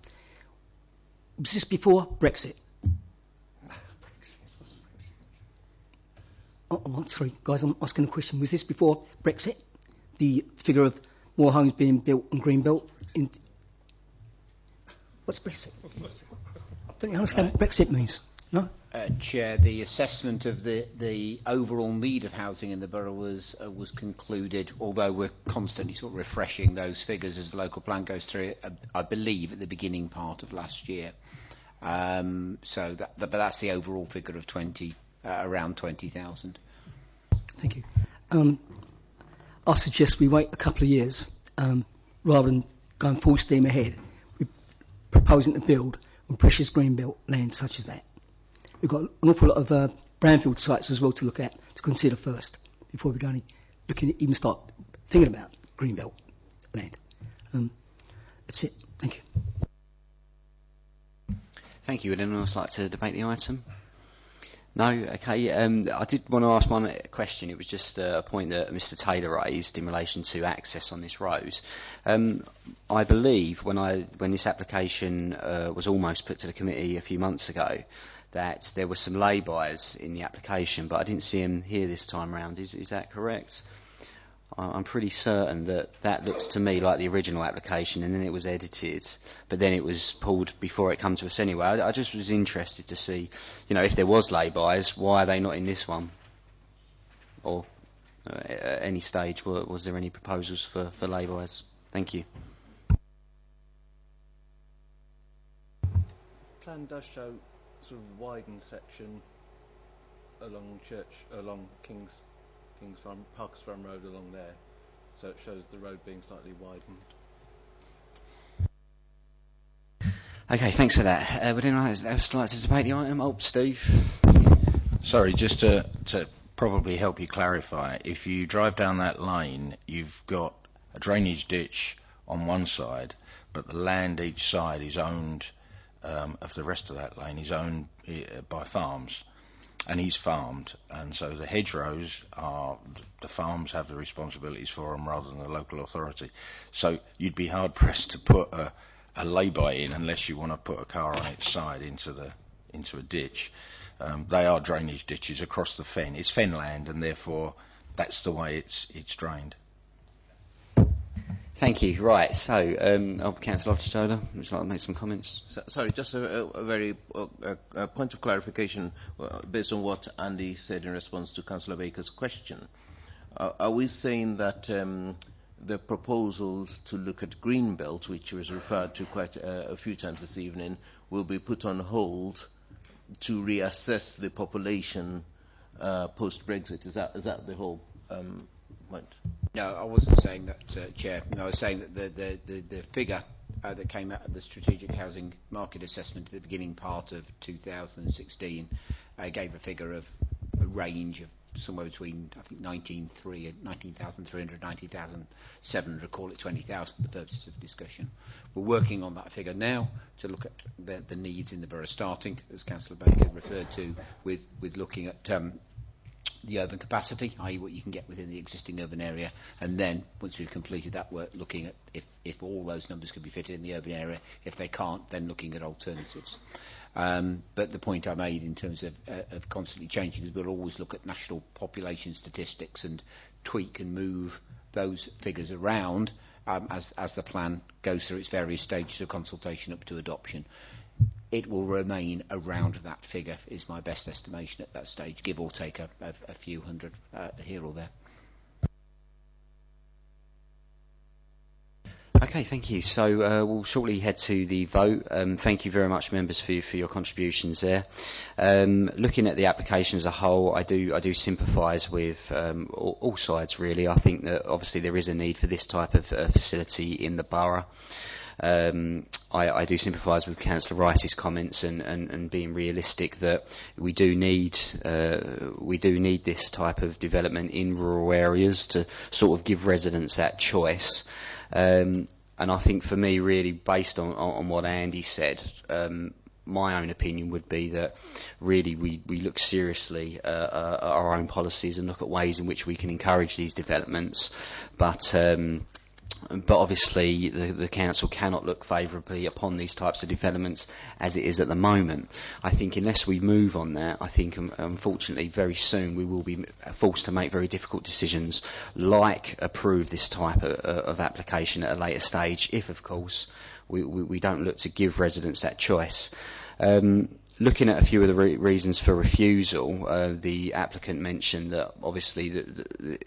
Was this before Brexit? I'm sorry, guys, I'm asking a question. Was this before Brexit? The figure of more homes being built on Greenbelt? What's Brexit? I don't understand what Brexit means. No? Chair, the assessment of the overall need of housing in the borough was concluded, although we're constantly sort of refreshing those figures as the local plan goes through it, I believe at the beginning part of last year. But that's the overall figure of around 20,000. Thank you. I suggest we wait a couple of years rather than going full steam ahead. We're proposing to build on precious greenbelt land such as that. We've got an awful lot of brownfield sites as well to look at, to consider first, before we go even start thinking about greenbelt land. That's it. Thank you. Thank you. Would anyone else like to debate the item? No? Okay. I did want to ask one question. It was just a point that Mr Taylor raised in relation to access on this road. I believe when this application was almost put to the committee a few months ago, that there were some lay-bys in the application, but I didn't see him here this time round. Is that correct? I'm pretty certain that looks to me like the original application, and then it was edited, but then it was pulled before it came to us anyway. I just was interested to see, you know, if there was lay-bys, why are they not in this one? Or at any stage, was there any proposals for lay-bys? Thank you. Plan does show sort of widened section along King's Farm, Parkers Farm Road along there, so it shows the road being slightly widened. Okay, thanks for that. Would anyone else like to debate the item? Oh, Steve. Sorry, just to probably help you clarify, if you drive down that lane, you've got a drainage ditch on one side, but the land each side is owned, of the rest of that lane is owned by farms. and he's farmed, and so the hedgerows are, the farms have the responsibilities for them rather than the local authority. So you'd be hard pressed to put a lay-by in unless you want to put a car on its side into a ditch. They are drainage ditches across the fen. It's fenland, and therefore that's the way it's drained. Thank you. Right, so Councillor Loftus-Taylor, would you like to make some comments? Sorry, just a very point of clarification based on what Andy said in response to Councillor Baker's question. Are we saying that the proposal to look at Greenbelt, which was referred to quite a few times this evening, will be put on hold to reassess the population post-Brexit? Is that the whole point? No, I wasn't saying that, Chair. No, I was saying that the figure that came out of the strategic housing market assessment at the beginning part of 2016 gave a figure of a range of somewhere between, I think, 19,300, 19,700, call it 20,000 for the purposes of discussion. We're working on that figure now to look at the needs in the borough, starting, as Councillor Baker referred to, with looking at the urban capacity, i.e. what you can get within the existing urban area, and then, once we've completed that work, looking at if all those numbers could be fitted in the urban area. If they can't, then looking at alternatives. But the point I made in terms of constantly changing is we'll always look at national population statistics and tweak and move those figures around as the plan goes through its various stages of consultation up to adoption. It will remain around that figure, is my best estimation at that stage, give or take a few hundred here or there. Okay, thank you. So we'll shortly head to the vote. Thank you very much, members, for your contributions there. Looking at the application as a whole, I do sympathise with all sides, really. I think that obviously there is a need for this type of facility in the borough. I do sympathise with Councillor Rice's comments and being realistic that we do need this type of development in rural areas to sort of give residents that choice. And I think for me, really, based on what Andy said, my own opinion would be that really we look seriously at our own policies and look at ways in which we can encourage these developments. But obviously the council cannot look favourably upon these types of developments as it is at the moment. I think unless we move on that, I think unfortunately very soon we will be forced to make very difficult decisions, like approve this type of application at a later stage, if of course we don't look to give residents that choice. Looking at a few of the reasons for refusal, the applicant mentioned that obviously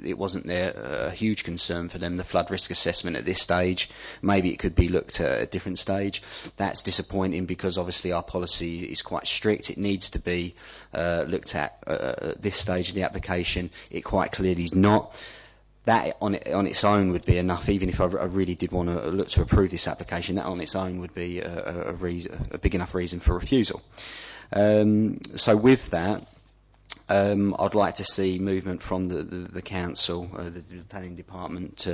it wasn't a huge concern for them, the flood risk assessment at this stage. Maybe it could be looked at a different stage. That's disappointing because obviously our policy is quite strict. It needs to be looked at this stage of the application. It quite clearly is not. That on its own would be enough, even if I really did want to look to approve this application. That on its own would be a big enough reason for refusal. So with that, I'd like to see movement from the council, the planning department,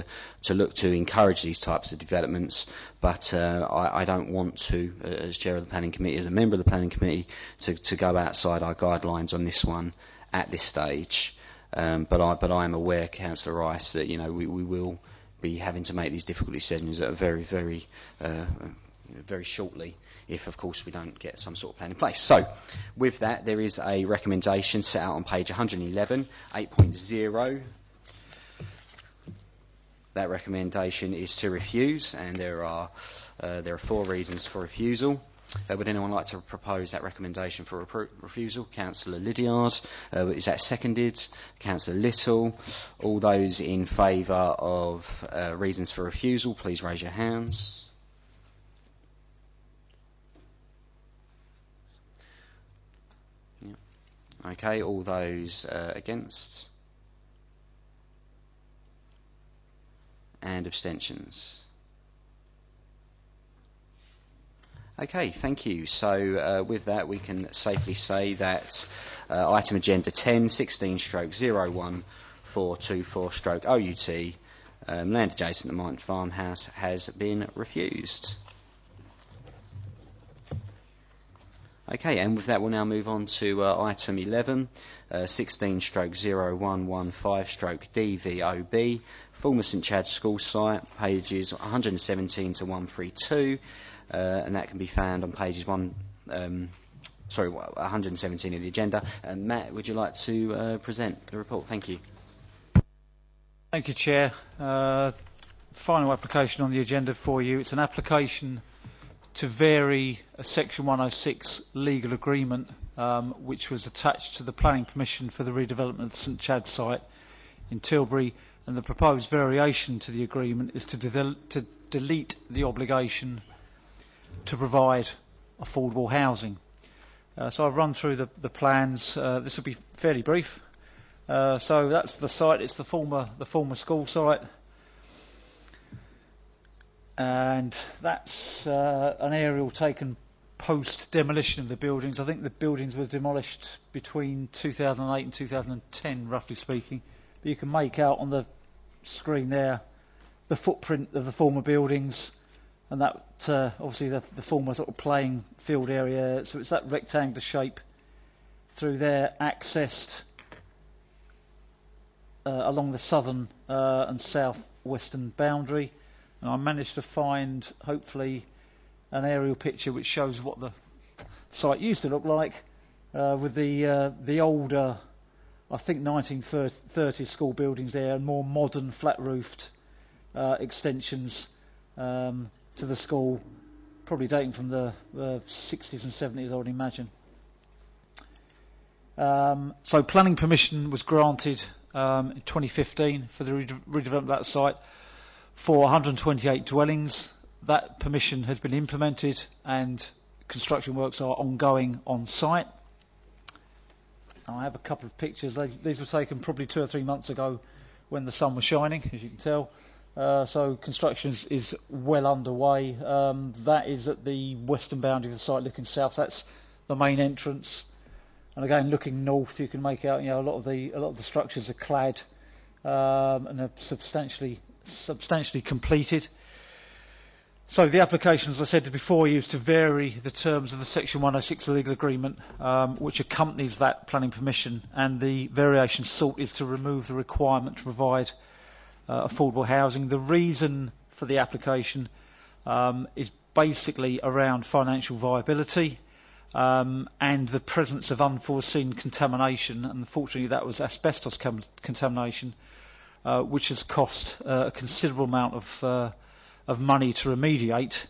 to look to encourage these types of developments. But I don't want to, as chair of the planning committee, as a member of the planning committee, to go outside our guidelines on this one at this stage. But I am aware, Councillor Rice, that we will be having to make these difficult decisions at a very shortly, if of course we don't get some sort of plan in place. So, with that, there is a recommendation set out on page 111, 8.0. That recommendation is to refuse, and there are 4 reasons for refusal. Would anyone like to propose that recommendation for refusal? Councillor Lydiard. Is that seconded? Councillor Little. All those in favour of reasons for refusal, please raise your hands. Yep. Okay, all those against? And abstentions? Okay, thank you. So with that, we can safely say that item agenda 10, 16/01424/OUT, land adjacent to Martin Farmhouse, has been refused. Okay, and with that we'll now move on to item 11, 16/0115/DVOB, former St Chad's School site, pages 117 to 132, and that can be found on pages 117 of the agenda. Matt, would you like to present the report? Thank you. Thank you, Chair. Final application on the agenda for you. It's an application to vary a Section 106 legal agreement which was attached to the planning permission for the redevelopment of the St Chad site in Tilbury, and the proposed variation to the agreement is to delete the obligation to provide affordable housing. So I've run through the plans. This will be fairly brief. So that's the site. It's the former school site. And that's an aerial taken post-demolition of the buildings. I think the buildings were demolished between 2008 and 2010, roughly speaking. But you can make out on the screen there the footprint of the former buildings, and that obviously the former sort of playing field area. So it's that rectangular shape through there, accessed along the southern and south-western boundary. And I managed to find, hopefully, an aerial picture which shows what the site used to look like, with the older, I think 1930s school buildings there, and more modern flat-roofed extensions to the school, probably dating from the 60s and 70s, I would imagine. So planning permission was granted in 2015 for the redevelopment of that site for 128 dwellings. That permission has been implemented and construction works are ongoing on site. I have a couple of pictures. These were taken probably 2 or 3 months ago when the sun was shining, as you can tell. So construction is well underway. That is at the western boundary of the site looking south. That's the main entrance. And again, looking north, you can make out, a lot of the structures are clad and are substantially completed. So the application, as I said before, is to vary the terms of the Section 106 legal agreement which accompanies that planning permission, and the variation sought is to remove the requirement to provide affordable housing. The reason for the application is basically around financial viability and the presence of unforeseen contamination, and unfortunately that was asbestos contamination, which has cost a considerable amount of money to remediate,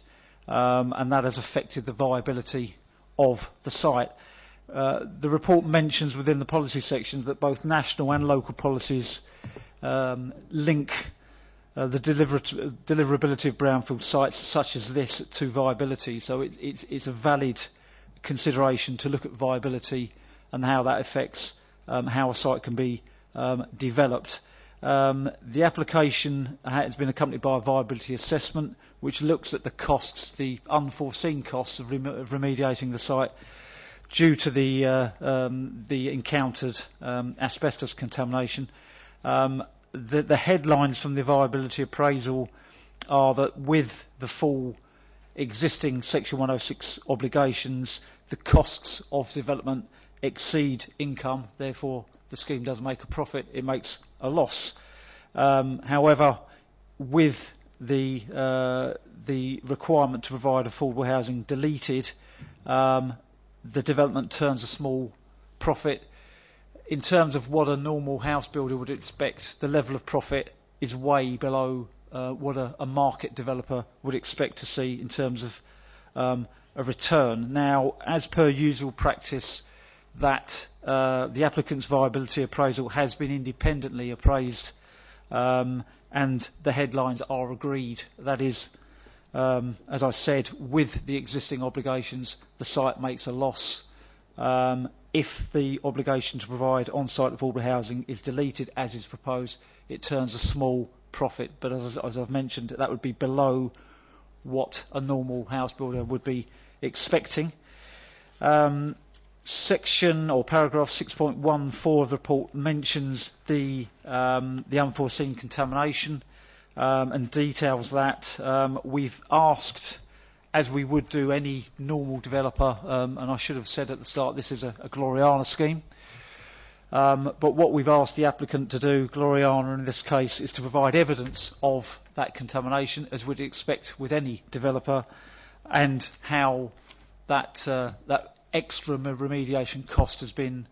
and that has affected the viability of the site. The report mentions within the policy sections that both national and local policies link the deliverability of brownfield sites such as this to viability. So it's a valid consideration to look at viability and how that affects how a site can be developed. The application has been accompanied by a viability assessment which looks at the costs, the unforeseen costs of remediating the site due to the encountered asbestos contamination. The headlines from the viability appraisal are that with the full existing Section 106 obligations, the costs of development exceed income, therefore the scheme doesn't make a profit, it makes a loss. However, with the requirement to provide affordable housing deleted, the development turns a small profit. In terms of what a normal house builder would expect, the level of profit is way below what a market developer would expect to see in terms of a return. Now, as per usual practice, that the applicant's viability appraisal has been independently appraised, and the headlines are agreed. That is, as I said, with the existing obligations, the site makes a loss. If the obligation to provide on-site affordable housing is deleted, as is proposed, it turns a small profit. But as I've mentioned, that would be below what a normal house builder would be expecting. Section or paragraph 6.14 of the report mentions the unforeseen contamination and details that. We've asked as we would do any normal developer, and I should have said at the start, this is a Gloriana scheme. But what we've asked the applicant to do, Gloriana in this case, is to provide evidence of that contamination, as we'd expect with any developer, and how that extra remediation cost has been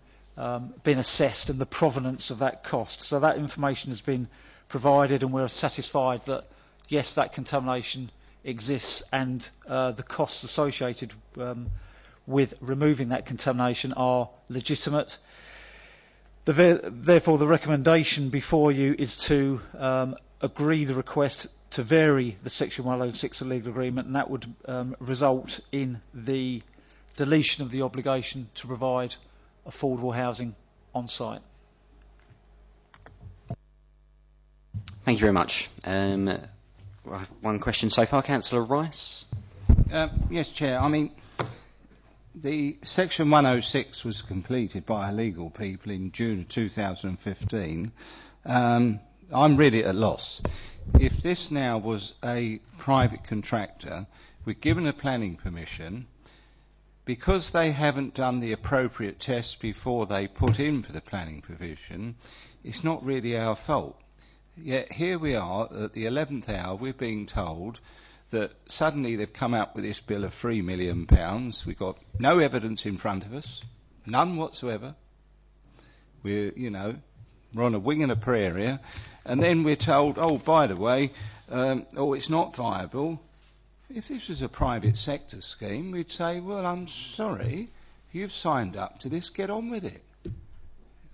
assessed and the provenance of that cost. So that information has been provided, and we're satisfied that yes, that contamination exists, and the costs associated with removing that contamination are legitimate. Therefore, the recommendation before you is to agree the request to vary the Section 106 of the legal agreement, and that would result in the deletion of the obligation to provide affordable housing on site. Thank you very much. One question so far, Councillor Rice. Yes, Chair. I mean, the Section 106 was completed by legal people in June of 2015. I'm really at a loss. If this now was a private contractor, we're given a planning permission, because they haven't done the appropriate tests before they put in for the planning permission, it's not really our fault. Yet here we are at the 11th hour, we're being told that suddenly they've come up with this bill of £3 million. We've got no evidence in front of us, none whatsoever. We're on a wing and a prayer here. And then we're told, oh, by the way, it's not viable. If this was a private sector scheme, we'd say, well, I'm sorry, you've signed up to this, get on with it.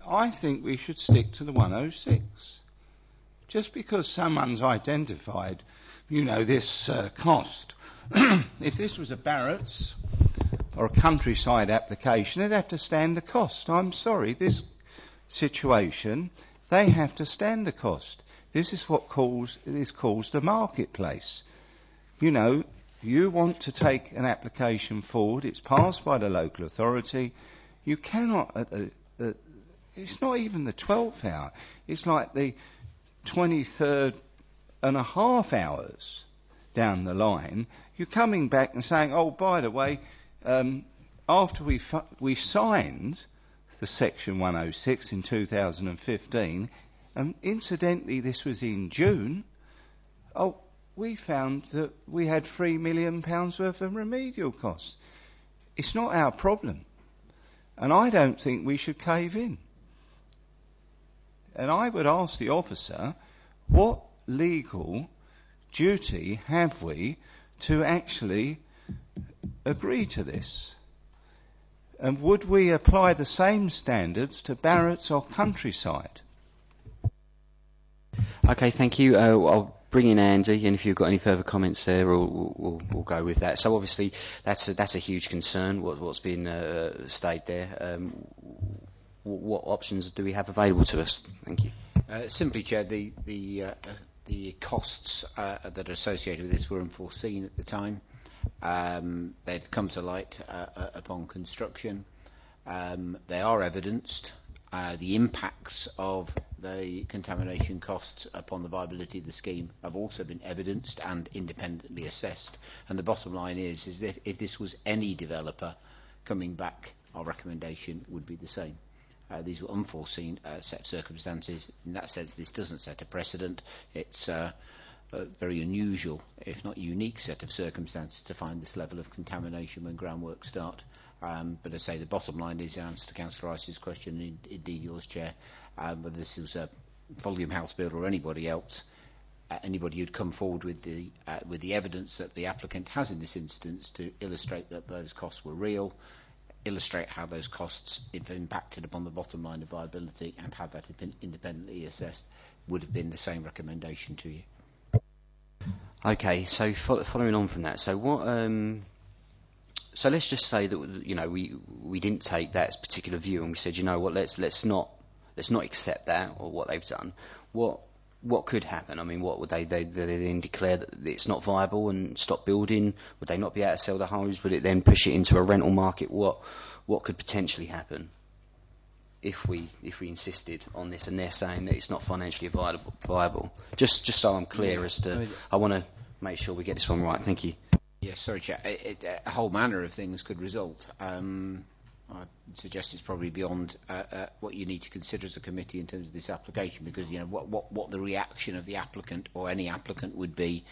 I think we should stick to the 106. Just because someone's identified, this cost. If this was a Barrett's or a countryside application, they'd have to stand the cost. I'm sorry, this situation, they have to stand the cost. This is what is called the marketplace. You want to take an application forward, it's passed by the local authority, you cannot, it's not even the 12th hour, it's like the 23rd and a half hours down the line, you're coming back and saying, oh, by the way, after we signed the Section 106 in 2015, and incidentally this was in June, we found that we had £3 million worth of remedial costs. It's not our problem. And I don't think we should cave in. And I would ask the officer, what legal duty have we to actually agree to this? And would we apply the same standards to Barrett's or countryside? Okay, thank you. I'll bring in Andy, and if you've got any further comments there, we'll go with that. So obviously, that's a huge concern. What's been stated there. What options do we have available to us? Thank you. Simply, Chair, the costs that are associated with this were unforeseen at the time. They've come to light upon construction. They are evidenced. The impacts of the contamination costs upon the viability of the scheme have also been evidenced and independently assessed. And the bottom line is that if this was any developer coming back, our recommendation would be the same. These were unforeseen set of circumstances. In that sense, this doesn't set a precedent. It's a very unusual, if not unique, set of circumstances to find this level of contamination when groundwork start. But I say the bottom line is, in answer to Councillor Rice's question, and indeed yours, Chair, whether this was a volume house builder or anybody else, anybody who'd come forward with the evidence that the applicant has in this instance to illustrate that those costs were real, illustrate how those costs have impacted upon the bottom line of viability, and have that independently assessed, would have been the same recommendation to you. Okay, so following on from that, so what? So let's just say that we didn't take that particular view, and we said, let's not accept that, or what they've done. What could happen? I mean, what would they then declare that it's not viable and stop building? Would they not be able to sell the homes? Would it then push it into a rental market? What could potentially happen if we insisted on this, and they're saying that it's not financially viable? Just so I'm clear as to, I want to make sure we get this one right. Thank you. Yes, sorry, Chair. A whole manner of things could result. I suggest it's probably beyond what you need to consider as a committee in terms of this application, because you know what the reaction of the applicant or any applicant would be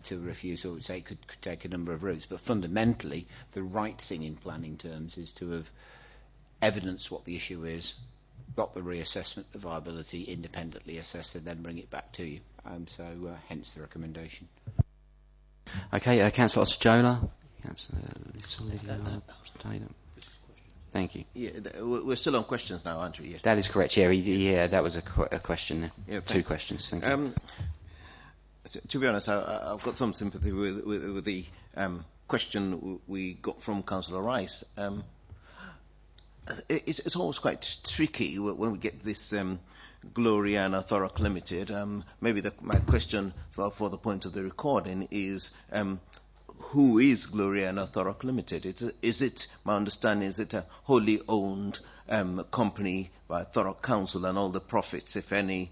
to refuse, or say could take a number of routes. But fundamentally, the right thing in planning terms is to have evidenced what the issue is, got the reassessment of viability, independently assessed, and then bring it back to you. Hence the recommendation. Okay, Councillor Ostojola. Thank you. Yeah, we're still on questions now, aren't we? Yeah. That is correct. Yeah, that was a question. Yeah, two questions. Thank you. To be honest, I've got some sympathy with the question we got from Councillor Rice. It's always quite tricky when we get this Gloriana Thorough Limited. Maybe my question for the point of the recording is, who is Gloriana Thorough Limited? Is it, my understanding, is it a wholly owned company by Thorough Council, and all the profits, if any,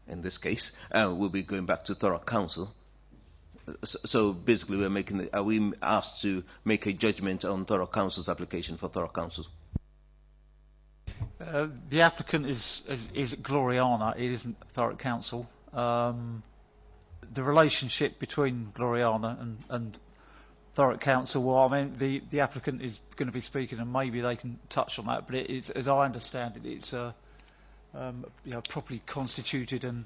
in this case, will be going back to Thorough Council? So basically, are we asked to make a judgment on Thorough Council's application for Thorough Council? The applicant is Gloriana. It isn't Thorough Council. The relationship between Gloriana and Thorough Council, well, I mean, the applicant is going to be speaking, and maybe they can touch on that. But it's, as I understand it, it's properly constituted and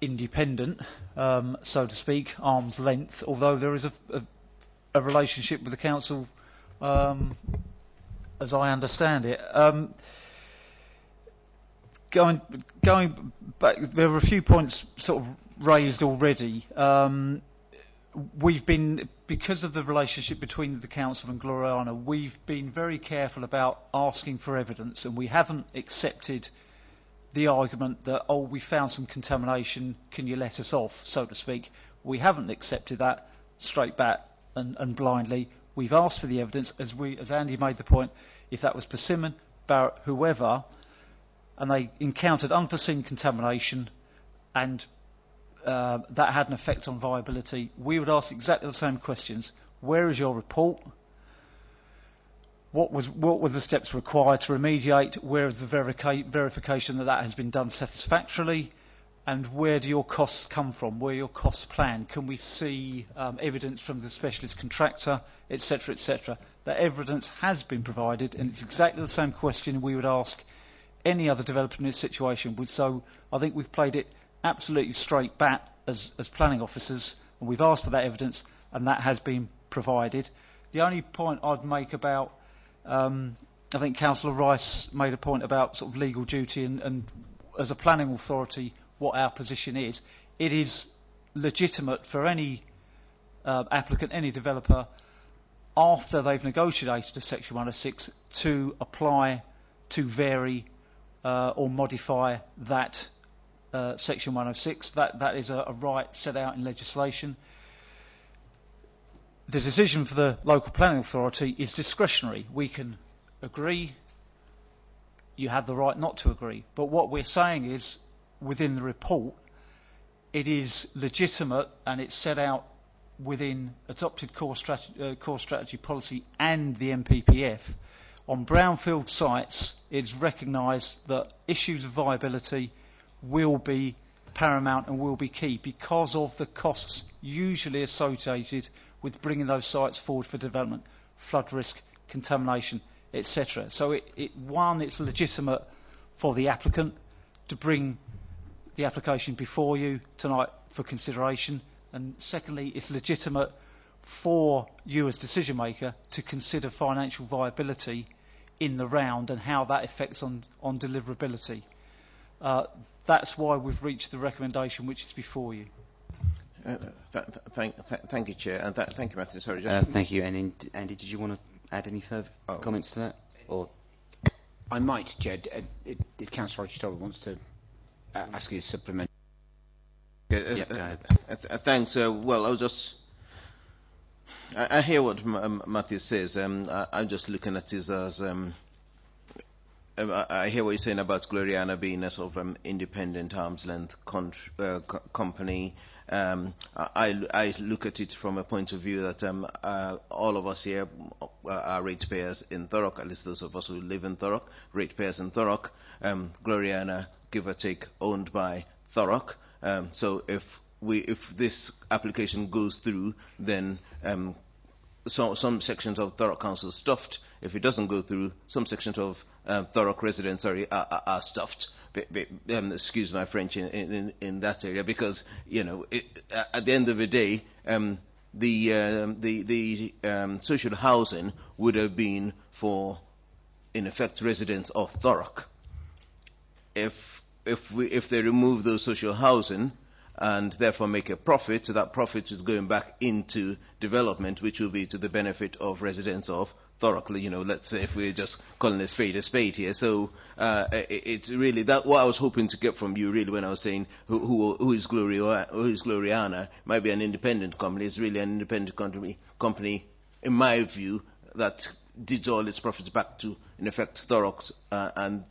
independent, so to speak, arm's length. Although there is a relationship with the council, as I understand it. Going back, there were a few points sort of raised already. We've been, because of the relationship between the council and Gloriana, we've been very careful about asking for evidence, and we haven't accepted the argument that, oh, we found some contamination, can you let us off, so to speak. We haven't accepted that straight back and blindly. We've asked for the evidence, as Andy made the point, if that was Persimmon, Barrett, whoever, and they encountered unforeseen contamination, and that had an effect on viability, we would ask exactly the same questions. Where is your report? What were the steps required to remediate? Where is the verification that has been done satisfactorily? And where do your costs come from? Where are your costs planned? Can we see evidence from the specialist contractor, etc., etc.? That evidence has been provided, and it's exactly the same question we would ask any other developer in this situation. So I think we've played it absolutely straight bat as planning officers, and we've asked for that evidence, and that has been provided. The only point I'd make about, I think Councillor Rice made a point about sort of legal duty and as a planning authority, what our position is. It is legitimate for any applicant, any developer, after they've negotiated a Section 106, to apply to vary or modify that Section 106. That is a right set out in legislation. The decision for the local planning authority is discretionary. We can agree, you have the right not to agree. But what we're saying is, within the report, it is legitimate, and it's set out within adopted core strategy policy and the MPPF. On brownfield sites, it's recognised that issues of viability will be paramount and will be key because of the costs usually associated with bringing those sites forward for development, flood risk, contamination, etc. So it's legitimate for the applicant to bring the application before you tonight for consideration, and secondly, it's legitimate for you as decision maker to consider financial viability in the round and how that affects on deliverability. That's why we've reached the recommendation which is before you. Thank you, Chair, and thank you, Matthew. Sorry, thank you. And Andy, did you want to add any further comments to that? Or I might, Chair. If Councillor Ostojola wants to ask his supplement. Yeah, go ahead. Thanks. Well, I hear what Matthew says. I'm just looking at this as I hear what you're saying about Gloriana being a sort of independent arm's length company, I look at it from a point of view that all of us here are ratepayers in Thurrock, at least those of us who live in Thurrock, ratepayers in Thurrock. Gloriana, give or take, owned by Thurrock. So if this application goes through, then some sections of Thurrock Council are stuffed. If it doesn't go through, some sections of Thurrock residents are stuffed. Excuse my French in that area, because at the end of the day, the social housing would have been for, in effect, residents of Thurrock. If they remove those social housing and therefore make a profit, so that profit is going back into development, which will be to the benefit of residents of Thurrock. Let's say, if we're just calling a spade here. So it's really that what I was hoping to get from you, really, when I was saying who is Gloriana. Might be an independent company. It's really an independent company, in my view, that did all its profits back to, in effect, Thurrock, and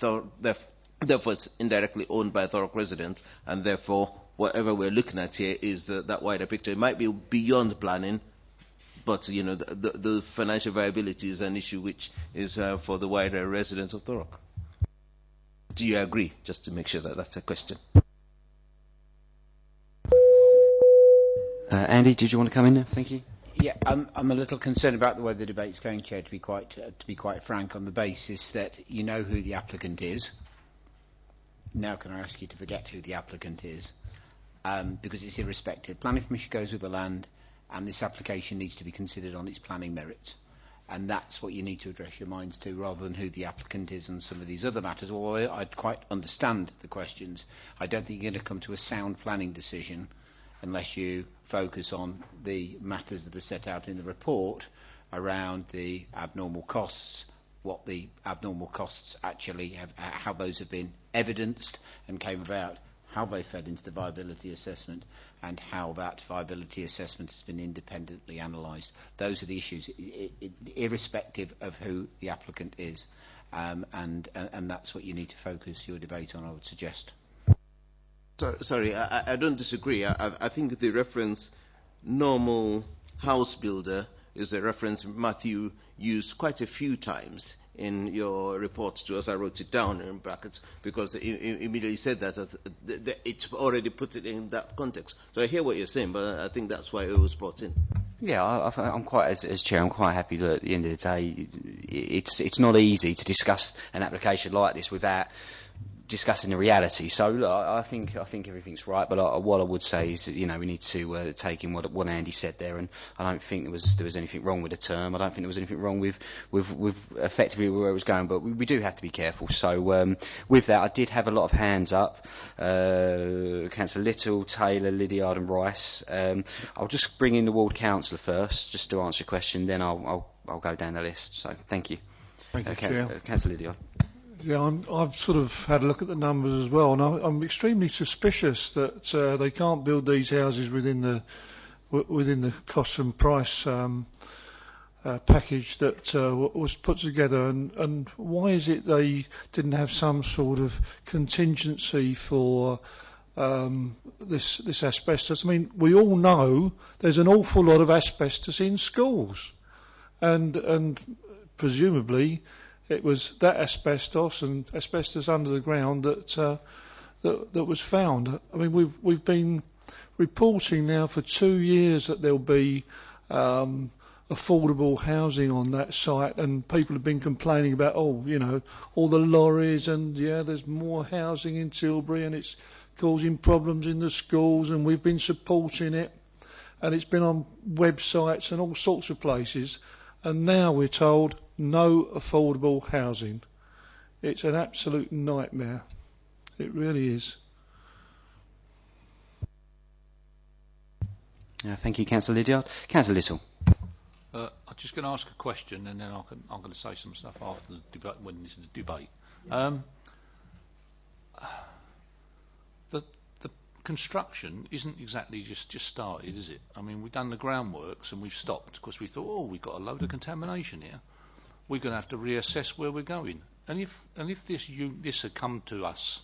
therefore it's indirectly owned by Thurrock residents, and therefore whatever we're looking at here is that wider picture. It might be beyond planning, but the financial viability is an issue which is for the wider residents of Thurrock. Do you agree? Just to make sure that that's a question. Andy, did you want to come in there? Thank you. Yeah, I'm a little concerned about the way the debate's going, Chair. To be quite frank, on the basis that you know who the applicant is. Now, can I ask you to forget who the applicant is? Because it's irrespective. Planning permission goes with the land, and this application needs to be considered on its planning merits. And that's what you need to address your minds to, rather than who the applicant is and some of these other matters. Although I'd quite understand the questions, I don't think you're going to come to a sound planning decision unless you focus on the matters that are set out in the report around the abnormal costs, what the abnormal costs actually have, how those have been evidenced and came about, how they fed into the viability assessment, and how that viability assessment has been independently analysed. Those are the issues, irrespective of who the applicant is, and that's what you need to focus your debate on, I would suggest. Sorry, I don't disagree. I think the reference normal house builder is a reference Matthew used quite a few times in your report to us. I wrote it down in brackets because he immediately said that it's already put it in that context. So I hear what you're saying, but I think that's why it was brought in. Yeah, I'm quite, as chair, I'm quite happy that at the end of the day, it's not easy to discuss an application like this without discussing the reality. So look, I think everything's right, but what I would say is, we need to take in what Andy said there, and I don't think there was anything wrong with the term. I don't think there was anything wrong with effectively where it was going, but we do have to be careful. So with that, I did have a lot of hands up. Councillor Little, Taylor, Lydiard and Rice. I'll just bring in the ward councillor first, just to answer your question, then I'll go down the list. So thank you. Thank you, Chair. Councillor Lydiard. Yeah, I've sort of had a look at the numbers as well, and I'm extremely suspicious that they can't build these houses within the cost and price package that was put together. And why is it they didn't have some sort of contingency for this asbestos? I mean, we all know there's an awful lot of asbestos in schools, and presumably it was that asbestos and asbestos under the ground that was found. I mean, we've been reporting now for 2 years that there'll be affordable housing on that site, and people have been complaining about all the lorries, and there's more housing in Tilbury and it's causing problems in the schools, and we've been supporting it, and it's been on websites and all sorts of places, and now we're told no affordable housing. It's an absolute nightmare. It really is. Thank you, Councillor Lydiard. Councillor Little. I'm just going to ask a question, and then I'm going to say some stuff after the debate, when this is a debate. The construction isn't exactly just started, is it? I mean, we've done the groundworks and we've stopped because we thought, we've got a load of contamination here. We're going to have to reassess where we're going. And if this had come to us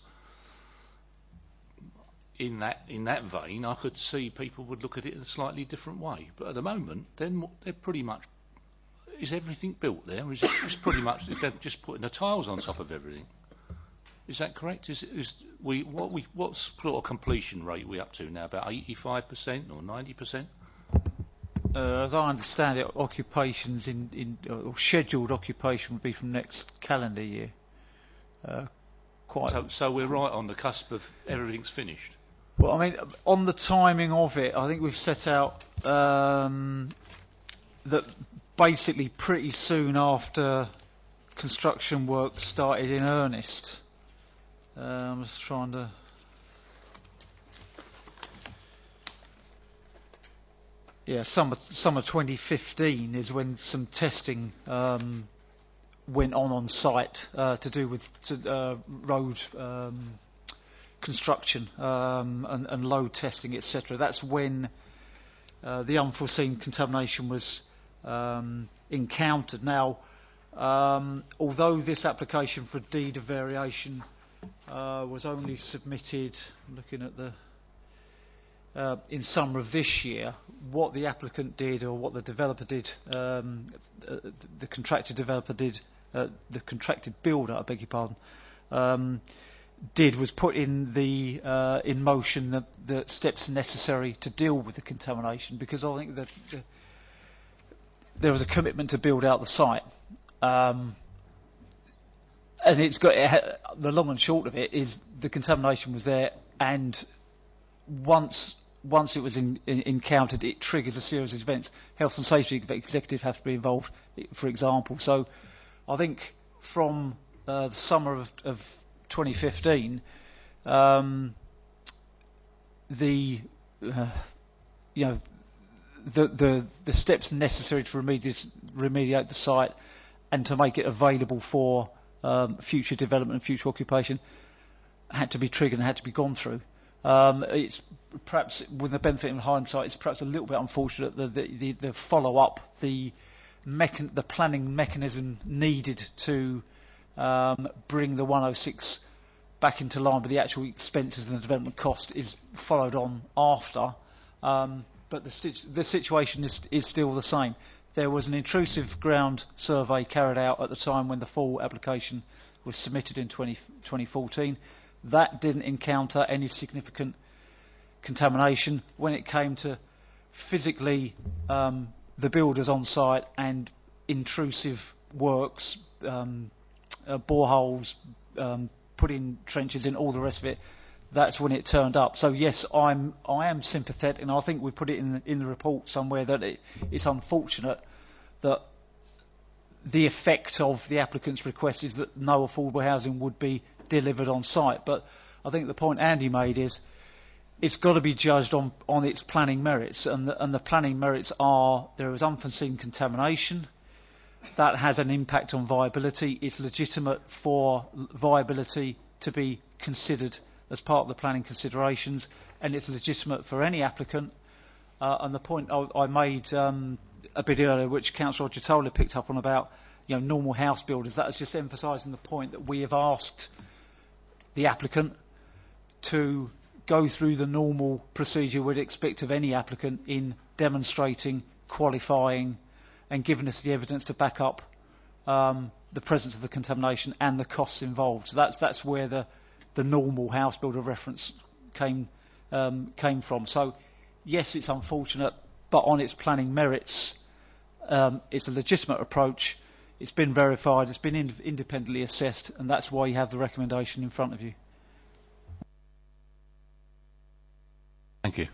in that vein, I could see people would look at it in a slightly different way. But at the moment, they're pretty much. Is everything built there? Is it's pretty much they're just putting the tiles on top of everything? Is that correct? What sort of completion rate are we up to now? About 85% or 90%? As I understand it, occupations or scheduled occupation would be from next calendar year. So we're right on the cusp of everything's finished. Well, I mean, on the timing of it, I think we've set out that basically pretty soon after construction work started in earnest. I'm just trying to. Yeah, summer 2015 is when some testing went on site to do with road construction and load testing, etc. That's when the unforeseen contamination was encountered. Now, although this application for a deed of variation was only submitted, looking at the in summer of this year, what the applicant did, or what the developer did, the contracted developer did, the contracted builder, I beg your pardon, did was put in motion the steps necessary to deal with the contamination, because I think that there was a commitment to build out the site. And it's got the long and short of it is the contamination was there, and once it was encountered, it triggers a series of events. Health and safety executive have to be involved, for example. So I think from the summer of 2015, the steps necessary to remediate the site and to make it available for future development and future occupation had to be triggered and had to be gone through. It's perhaps, with the benefit of hindsight, it's perhaps a little bit unfortunate that the follow-up, the planning mechanism needed to bring the 106 back into line with the actual expenses and the development cost is followed on after. But the situation is still the same. There was an intrusive ground survey carried out at the time when the full application was submitted in 2014. That didn't encounter any significant contamination. When it came to physically the builders on site and intrusive works, boreholes, putting trenches in, all the rest of it, that's when it turned up. So yes, I am sympathetic, and I think we put it in the report somewhere that it's unfortunate that the effect of the applicant's request is that no affordable housing would be delivered on site. But I think the point Andy made is it's got to be judged on its planning merits, and the planning merits are there is unforeseen contamination that has an impact on viability. It's legitimate for viability to be considered as part of the planning considerations, and it's legitimate for any applicant. And the point I made a bit earlier, which Councillor Ojotola picked up on about normal house builders, that is just emphasising the point that we have asked the applicant to go through the normal procedure we'd expect of any applicant in demonstrating, qualifying and giving us the evidence to back up the presence of the contamination and the costs involved. So that's where the normal house builder reference came from. So yes, it's unfortunate, but on its planning merits, it's a legitimate approach. It's been verified, it's been independently assessed, and that's why you have the recommendation in front of you. Thank you.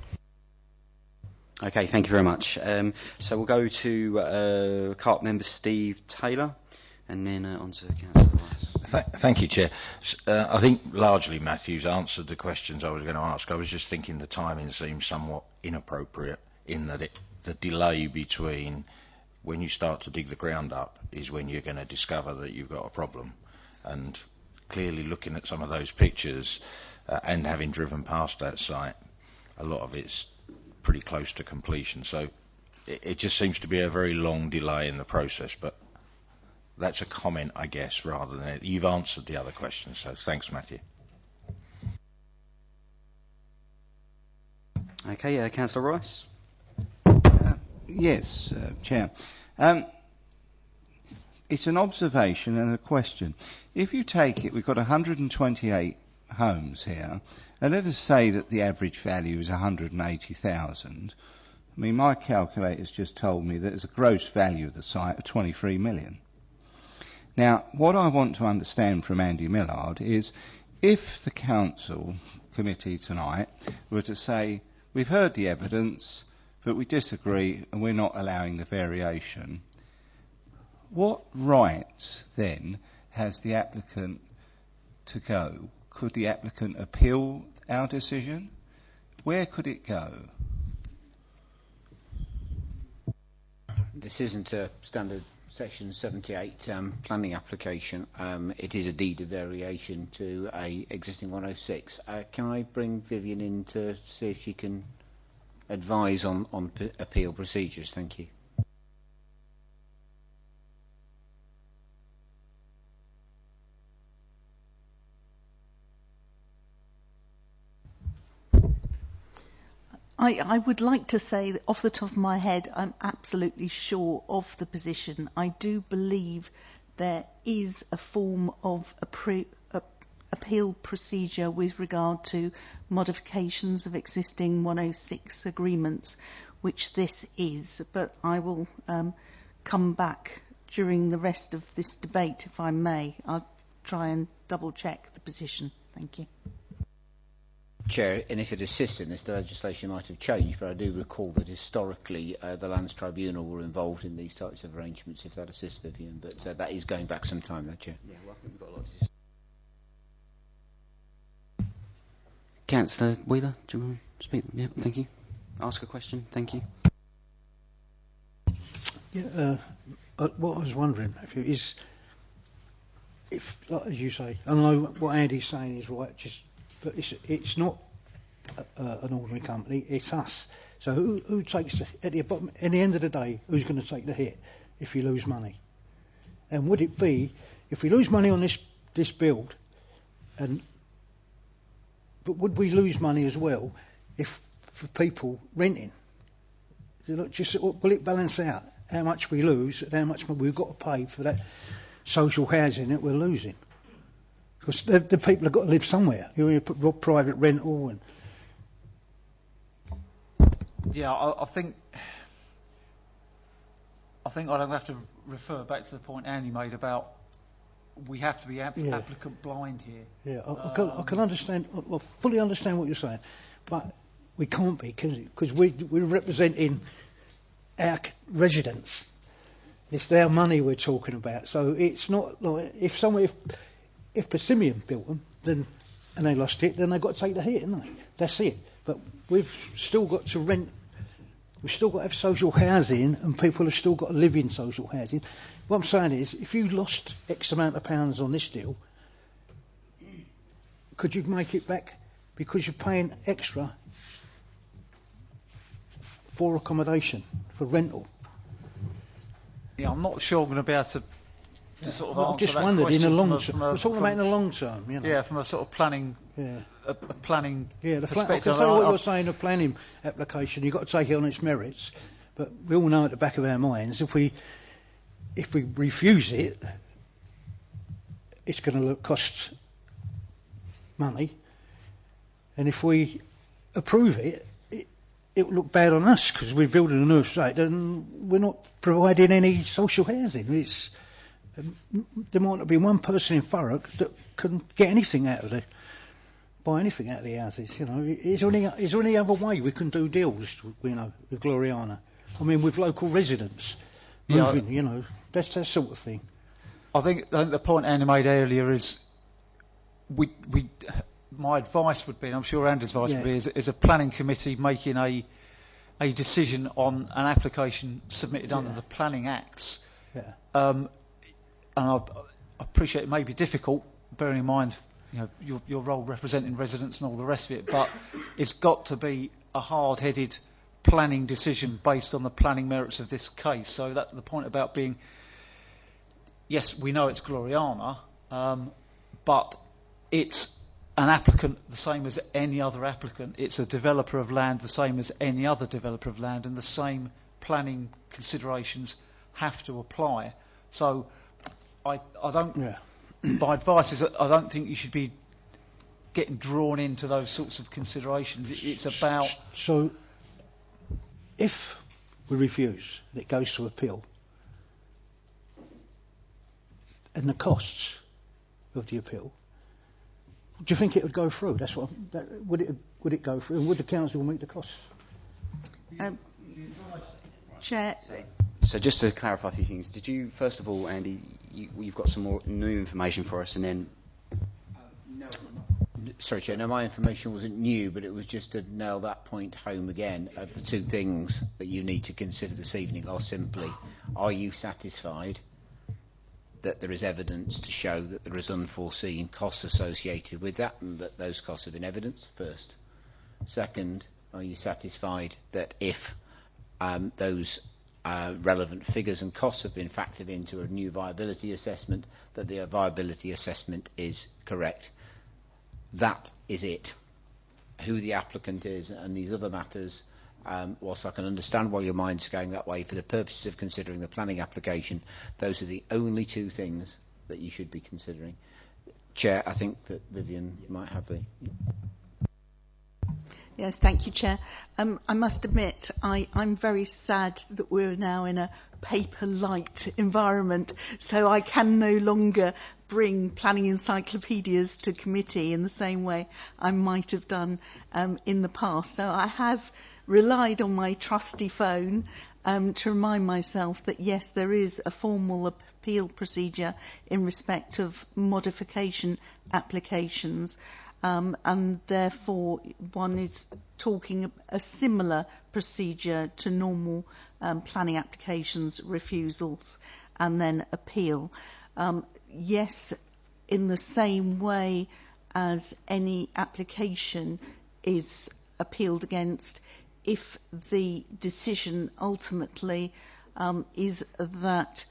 Okay, thank you very much. So we'll go to CART member Steve Taylor, and then on to Councillor Rice. Thank you, Chair. I think largely Matthew's answered the questions I was going to ask. I was just thinking the timing seems somewhat inappropriate in that the delay between when you start to dig the ground up is when you're going to discover that you've got a problem. And clearly looking at some of those pictures and having driven past that site, a lot of it's pretty close to completion. So it just seems to be a very long delay in the process. But that's a comment, I guess, rather than you've answered the other questions. So thanks, Matthew. Okay, Councillor Rice. Yes, Chair. It's an observation and a question. If you take it, we've got 128 homes here, and let us say that the average value is 180,000. I mean, my calculator's just told me that there's a gross value of the site of 23 million. Now, what I want to understand from Andy Millard is if the council committee tonight were to say, we've heard the evidence, but we disagree and we're not allowing the variation, what rights then has the applicant to go? Could the applicant appeal our decision? Where could it go? This isn't a standard Section 78 planning application. It is a deed of variation to a existing 106. Can I bring Vivian in to see if she can advise on appeal procedures? Thank you. I would like to say that off the top of my head, I'm absolutely sure of the position. I do believe there is a form of appeal procedure with regard to modifications of existing 106 agreements, which this is. But I will come back during the rest of this debate, if I may. I'll try and double check the position. Thank you. Chair, and if it assists in this, the legislation might have changed, but I do recall that historically the Lands Tribunal were involved in these types of arrangements, if that assists Vivian, but that is going back some time, though, Chair. Yeah, well, I think we've got a lot to Councillor Wheeler, do you want to speak? Yeah, thank you. Ask a question, thank you. Yeah, what I was wondering is, if, like, as you say, I know what Andy's saying is right, but it's not an ordinary company, it's us. So who takes at the end of the day, who's going to take the hit if you lose money? And would it be, if we lose money on this build, but would we lose money as well for people renting? Will it balance out how much we lose and how much we've got to pay for that social housing that we're losing? Because the people have got to live somewhere. You put private rental and. Yeah, I think I'd have to refer back to the point Andy made about we have to be applicant blind here. Yeah, I can understand. I fully understand what you're saying, but we can't be, because we're representing our residents. It's their money we're talking about. So it's not like if Persimmon built them, and they lost it, then they've got to take the hit, haven't they? That's it. But we've still got to rent. We've still got to have social housing, and people have still got to live in social housing. What I'm saying is, if you lost X amount of pounds on this deal, could you make it back because you're paying extra for accommodation, for rental? Yeah, I'm not sure I'm going to be able to sort of answer I've just that wondered in the long question term. We're talking about in the long term, you know. Yeah, from a sort of planning, a planning perspective. I can say what you're saying, a planning application, you've got to take it on its merits, but we all know at the back of our minds, if we refuse it, it's going to cost money, and if we approve it, it will look bad on us because we're building a new estate and we're not providing any social housing. There might not be one person in Thurrock that can get anything out of buy anything out of the houses. You know, is there any other way we can do deals? You know, with Gloriana. I mean, with local residents moving. You know, that's that sort of thing. I think the point Andy made earlier is my advice would be, and I'm sure Andy's advice would be, is a planning committee making a decision on an application submitted under the Planning Acts. Yeah. And I appreciate it may be difficult, bearing in mind, you know, your role representing residents and all the rest of it, but it's got to be a hard-headed planning decision based on the planning merits of this case. So that the point about being, yes, we know it's Gloriana, but it's an applicant the same as any other applicant. It's a developer of land the same as any other developer of land, and the same planning considerations have to apply. So I don't. Yeah. My advice is that I don't think you should be getting drawn into those sorts of considerations. It's about. So, if we refuse and it goes to appeal, and the costs of the appeal, do you think it would go through? That's what. Would it go through? And would the council meet the costs? Chair. So just to clarify a few things, did you, first of all, Andy, you've got some more new information for us, and then... No. Sorry, Chair, no, my information wasn't new, but it was just to nail that point home again. The two things that you need to consider this evening are simply, are you satisfied that there is evidence to show that there is unforeseen costs associated with that, and that those costs have been evidenced, first? Second, are you satisfied that if those relevant figures and costs have been factored into a new viability assessment, that the viability assessment is correct? That is it. Who the applicant is and these other matters, whilst I can understand why your mind's going that way, for the purposes of considering the planning application, those are the only two things that you should be considering. Chair, I think that Vivian might have the... Yes, thank you, Chair. I must admit, I'm very sad that we're now in a paper-light environment, so I can no longer bring planning encyclopedias to committee in the same way I might have done in the past. So I have relied on my trusty phone to remind myself that, yes, there is a formal appeal procedure in respect of modification applications. And therefore one is talking a similar procedure to normal planning applications, refusals and then appeal. Yes, in the same way as any application is appealed against, if the decision ultimately is that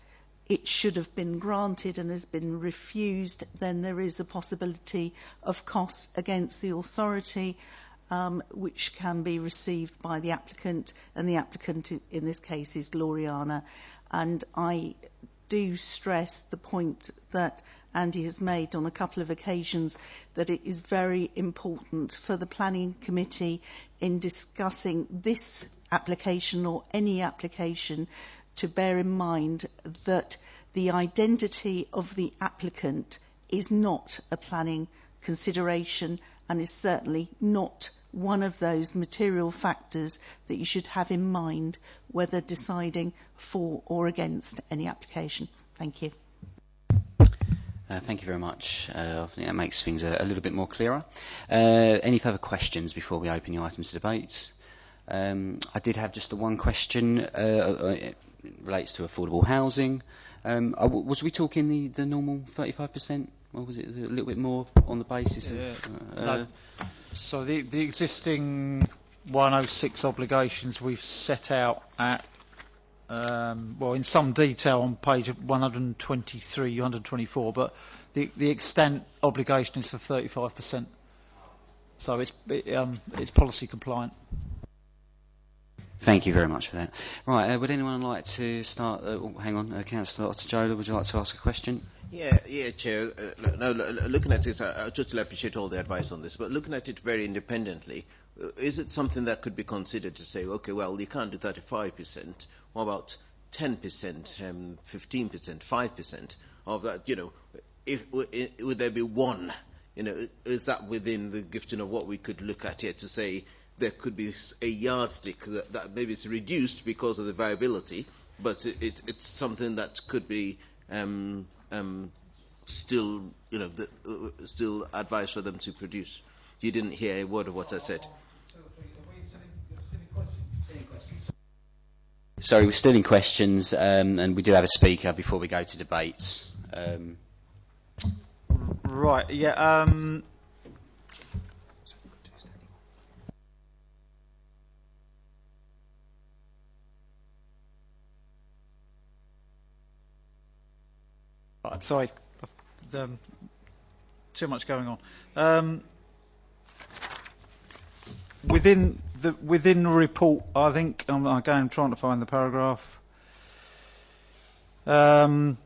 it should have been granted and has been refused, then there is a possibility of costs against the authority, which can be received by the applicant, and the applicant in this case is Gloriana. And I do stress the point that Andy has made on a couple of occasions, that it is very important for the planning committee in discussing this application or any application to bear in mind that the identity of the applicant is not a planning consideration and is certainly not one of those material factors that you should have in mind whether deciding for or against any application. Thank you. Thank you very much. I think that makes things a little bit more clearer. Any further questions before we open the items to debate? I did have just the one question. It relates to affordable housing. Was we talking the normal 35%, or was it a little bit more on the basis of... No. So the existing 106 obligations we've set out at, well, in some detail on page 123, 124, but the extent obligation is for 35%. So it's policy compliant. Thank you very much for that. Right, would anyone like to start? Hang on, Councillor Otajola, would you like to ask a question? Yeah, Chair. Looking at it, I totally appreciate all the advice on this, but looking at it very independently, is it something that could be considered to say, okay, well, you can't do 35%, what about 10%, 15%, 5% of that, would there be one? Is that within the gifting of what we could look at here to say there could be a yardstick that maybe it's reduced because of the viability, but it's something that could be still, still advised for them to produce. You didn't hear a word of what I said. Sorry, we're still in questions, and we do have a speaker before we go to debates. Right, yeah. Sorry, too much going on. Within the report, I think I'm trying to find the paragraph. So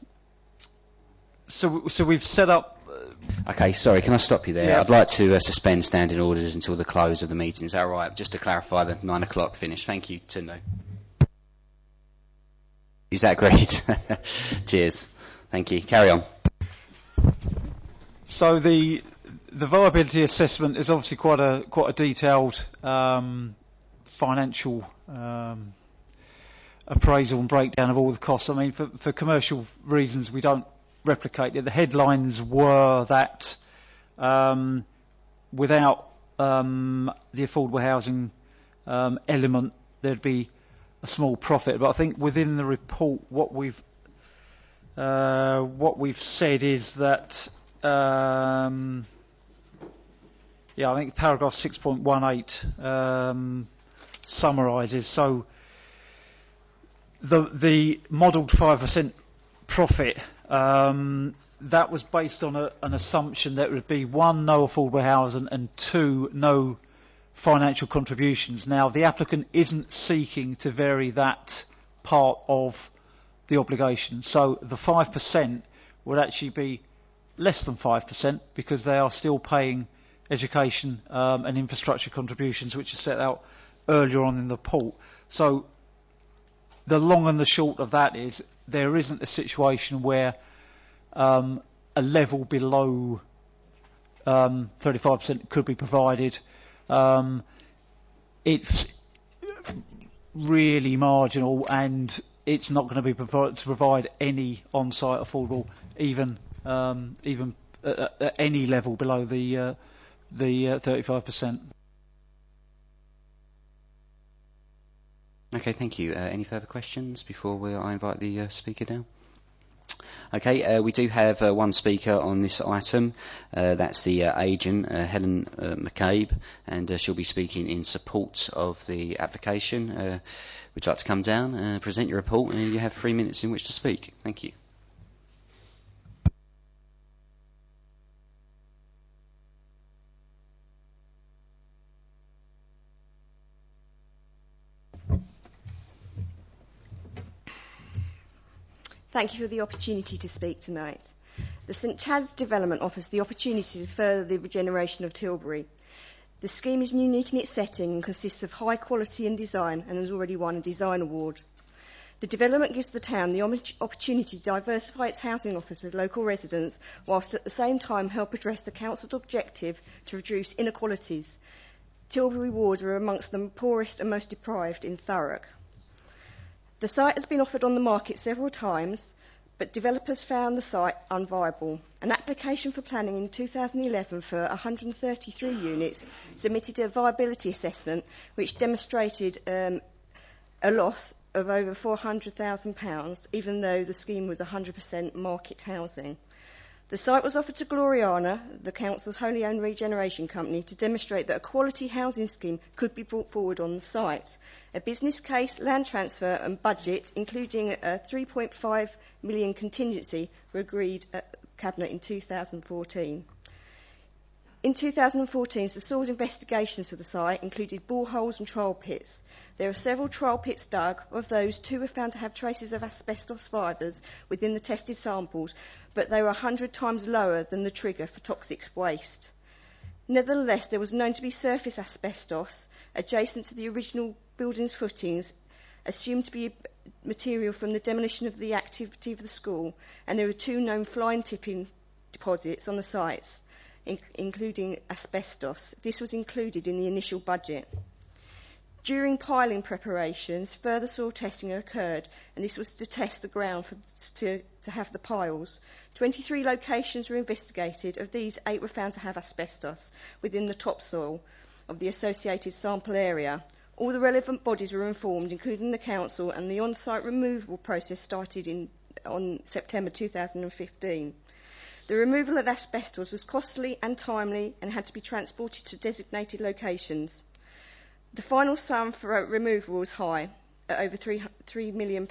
we've set up. Okay, sorry, can I stop you there? Yeah. I'd like to suspend standing orders until the close of the meeting. Is that all right? Just to clarify the 9 o'clock finish. Thank you, Tunde. Is that agreed? Cheers. Thank you. Carry on. So the viability assessment is obviously quite a detailed financial appraisal and breakdown of all the costs. I mean, for commercial reasons, we don't replicate it. The headlines were that without the affordable housing element, there'd be a small profit. But I think within the report, what we've said is that I think paragraph 6.18 summarises. So the modelled 5% profit, that was based on an assumption that it would be 1, no affordable housing, and 2, no financial contributions. Now, the applicant isn't seeking to vary that part of the obligation. So the 5% would actually be less than 5% because they are still paying education and infrastructure contributions, which are set out earlier on in the report. So the long and the short of that is there isn't a situation where a level below 35% could be provided. It's really marginal, and it's not going to be to provide any on-site affordable, even at any level below the 35%. Okay, thank you. Any further questions before I invite the speaker down? Okay, we do have one speaker on this item. That's the agent, Helen McCabe, and she'll be speaking in support of the application. Would you like to come down, present your report, and you have 3 minutes in which to speak. Thank you. Thank you for the opportunity to speak tonight. The St Chad's development offers the opportunity to further the regeneration of Tilbury. The scheme is unique in its setting and consists of high quality and design, and has already won a design award. The development gives the town the opportunity to diversify its housing offers to local residents, whilst at the same time help address the council's objective to reduce inequalities. Tilbury wards are amongst the poorest and most deprived in Thurrock. The site has been offered on the market several times, but developers found the site unviable. An application for planning in 2011 for 133 units submitted a viability assessment which demonstrated a loss of over £400,000, even though the scheme was 100% market housing. The site was offered to Gloriana, the council's wholly owned regeneration company, to demonstrate that a quality housing scheme could be brought forward on the site. A business case, land transfer and budget, including a £3.5 million contingency, were agreed at Cabinet in 2014. In 2014, the soil investigations of the site included boreholes and trial pits. There are several trial pits dug. Of those, 2 were found to have traces of asbestos fibres within the tested samples, but they were 100 times lower than the trigger for toxic waste. Nevertheless, there was known to be surface asbestos adjacent to the original building's footings, assumed to be material from the demolition of the activity of the school, and there were 2 known fly and tipping deposits on the sites, including asbestos. This was included in the initial budget. During piling preparations, further soil testing occurred, and this was to test the ground to have the piles. 23 locations were investigated. Of these, 8 were found to have asbestos within the topsoil of the associated sample area. All the relevant bodies were informed, including the council, and the on-site removal process started on September 2015. The removal of asbestos was costly and timely and had to be transported to designated locations. The final sum for removal was high, at over £3 million.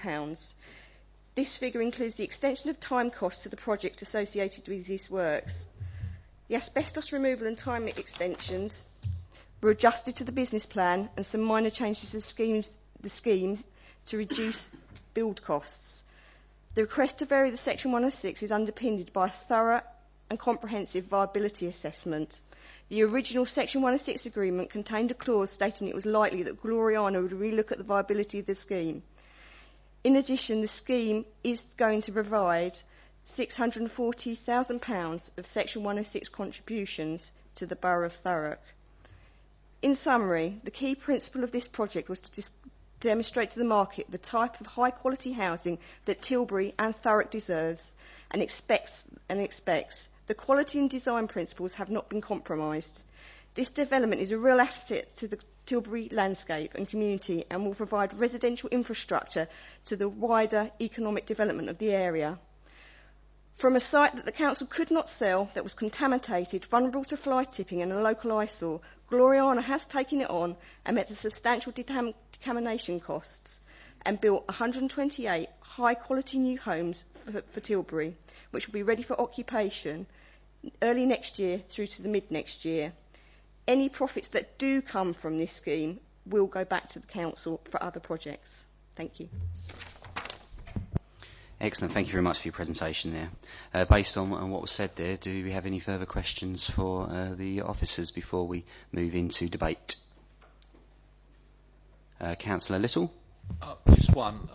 This figure includes the extension of time costs to the project associated with these works. The asbestos removal and time extensions were adjusted to the business plan, and some minor changes to the scheme to reduce build costs. The request to vary the Section 106 is underpinned by a thorough and comprehensive viability assessment. The original Section 106 agreement contained a clause stating it was likely that Gloriana would relook at the viability of the scheme. In addition, the scheme is going to provide £640,000 of Section 106 contributions to the Borough of Thurrock. In summary, the key principle of this project was to demonstrate to the market the type of high quality housing that Tilbury and Thurrock deserves and expects. The quality and design principles have not been compromised. This development is a real asset to the Tilbury landscape and community and will provide residential infrastructure to the wider economic development of the area. From a site that the council could not sell, that was contaminated, vulnerable to fly tipping and a local eyesore, Gloriana has taken it on and met the substantial decontamination costs and built 128 high quality new homes for Tilbury, which will be ready for occupation early next year through to the mid next year. Any profits that do come from this scheme will go back to the council for other projects. Thank you. Excellent. Thank you very much for your presentation there. Based on what was said there, do we have any further questions for the officers before we move into debate? Councillor Little? Just one,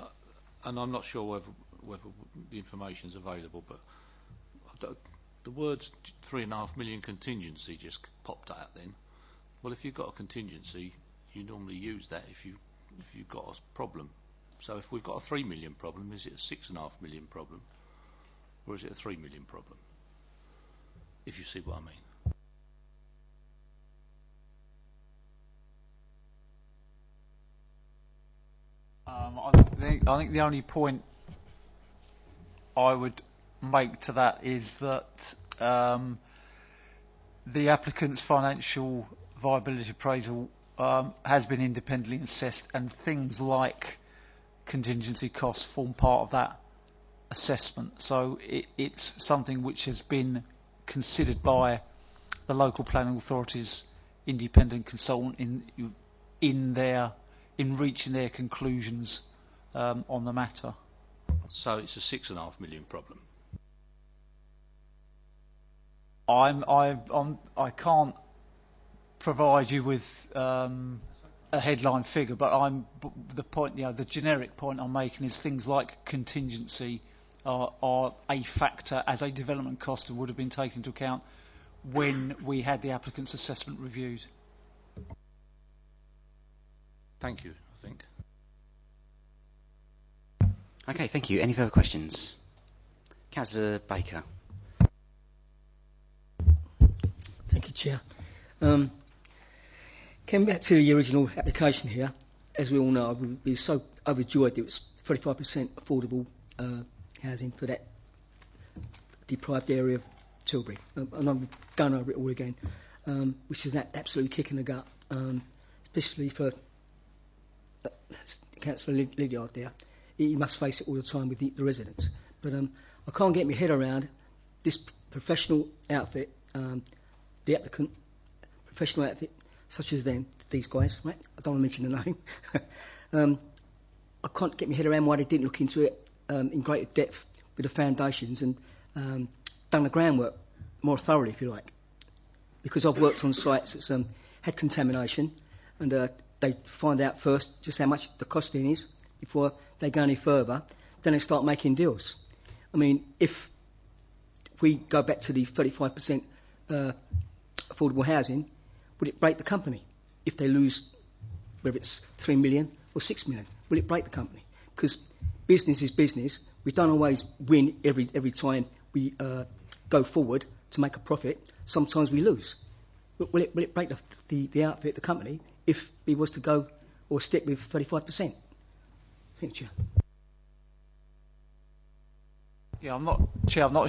and I'm not sure whether the information is available, but the words 3.5 million contingency just popped out then. Well, if you've got a contingency, you normally use that if you've got a problem. So if we've got a 3 million problem, is it a 6.5 million problem, or is it a 3 million problem? If you see what I mean. I think the only point I would make to that is that the applicant's financial viability appraisal has been independently assessed, and things like contingency costs form part of that assessment. So it's something which has been considered by the local planning authority's independent consultant in reaching their conclusions on the matter. So it's a 6.5 million problem. I can't provide you with a headline figure, but the point, the generic point I'm making is things like contingency are a factor as a development cost and would have been taken into account when we had the applicant's assessment reviewed. Thank you, I think. Okay, thank you. Any further questions? Councillor Baker. Thank you, Chair. Coming back to the original application here, as we all know, we were so overjoyed that it was 35% affordable housing for that deprived area of Tilbury. And I'm going over it all again, which is an absolute kick in the gut, especially for Councillor Lydiard there. He must face it all the time with the residents. But I can't get my head around this professional outfit, the applicant, professional outfit, such as these guys, right? I don't want to mention the name. I can't get my head around why they didn't look into it in greater depth with the foundations and done the groundwork more thoroughly, if you like. Because I've worked on sites that's had contamination, and they find out first just how much the costing is before they go any further. Then they start making deals. I mean, if we go back to the 35% affordable housing, would it break the company if they lose, whether it's 3 million or 6 million? Will it break the company? Because business is business. We don't always win every time we go forward to make a profit. Sometimes we lose. Will it break the outfit, the company, if we was to go or stick with 35%? Thank you. Yeah, I'm not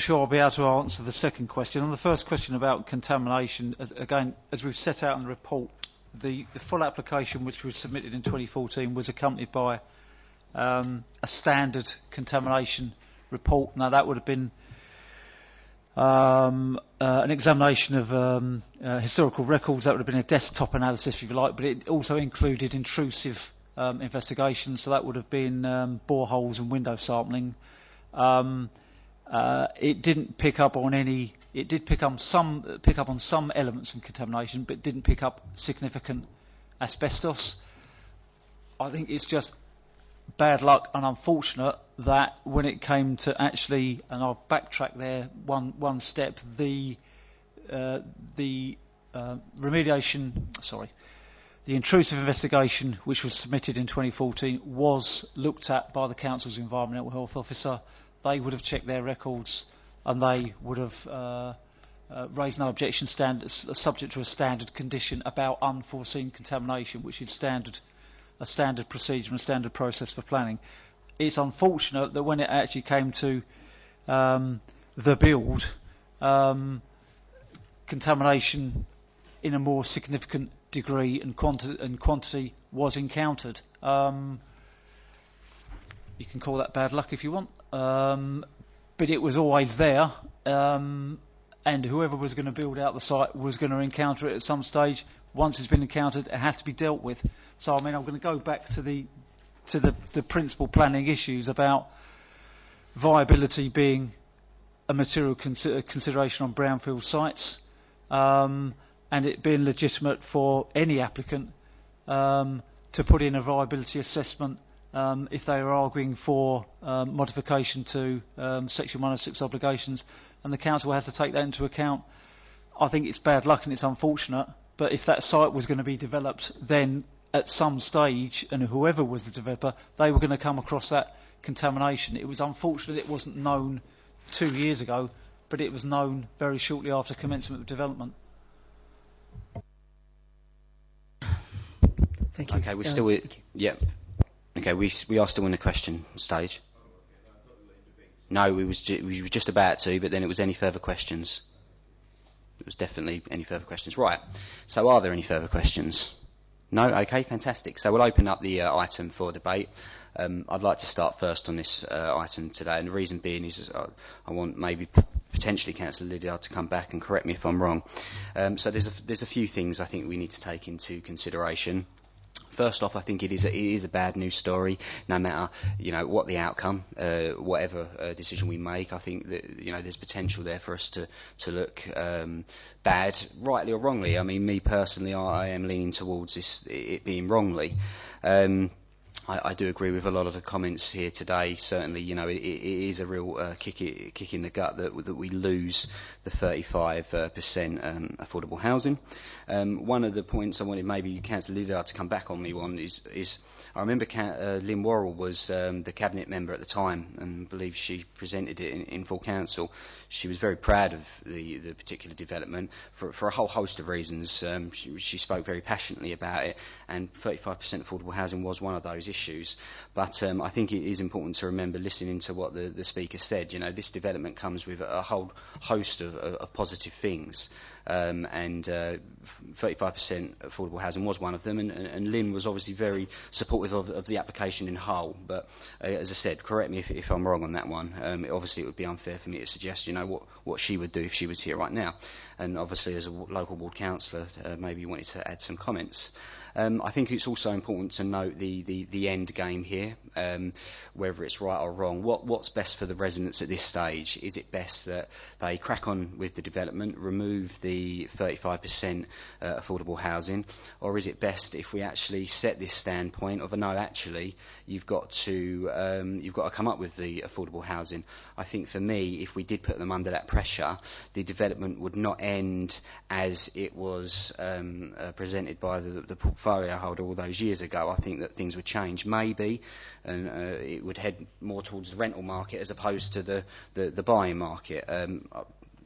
sure I'll be able to answer the second question. On the first question about contamination, again, as we've set out in the report, the full application which was submitted in 2014 was accompanied by a standard contamination report. Now that would have been an examination of historical records. That would have been a desktop analysis, if you like, but it also included intrusive investigations, so that would have been boreholes and window sampling. It didn't pick up on any. It did pick up on some elements of contamination, but didn't pick up significant asbestos. I think it's just bad luck and unfortunate that when it came to actually, and I'll backtrack there one step, the remediation, the intrusive investigation which was submitted in 2014 was looked at by the Council's Environmental Health Officer. They would have checked their records and they would have raised no objection subject to a standard condition about unforeseen contamination, which is a standard procedure and a standard process for planning. It's unfortunate that when it actually came to the build, contamination in a more significant degree and quantity was encountered. You can call that bad luck if you want, but it was always there, and whoever was going to build out the site was going to encounter it at some stage. Once it's been encountered, it has to be dealt with. So, I mean, I'm going to go back to the principal planning issues about viability being a material consideration on brownfield sites, and it being legitimate for any applicant to put in a viability assessment if they are arguing for modification to Section 106 obligations, and the council has to take that into account. I think it's bad luck and it's unfortunate, but if that site was going to be developed, then at some stage, and whoever was the developer, they were going to come across that contamination. It was unfortunate it wasn't known 2 years ago, but it was known very shortly after commencement of development. Thank you. Okay, we're still with... Yeah. Okay, we are still in the question stage. No, we were just about to, but then it was any further questions. It was definitely any further questions. Right, so are there any further questions? No? Okay, fantastic. So we'll open up the item for debate. I'd like to start first on this item today, and the reason being is I want maybe potentially Councillor Lydiard to come back and correct me if I'm wrong. So there's a few things I think we need to take into consideration. First off, I think it is a bad news story. No matter what the outcome, whatever decision we make, I think that there's potential there for us to look bad, rightly or wrongly. I mean, me personally, I am leaning towards it being wrongly. I do agree with a lot of the comments here today. Certainly, it is a real kick in the gut that we lose the 35% affordable housing. One of the points I wanted maybe Councillor Lydiard to come back on me on is I remember Lynn Worrell was the cabinet member at the time, and I believe she presented it in full council. She was very proud of the particular development for a whole host of reasons. She spoke very passionately about it, and 35% affordable housing was one of those issues. But I think it is important to remember, listening to what the speaker said, this development comes with a whole host of positive things, and 35% affordable housing was one of them, and Lynn was obviously very supportive of the application in whole. But as I said, correct me if I'm wrong on that one. Obviously it would be unfair for me to suggest what she would do if she was here right now, and obviously as a local ward councillor maybe you wanted to add some comments. I think it's also important to note the end game here, whether it's right or wrong. What's best for the residents at this stage? Is it best that they crack on with the development, remove the 35% affordable housing, or is it best if we actually set this standpoint of no, actually you've got to come up with the affordable housing? I think for me, if we did put them under that pressure, the development would not end as it was presented by the portfolio holder all those years ago. I think that things would change maybe, and it would head more towards the rental market as opposed to the buying market.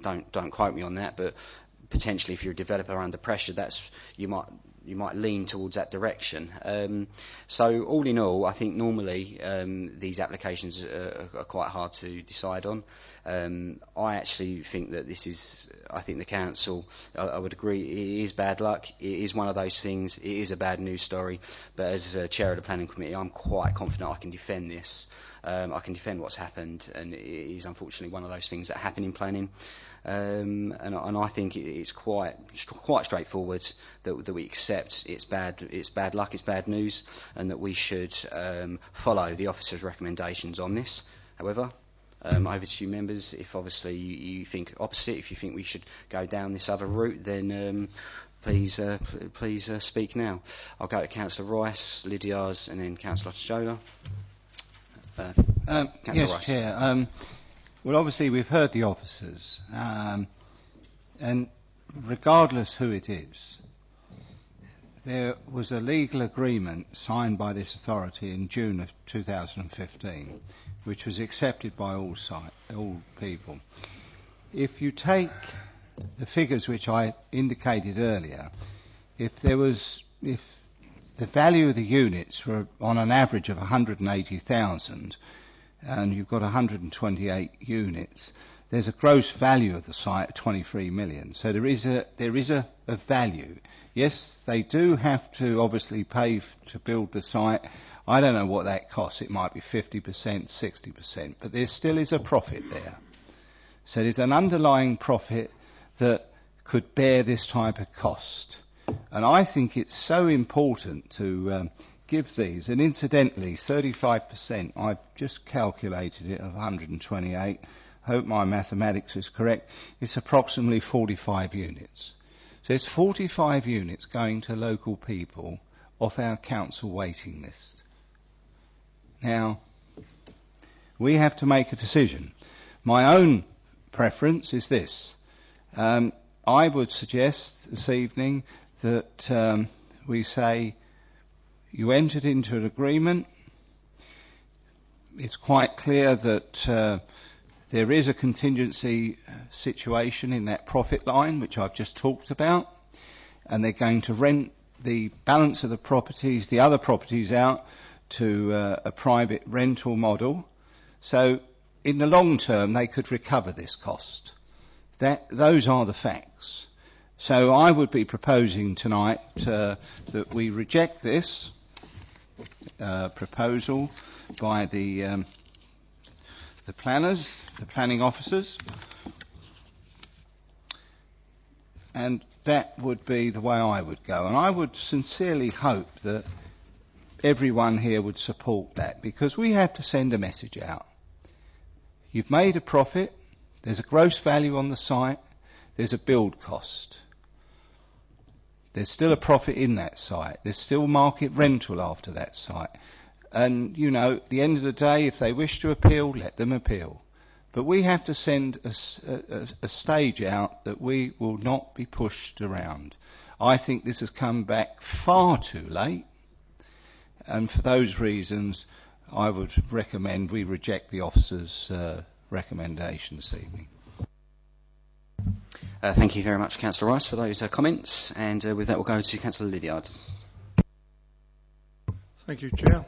Don't quote me on that, but potentially if you're a developer under pressure, you might lean towards that direction. So all in all, I think normally these applications are quite hard to decide on. I actually think that I think the council, I would agree, it is bad luck. It is one of those things. It is a bad news story. But as chair of the planning committee, I'm quite confident I can defend this. I can defend what's happened, and it is unfortunately one of those things that happen in planning. And I think it's quite straightforward that we accept it's bad luck, it's bad news, and that we should follow the officer's recommendations on this. However, over to you members, if obviously you think opposite, if you think we should go down this other route, then please speak now. I'll go to Councillor Rice, Lydiard, and then Councillor Ochola. Yes, Rice. Chair. Well, obviously we've heard the officers, and regardless who it is, there was a legal agreement signed by this authority in June of 2015, which was accepted by all people. If you take the figures which I indicated earlier, if the value of the units were on an average of 180,000, and you've got 128 units, there's a gross value of the site of 23 million. So there is a value. Yes, they do have to obviously pay to build the site. I don't know what that costs. It might be 50%, 60%, but there still is a profit there. So there's an underlying profit that could bear this type of cost. And I think it's so important to give these, and incidentally 35%, I've just calculated it, of 128, hope my mathematics is correct, it's approximately 45 units. So it's 45 units going to local people off our council waiting list. Now, we have to make a decision. My own preference is this. I would suggest this evening that we say you entered into an agreement. It's quite clear that there is a contingency situation in that profit line, which I've just talked about, and they're going to rent the balance of the properties, the other properties, out to a private rental model. So in the long term, they could recover this cost. Those are the facts. So I would be proposing tonight that we reject this proposal by the planners, the planning officers, and that would be the way I would go. And I would sincerely hope that everyone here would support that, because we have to send a message out. You've made a profit, there's a gross value on the site, there's a build cost. There's still a profit in that site. There's still market rental after that site. And, you know, at the end of the day, if they wish to appeal, let them appeal. But we have to send a stage out that we will not be pushed around. I think this has come back far too late. And for those reasons, I would recommend we reject the officer's recommendation this evening. Thank you very much, Councillor Rice, for those comments. And with that, we'll go to Councillor Lydiard. Thank you, Chair.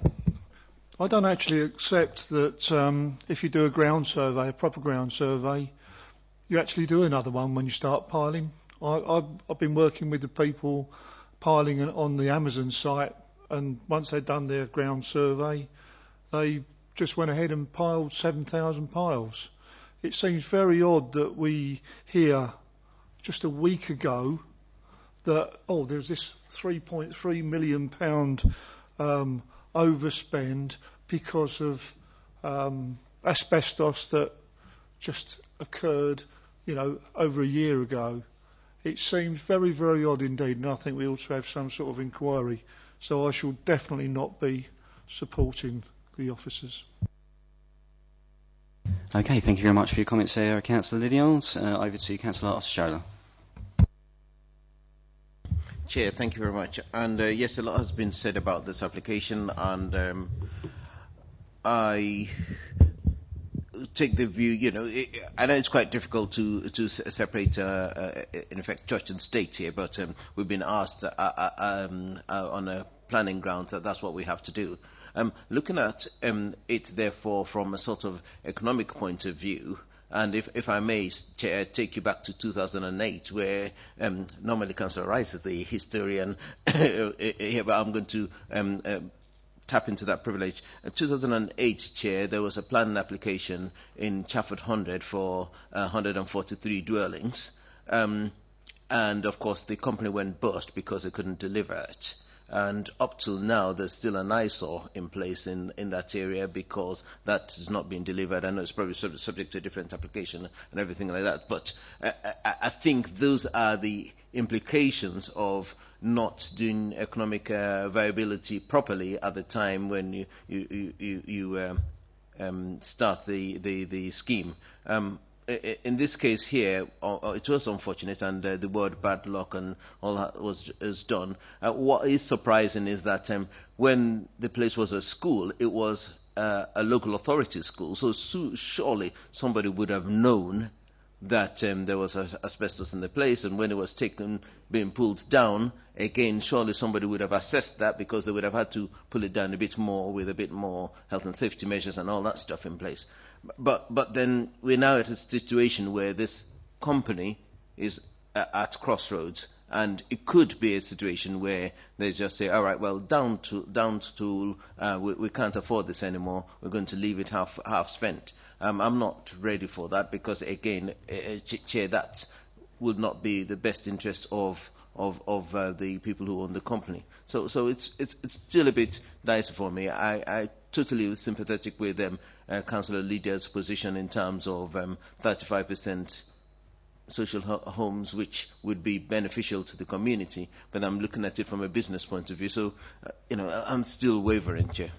I don't actually accept that if you do a ground survey, a proper ground survey, you actually do another one when you start piling. I've been working with the people piling on the Amazon site, and once they'd done their ground survey, they just went ahead and piled 7,000 piles. It seems very odd that we hear just a week ago that, there's this £3.3 million overspend because of asbestos that just occurred, over a year ago. It seems very, very odd indeed, and I think we ought to have some sort of inquiry. So I shall definitely not be supporting the officers. Okay, thank you very much for your comments there, Councillor Lydiard. Over to Councillor Ochola. Chair, thank you very much. And yes, a lot has been said about this application, and I take the view, I know it's quite difficult to separate, in effect, church and state here, but we've been asked on a planning grounds that that's what we have to do. Looking at it, therefore, from a sort of economic point of view, and if I may, Chair, take you back to 2008, where normally Councillor Rice is the historian here, but I'm going to tap into that privilege. In 2008, Chair, there was a planning application in Chafford 100 for 143 dwellings. And of course, the company went bust because they couldn't deliver it. And up till now, there's still an eyesore in place in that area because that has not been delivered. I know it's probably subject to a different application and everything like that. But I think those are the implications of not doing economic viability properly at the time when you start the scheme. In this case here, it was unfortunate, and the word bad luck and all that is done. What is surprising is that when the place was a school, it was a local authority school. So surely somebody would have known that there was asbestos in the place, and when it was being pulled down, again, surely somebody would have assessed that because they would have had to pull it down a bit more with a bit more health and safety measures and all that stuff in place. But then we're now at a situation where this company is at crossroads, and it could be a situation where they just say, all right, well, down to we can't afford this anymore. We're going to leave it half spent. I'm not ready for that because, again, Chair, that would not be the best interest of the people who own the company. So it's still a bit dicey for me. I totally was sympathetic with Councillor Lydia's position in terms of 35% social homes, which would be beneficial to the community. But I'm looking at it from a business point of view. So, I'm still wavering, Chair.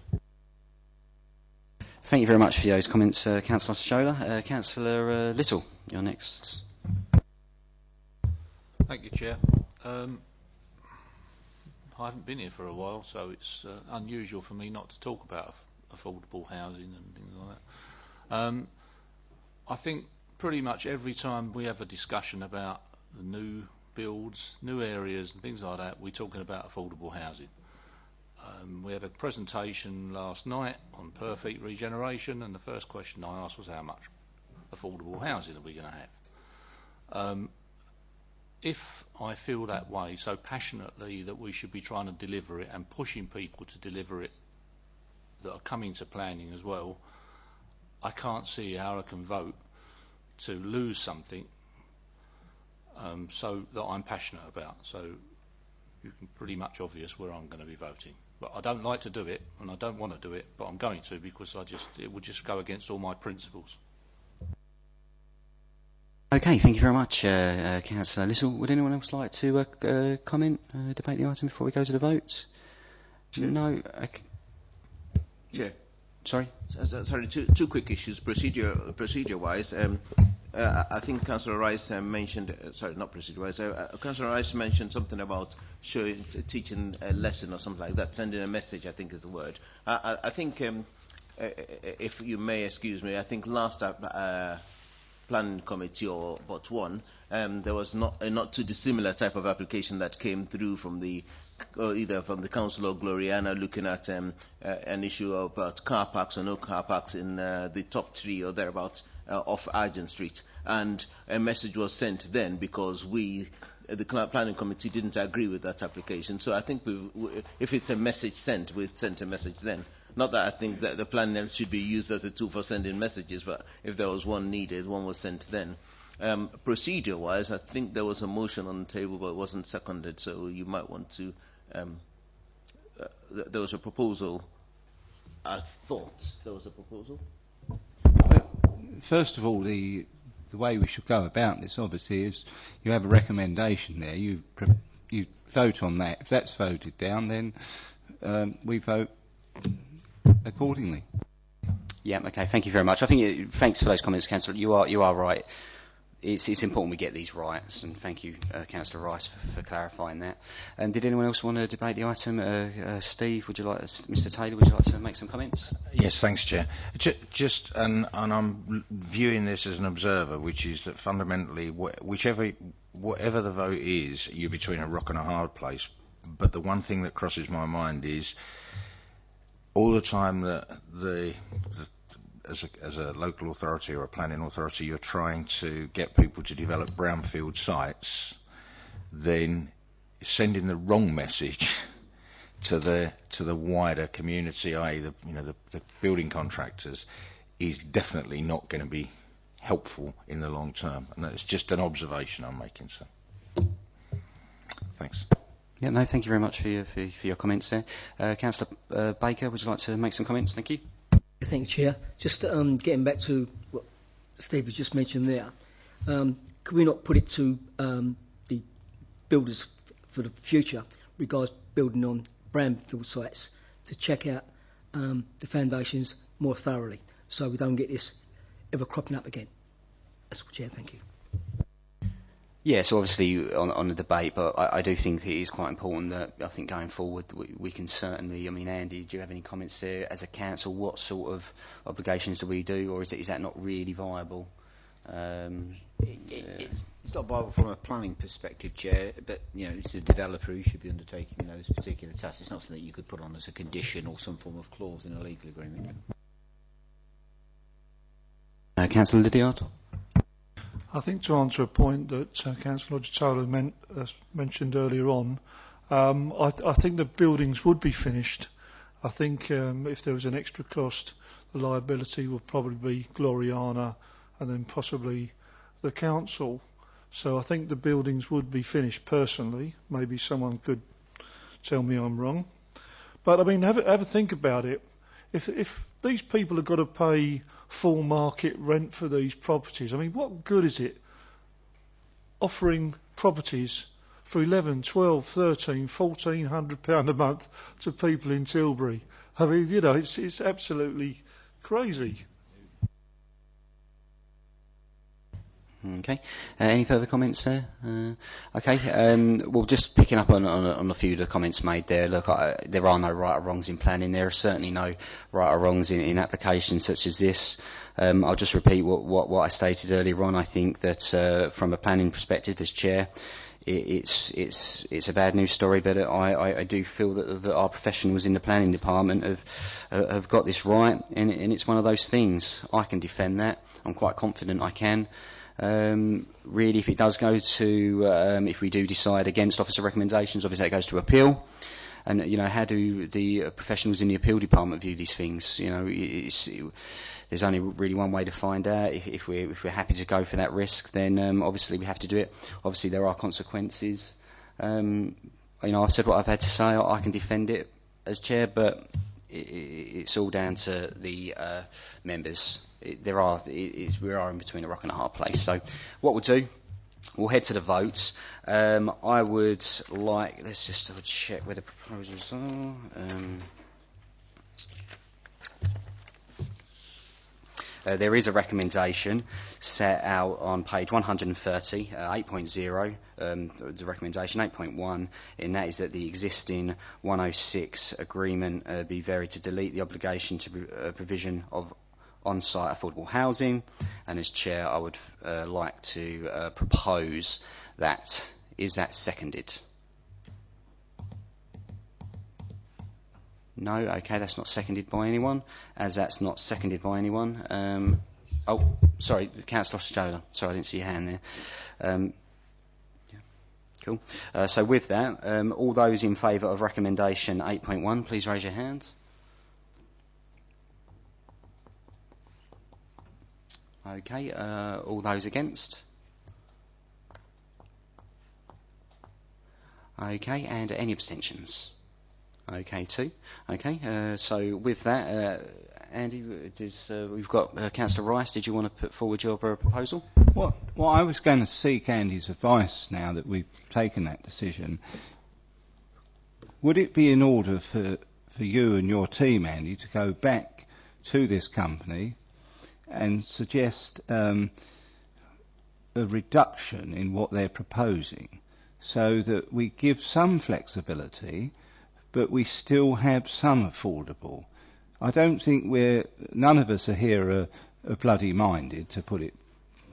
Thank you very much for those comments, Councillor Shola. Councillor Little, you're next. Thank you, Chair. I haven't been here for a while, so it's unusual for me not to talk about affordable housing and things like that. I think pretty much every time we have a discussion about the new builds, new areas and things like that, we're talking about affordable housing. We had a presentation last night on perfect regeneration, and the first question I asked was how much affordable housing are we going to have? If I feel that way so passionately that we should be trying to deliver it and pushing people to deliver it that are coming to planning as well, I can't see how I can vote to lose something so that I'm passionate about. So you can pretty much obvious where I'm going to be voting. But I don't like to do it, and I don't want to do it, but I'm going to because it would just go against all my principles. Okay, thank you very much, Councillor Little. Would anyone else like to comment, debate the item before we go to the votes? Chair. No. Okay. Chair. Sorry. Sorry. Two quick issues. Procedure-wise, I think Councillor Rice mentioned. Sorry, not procedure-wise. Councillor Rice mentioned something about teaching a lesson or something like that. Sending a message, I think, is the word. I think, if you may excuse me, I think last planning committee or but one, there was not too dissimilar type of application that came through from either from the Council or Gloriana, looking at an issue about car parks or no car parks in the top 3 or thereabouts off Argent Street, and a message was sent then because the planning committee didn't agree with that application. So I think if it's a message sent, we've sent a message then. Not that I think that the plan should be used as a tool for sending messages, but if there was one needed, one was sent then. Procedure-wise, I think there was a motion on the table, but it wasn't seconded, so you might want to... there was a proposal. I thought there was a proposal. First of all, the way we should go about this, obviously, is you have a recommendation there. You vote on that. If that's voted down, then we vote accordingly. Yeah. Okay. Thank you very much. I think thanks for those comments, Councillor. You are right. It's important we get these right, and thank you, Councillor Rice, for clarifying that. And did anyone else want to debate the item? Steve, Mr. Taylor, would you like to make some comments? Yes, thanks, Chair. And I'm viewing this as an observer, which is that fundamentally, whatever the vote is, you're between a rock and a hard place. But the one thing that crosses my mind is all the time that as a local authority or a planning authority, you're trying to get people to develop brownfield sites, then sending the wrong message to the wider community, i.e. the building contractors, is definitely not going to be helpful in the long term. And that's just an observation I'm making. So, thanks. Yeah, no, thank you very much for your comments there. Councillor Baker, would you like to make some comments? Thank you. Thank you, Chair. Just getting back to what Steve has just mentioned there, could we not put it to the builders for the future, regards building on brownfield sites, to check out the foundations more thoroughly, so we don't get this ever cropping up again? That's all, Chair. Thank you. Yes, obviously on the debate, but I do think it is quite important that I think going forward we can certainly. I mean, Andy, do you have any comments there? As a council, what sort of obligations do we do, or is that not really viable? It's not viable from a planning perspective, Chair, but this is a developer who should be undertaking those particular tasks. It's not something you could put on as a condition or some form of clause in a legal agreement. Councillor Lydiard. I think to answer a point that Councillor Ogitola mentioned earlier on, I think the buildings would be finished. I think if there was an extra cost, the liability would probably be Gloriana and then possibly the council. So I think the buildings would be finished personally. Maybe someone could tell me I'm wrong. But I mean, have a think about it. If these people have got to pay full market rent for these properties, I mean, what good is it offering properties for 11, 12, 13, £1,400 a month to people in Tilbury? I mean, it's absolutely crazy. Okay. Any further comments there? Okay. Well, just picking up on a few of the comments made there. Look, there are no right or wrongs in planning. There are certainly no right or wrongs in applications such as this. I'll just repeat what I stated earlier on. I think that from a planning perspective, as chair, it's a bad news story, but I do feel that our professionals in the planning department have got this right, and it's one of those things. I can defend that. I'm quite confident I can. Really, if it does go to, if we do decide against officer recommendations, obviously that goes to appeal. And how do the professionals in the appeal department view these things? There's only really one way to find out. If we're happy to go for that risk, then obviously we have to do it. Obviously there are consequences. I've said what I've had to say. I can defend it as chair, but it's all down to the members. We are in between a rock and a hard place. So what we'll do, we'll head to the votes. I would like, let's just double check where the proposals are. There is a recommendation set out on page 130, 8.0, the recommendation 8.1, and that is that the existing 106 agreement be varied to delete the obligation to provision of on-site affordable housing, and as chair I would like to propose that. Is that seconded? No? Okay, that's not seconded by anyone. As that's not seconded by anyone, oh, sorry, Councillor Ogitola. Sorry, I didn't see your hand there. Yeah, cool. So with that, all those in favour of recommendation 8.1, please raise your hand. Okay, all those against? Okay, and any abstentions? Okay, too. Okay, so with that, Andy, we've got Councillor Rice. Did you want to put forward your proposal? Well, I was going to seek Andy's advice now that we've taken that decision. Would it be in order for you and your team, Andy, to go back to this company and suggest a reduction in what they're proposing so that we give some flexibility but we still have some affordable? I don't think none of us are here are bloody minded, to put it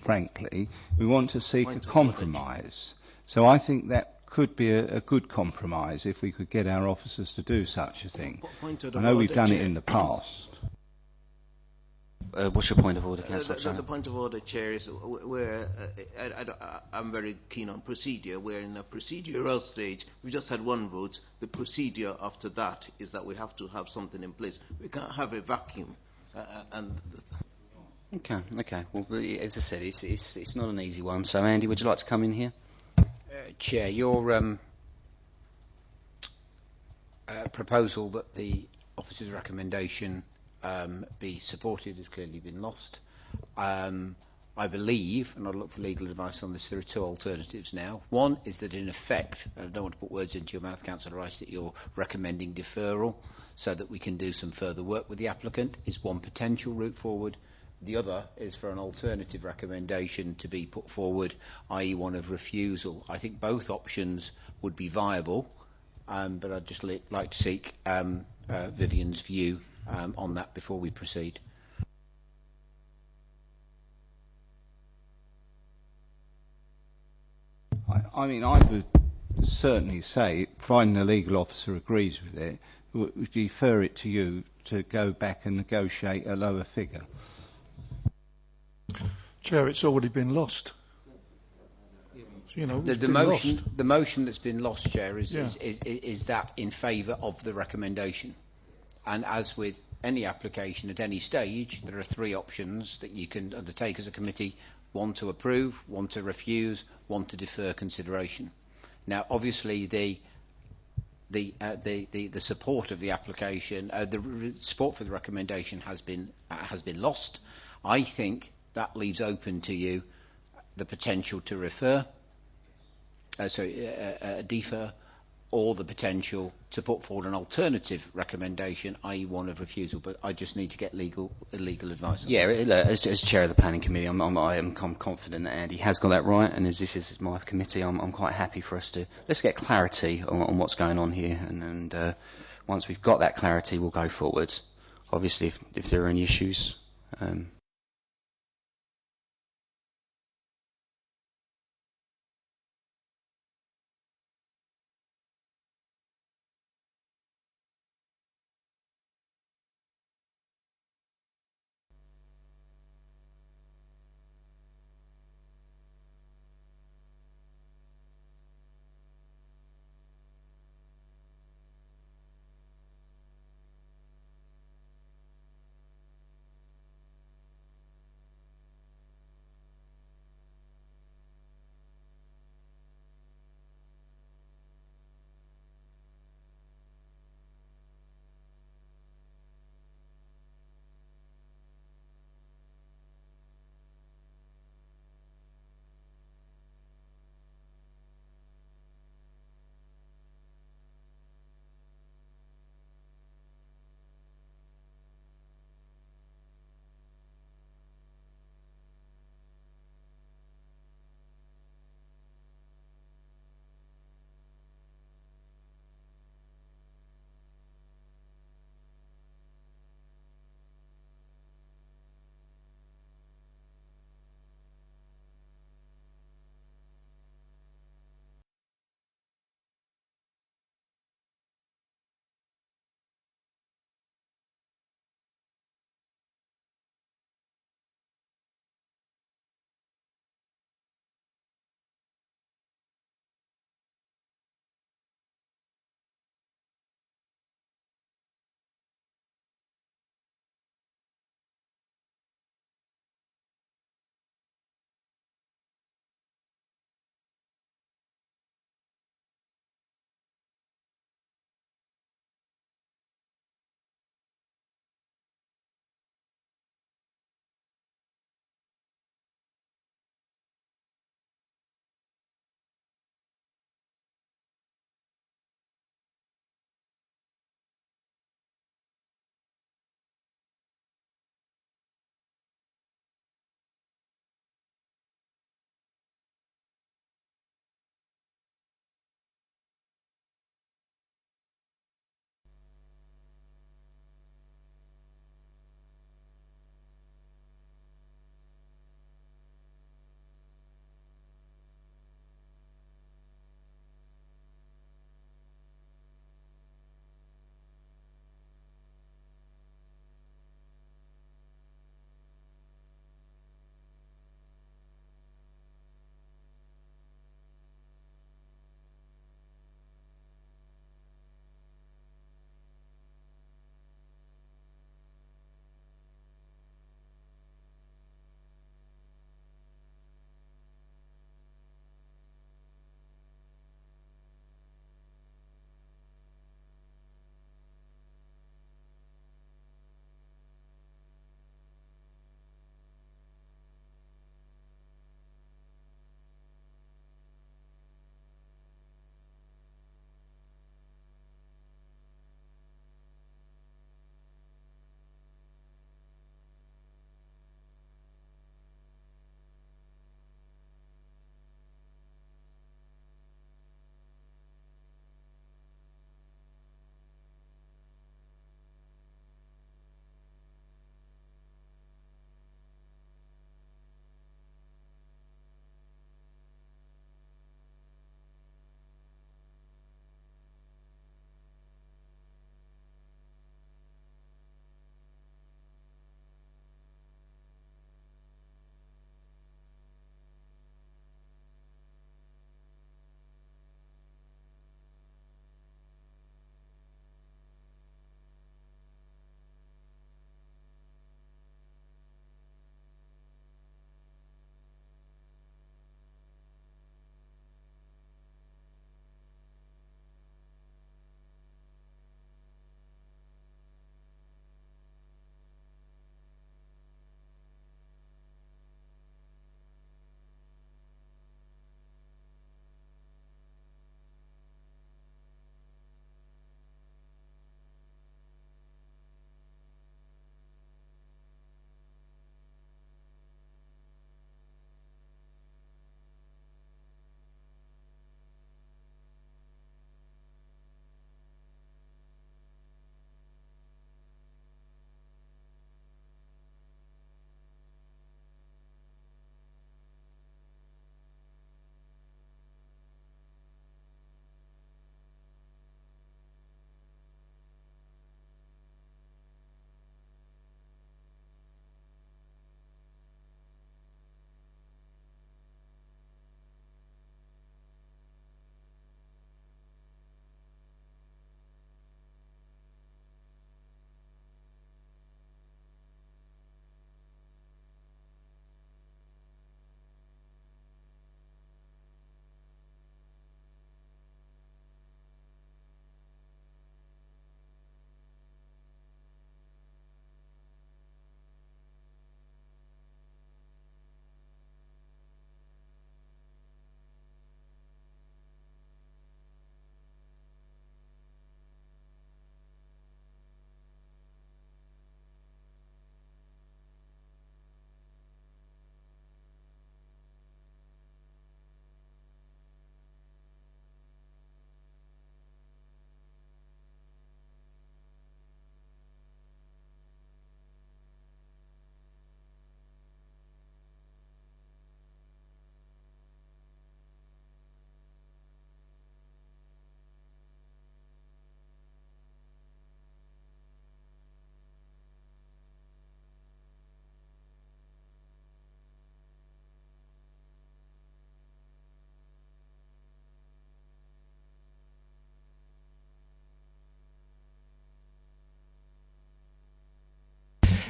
frankly. We want to seek a compromise. So I think that could be a good compromise if we could get our officers to do such a thing. I know we've done it in the past. What's your point of order, Councillor? The point of order, Chair, is I'm very keen on procedure. We're in a procedural stage. We just had one vote. The procedure after that is that we have to have something in place. We can't have a vacuum. Okay. Well, as I said, it's not an easy one. So, Andy, would you like to come in here? Chair, your proposal that the officer's recommendation be supported has clearly been lost. I believe, and I'll look for legal advice on this, there are two alternatives now. One is that in effect, and I don't want to put words into your mouth, Councillor Rice, that you're recommending deferral so that we can do some further work with the applicant is one potential route forward. The other is for an alternative recommendation to be put forward, i.e. one of refusal. I think both options would be viable, but I'd just like to seek Vivian's view on that before we proceed. I mean, I would certainly say, providing the legal officer agrees with it, we defer it to you to go back and negotiate a lower figure. Chair, it's already been lost. You know, the motion that's been lost, Chair, is that in favour of the recommendation. And as with any application at any stage, there are three options that you can undertake as a committee: one to approve, one to refuse, one to defer consideration. Now, obviously, the support of the application, the support for the recommendation has been lost. I think that leaves open to you the potential to defer, or the potential to put forward an alternative recommendation, i.e. one of refusal. But I just need to get legal advice. Yeah, as chair of the planning committee, I'm confident that Andy has got that right, and as this is my committee, I'm quite happy for us to let's get clarity on what's going on here, and once we've got that clarity, we'll go forward. Obviously, if there are any issues.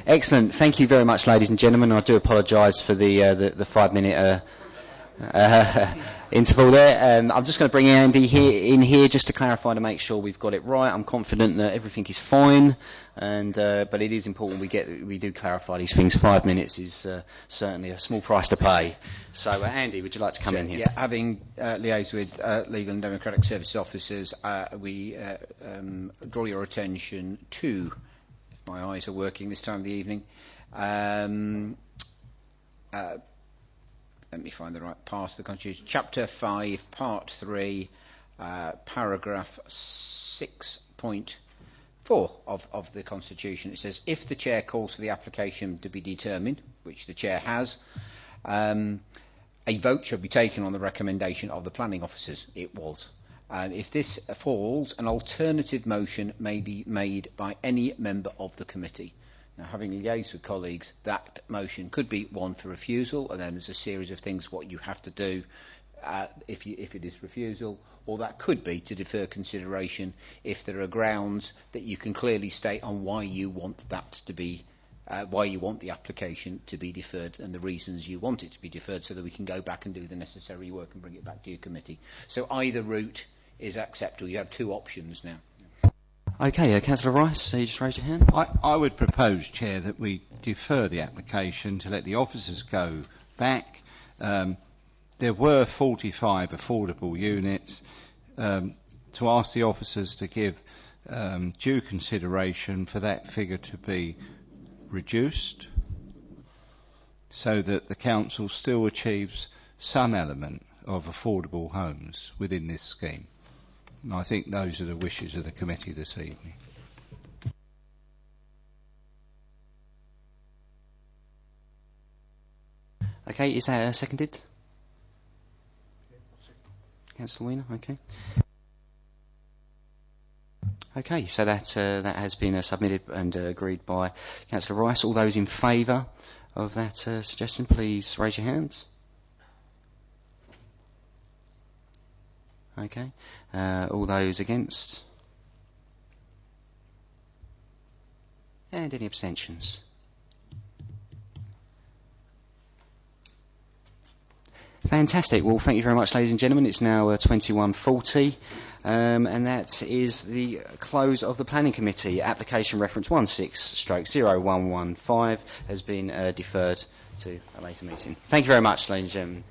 Excellent. Thank you very much, ladies and gentlemen. I do apologise for the 5 minute interval there. I'm just going to bring Andy in here just to clarify to make sure we've got it right. I'm confident that everything is fine, but it is important we do clarify these things. 5 minutes is certainly a small price to pay. So, Andy, would you like to come in here? Yeah, having liaised with Legal and Democratic Services officers, we draw your attention to, if my eyes are working this time of the evening, let me find the right part of the Constitution. Chapter 5, Part 3, paragraph 6.4 of the Constitution. It says, if the Chair calls for the application to be determined, which the Chair has, a vote shall be taken on the recommendation of the planning officers. It was. If this falls, an alternative motion may be made by any member of the committee. Now, having liaised with colleagues, that motion could be one for refusal, and then there's a series of things what you have to do if it is refusal, or that could be to defer consideration if there are grounds that you can clearly state on why you want that to be, why you want the application to be deferred, and the reasons you want it to be deferred, so that we can go back and do the necessary work and bring it back to your committee. So either route is acceptable. You have two options now. Okay, Councillor Rice, you just raise your hand. I would propose, Chair, that we defer the application to let the officers go back. There were 45 affordable units. To ask the officers to give due consideration for that figure to be reduced, so that the council still achieves some element of affordable homes within this scheme. And I think those are the wishes of the committee this evening. Okay, is that seconded? Councillor Weiner, okay. Okay, so that has been submitted and agreed by Councillor Rice. All those in favour of that suggestion, please raise your hands. Okay. All those against? And any abstentions? Fantastic. Well, thank you very much, ladies and gentlemen. It's now 21:40, and that is the close of the Planning Committee. Application reference 16/0115 has been deferred to a later meeting. Thank you very much, ladies and gentlemen.